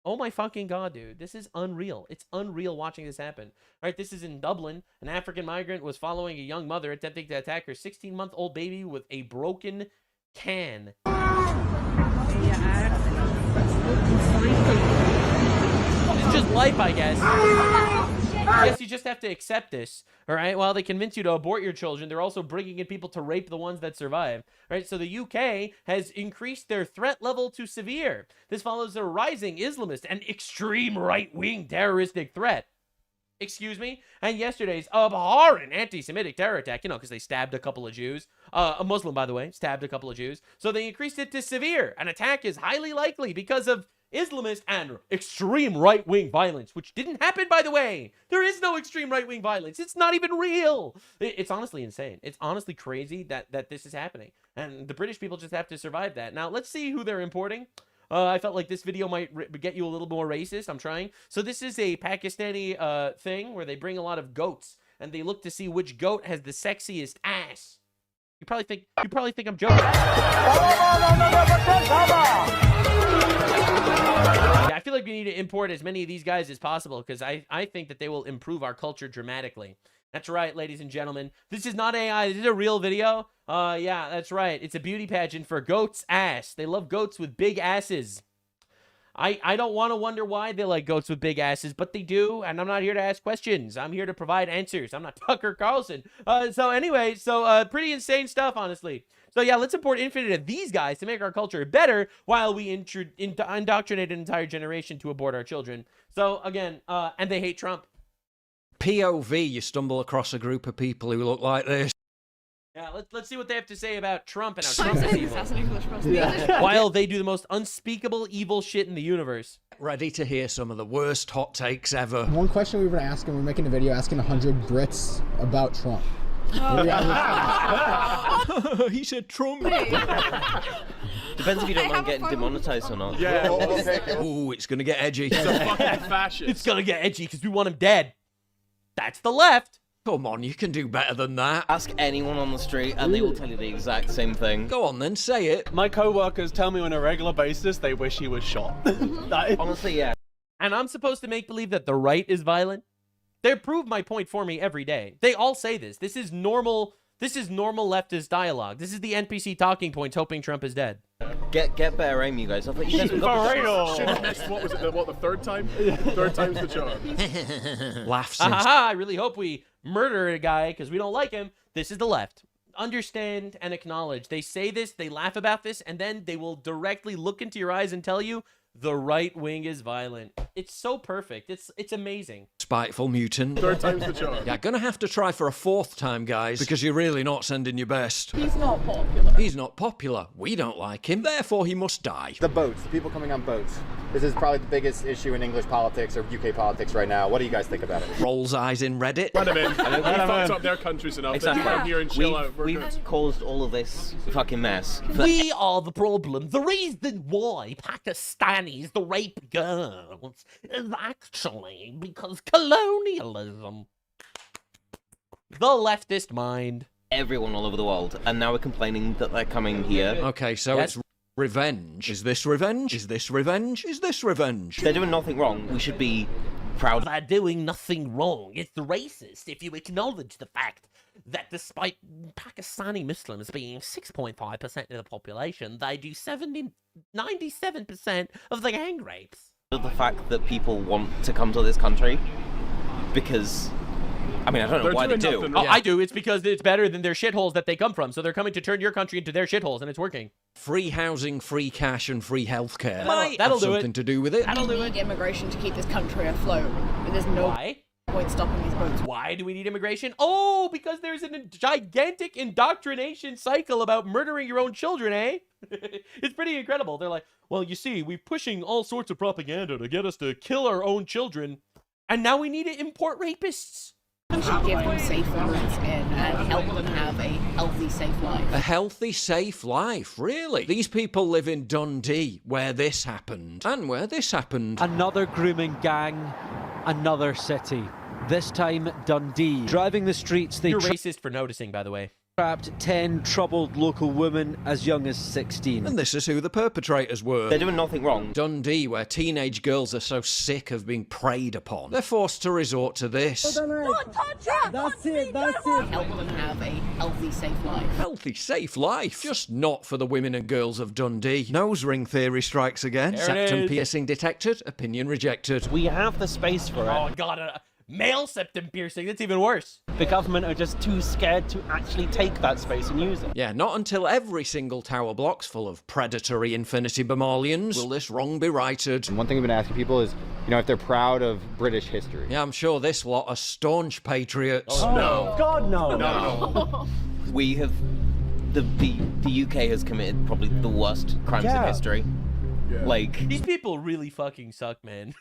Oh my fucking god, dude. This is unreal. It's unreal watching this happen. All right, this is in Dublin. An African migrant was following a young mother attempting to attack her 16-month-old baby with a broken can. It's just life, I guess. I guess you just have to accept this, all right? While they convince you to abort your children, they're also bringing in people to rape the ones that survive, all right? So the UK has increased their threat level to severe. This follows a rising Islamist and extreme right-wing terroristic threat. Excuse me? And yesterday's abhorrent anti-Semitic terror attack, you know, because they stabbed a couple of Jews. A Muslim, by the way, stabbed a couple of Jews. So they increased it to severe. An attack is highly likely because of Islamist and extreme right-wing violence, which didn't happen, by the way. There is no extreme right-wing violence. It's not even real. It's honestly insane. It's honestly crazy that this is happening. And the British people just have to survive that. Now, let's see who they're importing. I felt like this video might get you a little more racist. I'm trying. So this is a Pakistani thing where they bring a lot of goats and they look to see which goat has the sexiest ass. You probably think I'm joking. Yeah, I feel like we need to import as many of these guys as possible because I think that they will improve our culture dramatically. That's right, ladies and gentlemen. This is not AI. This is a real video. Yeah, that's right. It's a beauty pageant for goats' ass. They love goats with big asses. I don't want to wonder why they like goats with big asses, but they do, and I'm not here to ask questions. I'm here to provide answers. I'm not Tucker Carlson. So anyway, pretty insane stuff, honestly. So yeah, let's import infinite of these guys to make our culture better while we indoctrinate an entire generation to abort our children. So again, and they hate Trump. POV, you stumble across a group of people who look like this. Yeah, let's see what they have to say about Trump and how Trump is evil. While they do the most unspeakable evil shit in the universe. Ready to hear some of the worst hot takes ever. One question we've been asking, we're making a video asking 100 Brits about Trump. He said Trump. Depends if you don't mind getting demonetized or not. Yeah. Ooh, it's gonna get edgy. It's a fucking fascist. It's gonna get edgy because we want him dead. That's the left. Come on, you can do better than that. Ask anyone on the street and they will tell you the exact same thing. Go on then, say it. My co-workers tell me on a regular basis they wish he was shot. Honestly, yeah. And I'm supposed to make believe that the right is violent? They prove my point for me every day. They all say this. This is normal leftist dialogue. This is the NPC talking points hoping Trump is dead. Get better aim, you guys. I thought you guys were Should have missed, what was it, the third time? Third time's the charm. Laughs. I really hope we murder a guy because we don't like him. This is the left. Understand and acknowledge. They say this, they laugh about this, and then they will directly look into your eyes and tell you the right wing is violent. It's so perfect. It's amazing. Spiteful mutant. Third time's the charm. Yeah, gonna have to try for a fourth time, guys, because you're really not sending your best. He's not popular. He's not popular. We don't like him. Therefore, he must die. The boats, the people coming on boats. This is probably the biggest issue in English politics or UK politics right now. What do you guys think about it? Rolls eyes in Reddit. Let him in. We fucked up their countries enough. Exactly. They can come here and chill out. We've caused all of this fucking mess. We are the problem. The reason why Pakistanis, the rape girls, is actually because colonialism. The leftist mind. Everyone all over the world. And now we're complaining that they're coming here. Okay, so it's revenge. Is this revenge? Is this revenge? Is this revenge? They're doing nothing wrong. We should be proud. They're doing nothing wrong. It's racist if you acknowledge the fact that despite Pakistani Muslims being 6.5% of the population, they do 97% of the gang rapes. The fact that people want to come to this country because, I mean, I don't know why they do. Oh, I do. It's because it's better than their shitholes that they come from. So they're coming to turn your country into their shitholes, and it's working. Free housing, free cash, and free healthcare. That'll do it. Something to do with it. That'll do it. Immigration to keep this country afloat. But there's no. Why? point stopping these boats. Why do we need immigration? Oh, because there's a gigantic indoctrination cycle about murdering your own children, eh? It's pretty incredible. They're like, well, you see, we're pushing all sorts of propaganda to get us to kill our own children, and now we need to import rapists. We should give them safer routes in and help them have a healthy, safe life. A healthy, safe life, really? These people live in Dundee, where this happened, and where this happened. Another grooming gang, another city. This time, Dundee. Driving the streets, they You're racist for noticing, by the way. trapped 10 troubled local women as young as 16. And this is who the perpetrators were. They're doing nothing wrong. Dundee, where teenage girls are so sick of being preyed upon, they're forced to resort to this. Don't touch her! That's it. Help them have a healthy, safe life. Healthy, safe life. Just not for the women and girls of Dundee. Nose ring theory strikes again. There it Septum is. piercing detected. Opinion rejected. We have the space for it. Oh, God. Male septum piercing. That's even worse. The government are just too scared to actually take that space and use it. Yeah, not until every single tower block's full of predatory infinity Bemalians will this wrong be righted. And one thing we've been asking people is, you know, if they're proud of British history. Yeah, I'm sure this lot are staunch patriots. Oh, no. God, no. No. We have... The UK has committed probably the worst crimes in history. Yeah. Like... These people really fucking suck, man.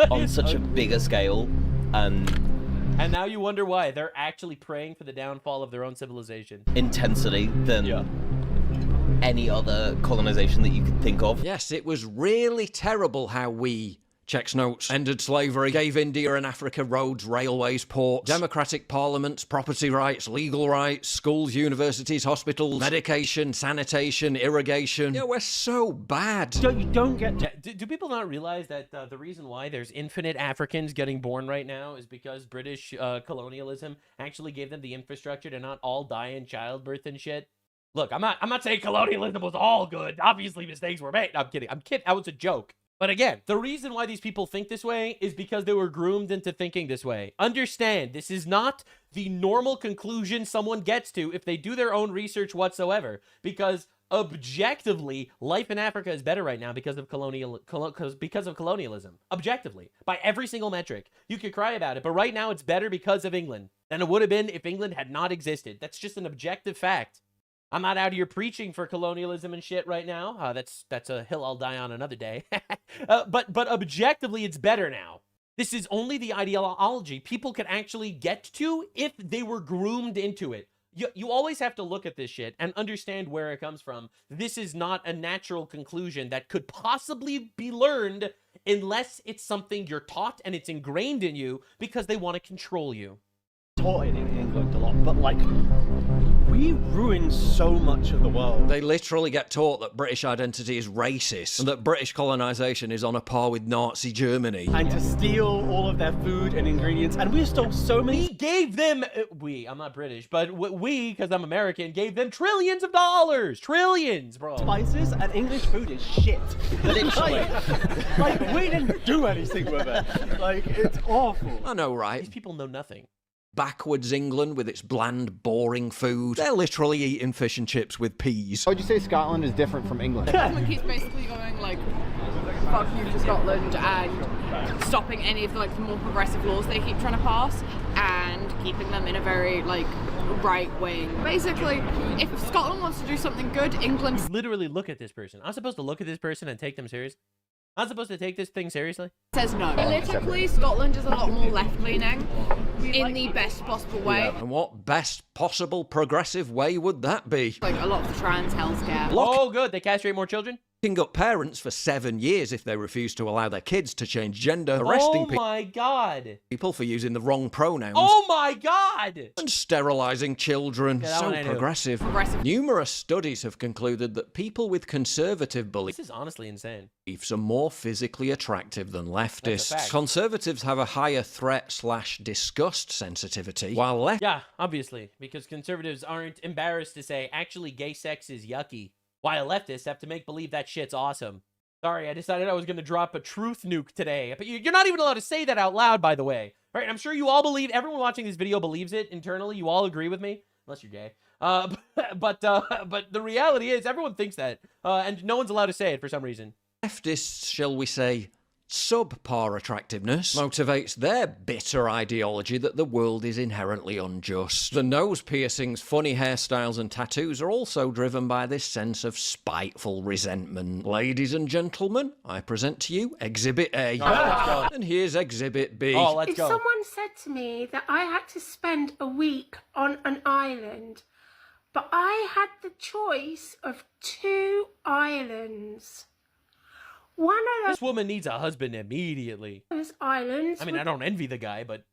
on such a bigger scale. And now you wonder why. They're actually praying for the downfall of their own civilization. Intensity than any other colonization that you could think of. Yes, it was really terrible how we, checks notes, ended slavery, gave India and Africa roads, railways, ports, democratic parliaments, property rights, legal rights, schools, universities, hospitals, medication, sanitation, irrigation. Yeah, we're so bad. You don't get... Do people not realize that the reason why there's infinite Africans getting born right now is because British colonialism actually gave them the infrastructure to not all die in childbirth and shit? Look, I'm not saying colonialism was all good. Obviously, mistakes were made. I'm kidding. That was a joke. But again, the reason why these people think this way is because they were groomed into thinking this way. Understand, this is not the normal conclusion someone gets to if they do their own research whatsoever. Because objectively, life in Africa is better right now because of colonialism. Objectively, by every single metric. You could cry about it, but right now it's better because of England than it would have been if England had not existed. That's just an objective fact. I'm not out here preaching for colonialism and shit right now. That's a hill I'll die on another day. But objectively, it's better now. This is only the ideology people could actually get to if they were groomed into it. You always have to look at this shit and understand where it comes from. This is not a natural conclusion that could possibly be learned unless it's something you're taught and it's ingrained in you because they want to control you. Taught it in England a lot, but like... we ruined so much of the world. They literally get taught that British identity is racist and that British colonisation is on a par with Nazi Germany. And to steal all of their food and ingredients, and we stole so many... We gave them... I'm not British, but we, because I'm American, gave them trillions of dollars! Trillions, bro! Spices, and English food is shit. Literally. like, we didn't do anything with it. Like, it's awful. I know, right? These people know nothing. Backwards England with its bland, boring food. They're literally eating fish and chips with peas. How would you say Scotland is different from England? The government keeps basically going like, fuck you to Scotland, and stopping any of the more progressive laws they keep trying to pass and keeping them in a very right wing. Basically, if Scotland wants to do something good, England... Literally look at this person. I'm supposed to look at this person and take them seriously? I'm supposed to take this thing seriously? Says no. Politically, Scotland is a lot more left-leaning in the best possible way. Yeah. And what best possible progressive way would that be? Like a lot of the trans healthcare. Oh, good. They castrate more children? Locking up parents for 7 years if they refuse to allow their kids to change gender. Arresting my God. people for using the wrong pronouns. Oh my God. And sterilising children. Yeah, so progressive. Numerous studies have concluded that people with conservative beliefs... This is honestly insane. ...are more physically attractive than leftists. Conservatives have a higher threat/disgust sensitivity, while left... Yeah, obviously, because conservatives aren't embarrassed to say, actually, gay sex is yucky, while leftists have to make believe that shit's awesome. Sorry, I decided I was going to drop a truth nuke today, but you're not even allowed to say that out loud, by the way. All right, I'm sure you all believe, everyone watching this video believes it internally. You all agree with me, unless you're gay. But the reality is everyone thinks that, and no one's allowed to say it for some reason. Leftists, shall we say, subpar attractiveness motivates their bitter ideology that the world is inherently unjust. The nose piercings, funny hairstyles and tattoos are also driven by this sense of spiteful resentment. Ladies and gentlemen, I present to you Exhibit A. And here's Exhibit B. If someone said to me that I had to spend a week on an island, but I had the choice of 2 islands. One of This woman needs a husband immediately. those islands I mean, I don't envy the guy, but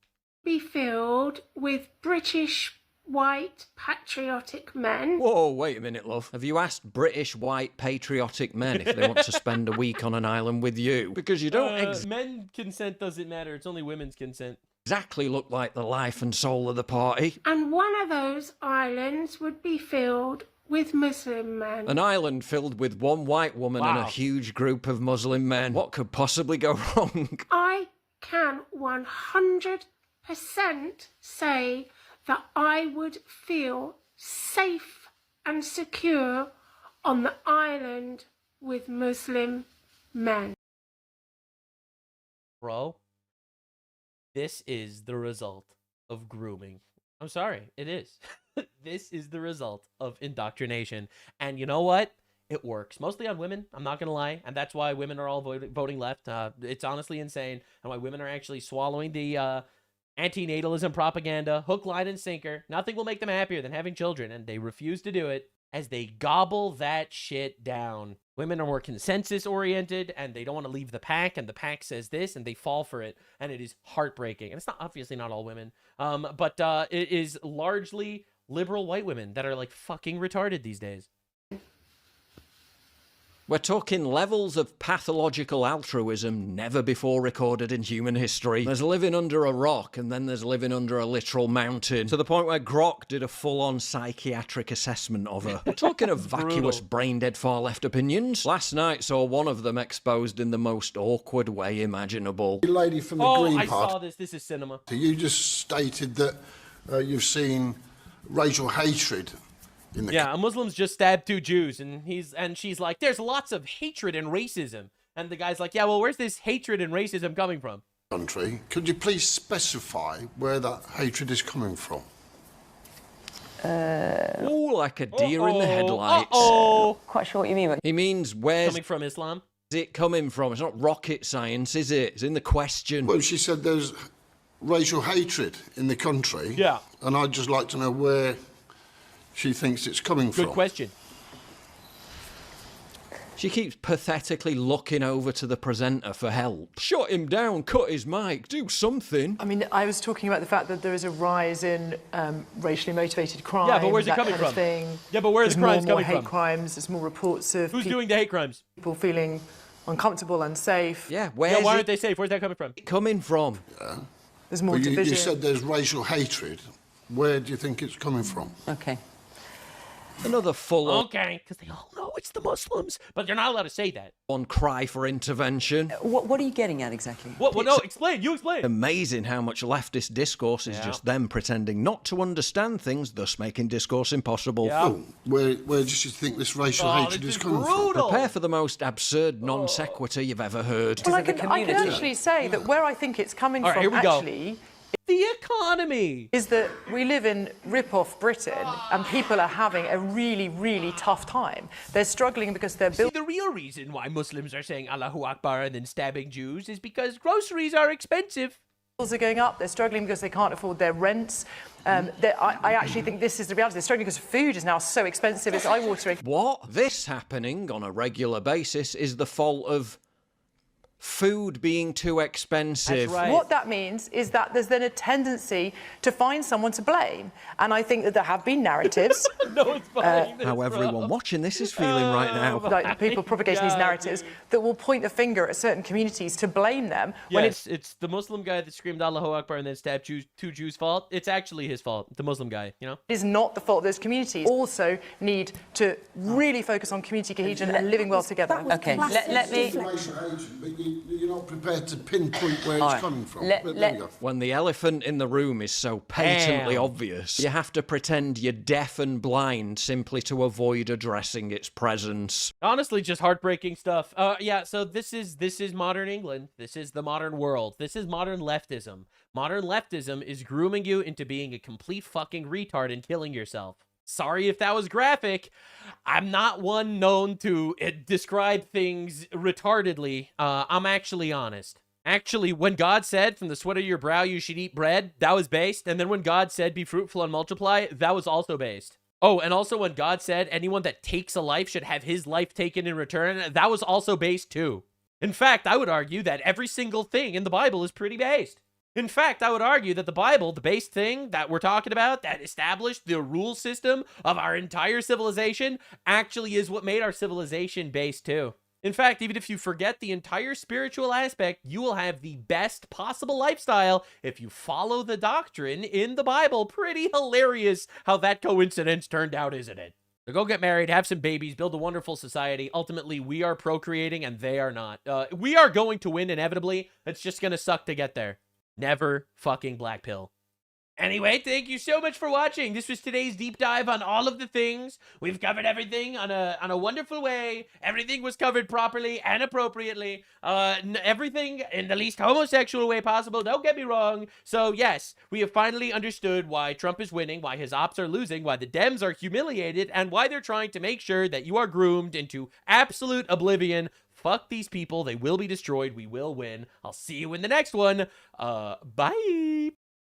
be filled with British white patriotic men. Whoa, wait a minute, love. Have you asked British white patriotic men if they want to spend a week on an island with you? Because you don't men consent doesn't matter. It's only women's consent. exactly look like the life and soul of the party. And one of those islands would be filled with Muslim men. An island filled with one white woman and a huge group of Muslim men. What could possibly go wrong? I can 100% say that I would feel safe and secure on the island with Muslim men. Bro, this is the result of grooming. I'm sorry, it is. This is the result of indoctrination. And you know what? It works. Mostly on women, I'm not going to lie. And that's why women are all voting left. It's honestly insane. And why women are actually swallowing the anti-natalism propaganda, hook, line, and sinker. Nothing will make them happier than having children. And they refuse to do it as they gobble that shit down. Women are more consensus-oriented, and they don't want to leave the pack, and the pack says this, and they fall for it. And it is heartbreaking. And it's not obviously not all women. But it is largely liberal white women that are like fucking retarded these days. We're talking levels of pathological altruism never before recorded in human history. There's living under a rock, and then there's living under a literal mountain, to the point where Grok did a full-on psychiatric assessment of her. We're talking of vacuous, brain-dead far-left opinions. Last night saw one of them exposed in the most awkward way imaginable. The lady from the Green I Party. saw this. This is cinema. You just stated that you've seen racial hatred in the Yeah, a Muslim's just stabbed 2 Jews, and she's like, there's lots of hatred and racism. And the guy's like, yeah, well, where's this hatred and racism coming from? country. Could you please specify where that hatred is coming from? Oh, like a deer in the headlights. Quite sure what you mean. He means where's coming from Islam? Is it coming from? It's not rocket science, is it? It's in the question. Well, she said there's racial hatred in the country. Yeah. And I'd just like to know where she thinks it's coming from. Good question. She keeps pathetically looking over to the presenter for help. Shut him down, cut his mic, do something. I mean, I was talking about the fact that there is a rise in racially motivated crime. Yeah, but where's it coming kind of from? thing. Yeah, but where's There's crimes more coming hate from? crimes. There's more reports of Who's doing the hate crimes? people feeling uncomfortable, unsafe. Yeah, Yeah, why aren't they safe? Where's that coming from? Coming from? There's more Well, division. you said there's racial hatred. Where do you think it's coming from? Okay. Another full-on Okay, because they all know it's the Muslims, but you're not allowed to say that. cry for intervention. What are you getting at exactly? What? No, explain. You explain. Amazing how much leftist discourse is just them pretending not to understand things, thus making discourse impossible. Oh, where does she think this racial hatred is coming from? Prepare for the most absurd non sequitur you've ever heard. Well, I can actually say that where I think it's coming All right, from here we go. actually The economy is that we live in rip-off Britain and people are having a really, really tough time. They're struggling because they're See, the real reason why Muslims are saying Allahu Akbar and then stabbing Jews is because groceries are expensive. bills are going up. They're struggling because they can't afford their rents. I actually think this is the reality. They're struggling because food is now so expensive. It's eye-watering. What? This happening on a regular basis is the fault of food being too expensive. That's right. What that means is that there's then a tendency to find someone to blame. And I think that there have been narratives. No, it's fine. How everyone watching this is feeling right now. Like people propagating these narratives that will point the finger at certain communities to blame them. When Yes, it's the Muslim guy that screamed Allahu Akbar and then stabbed 2 Jews' fault. It's actually his fault, the Muslim guy, you know? it is not the fault of those communities. Also need to really focus on community cohesion and living well together. Okay, let me... you're not prepared to pinpoint where it's coming from. There we go. When the elephant in the room is so patently Damn. obvious, you have to pretend you're deaf and blind simply to avoid addressing its presence. Honestly, just heartbreaking stuff. Yeah, so this is modern England. This is the modern world. This is modern leftism. Modern leftism is grooming you into being a complete fucking retard and killing yourself. Sorry if that was graphic. I'm not one known to describe things retardedly. I'm actually honest. Actually, when God said, from the sweat of your brow you should eat bread, that was based. And then when God said, be fruitful and multiply, that was also based. Oh, and also when God said, anyone that takes a life should have his life taken in return, that was also based too. In fact, I would argue that every single thing in the Bible is pretty based. In fact, I would argue that the Bible, the base thing that we're talking about, that established the rule system of our entire civilization, actually is what made our civilization based too. In fact, even if you forget the entire spiritual aspect, you will have the best possible lifestyle if you follow the doctrine in the Bible. Pretty hilarious how that coincidence turned out, isn't it? So go get married, have some babies, build a wonderful society. Ultimately, we are procreating and they are not. We are going to win inevitably. It's just going to suck to get there. Never fucking black pill. Anyway, thank you so much for watching. This was today's deep dive on all of the things. We've covered everything on a wonderful way. Everything was covered properly and appropriately. Everything in the least homosexual way possible. Don't get me wrong. So yes, we have finally understood why Trump is winning, why his ops are losing, why the Dems are humiliated, and why they're trying to make sure that you are groomed into absolute oblivion. Fuck these people. They will be destroyed. We will win. I'll see you in the next one. Bye.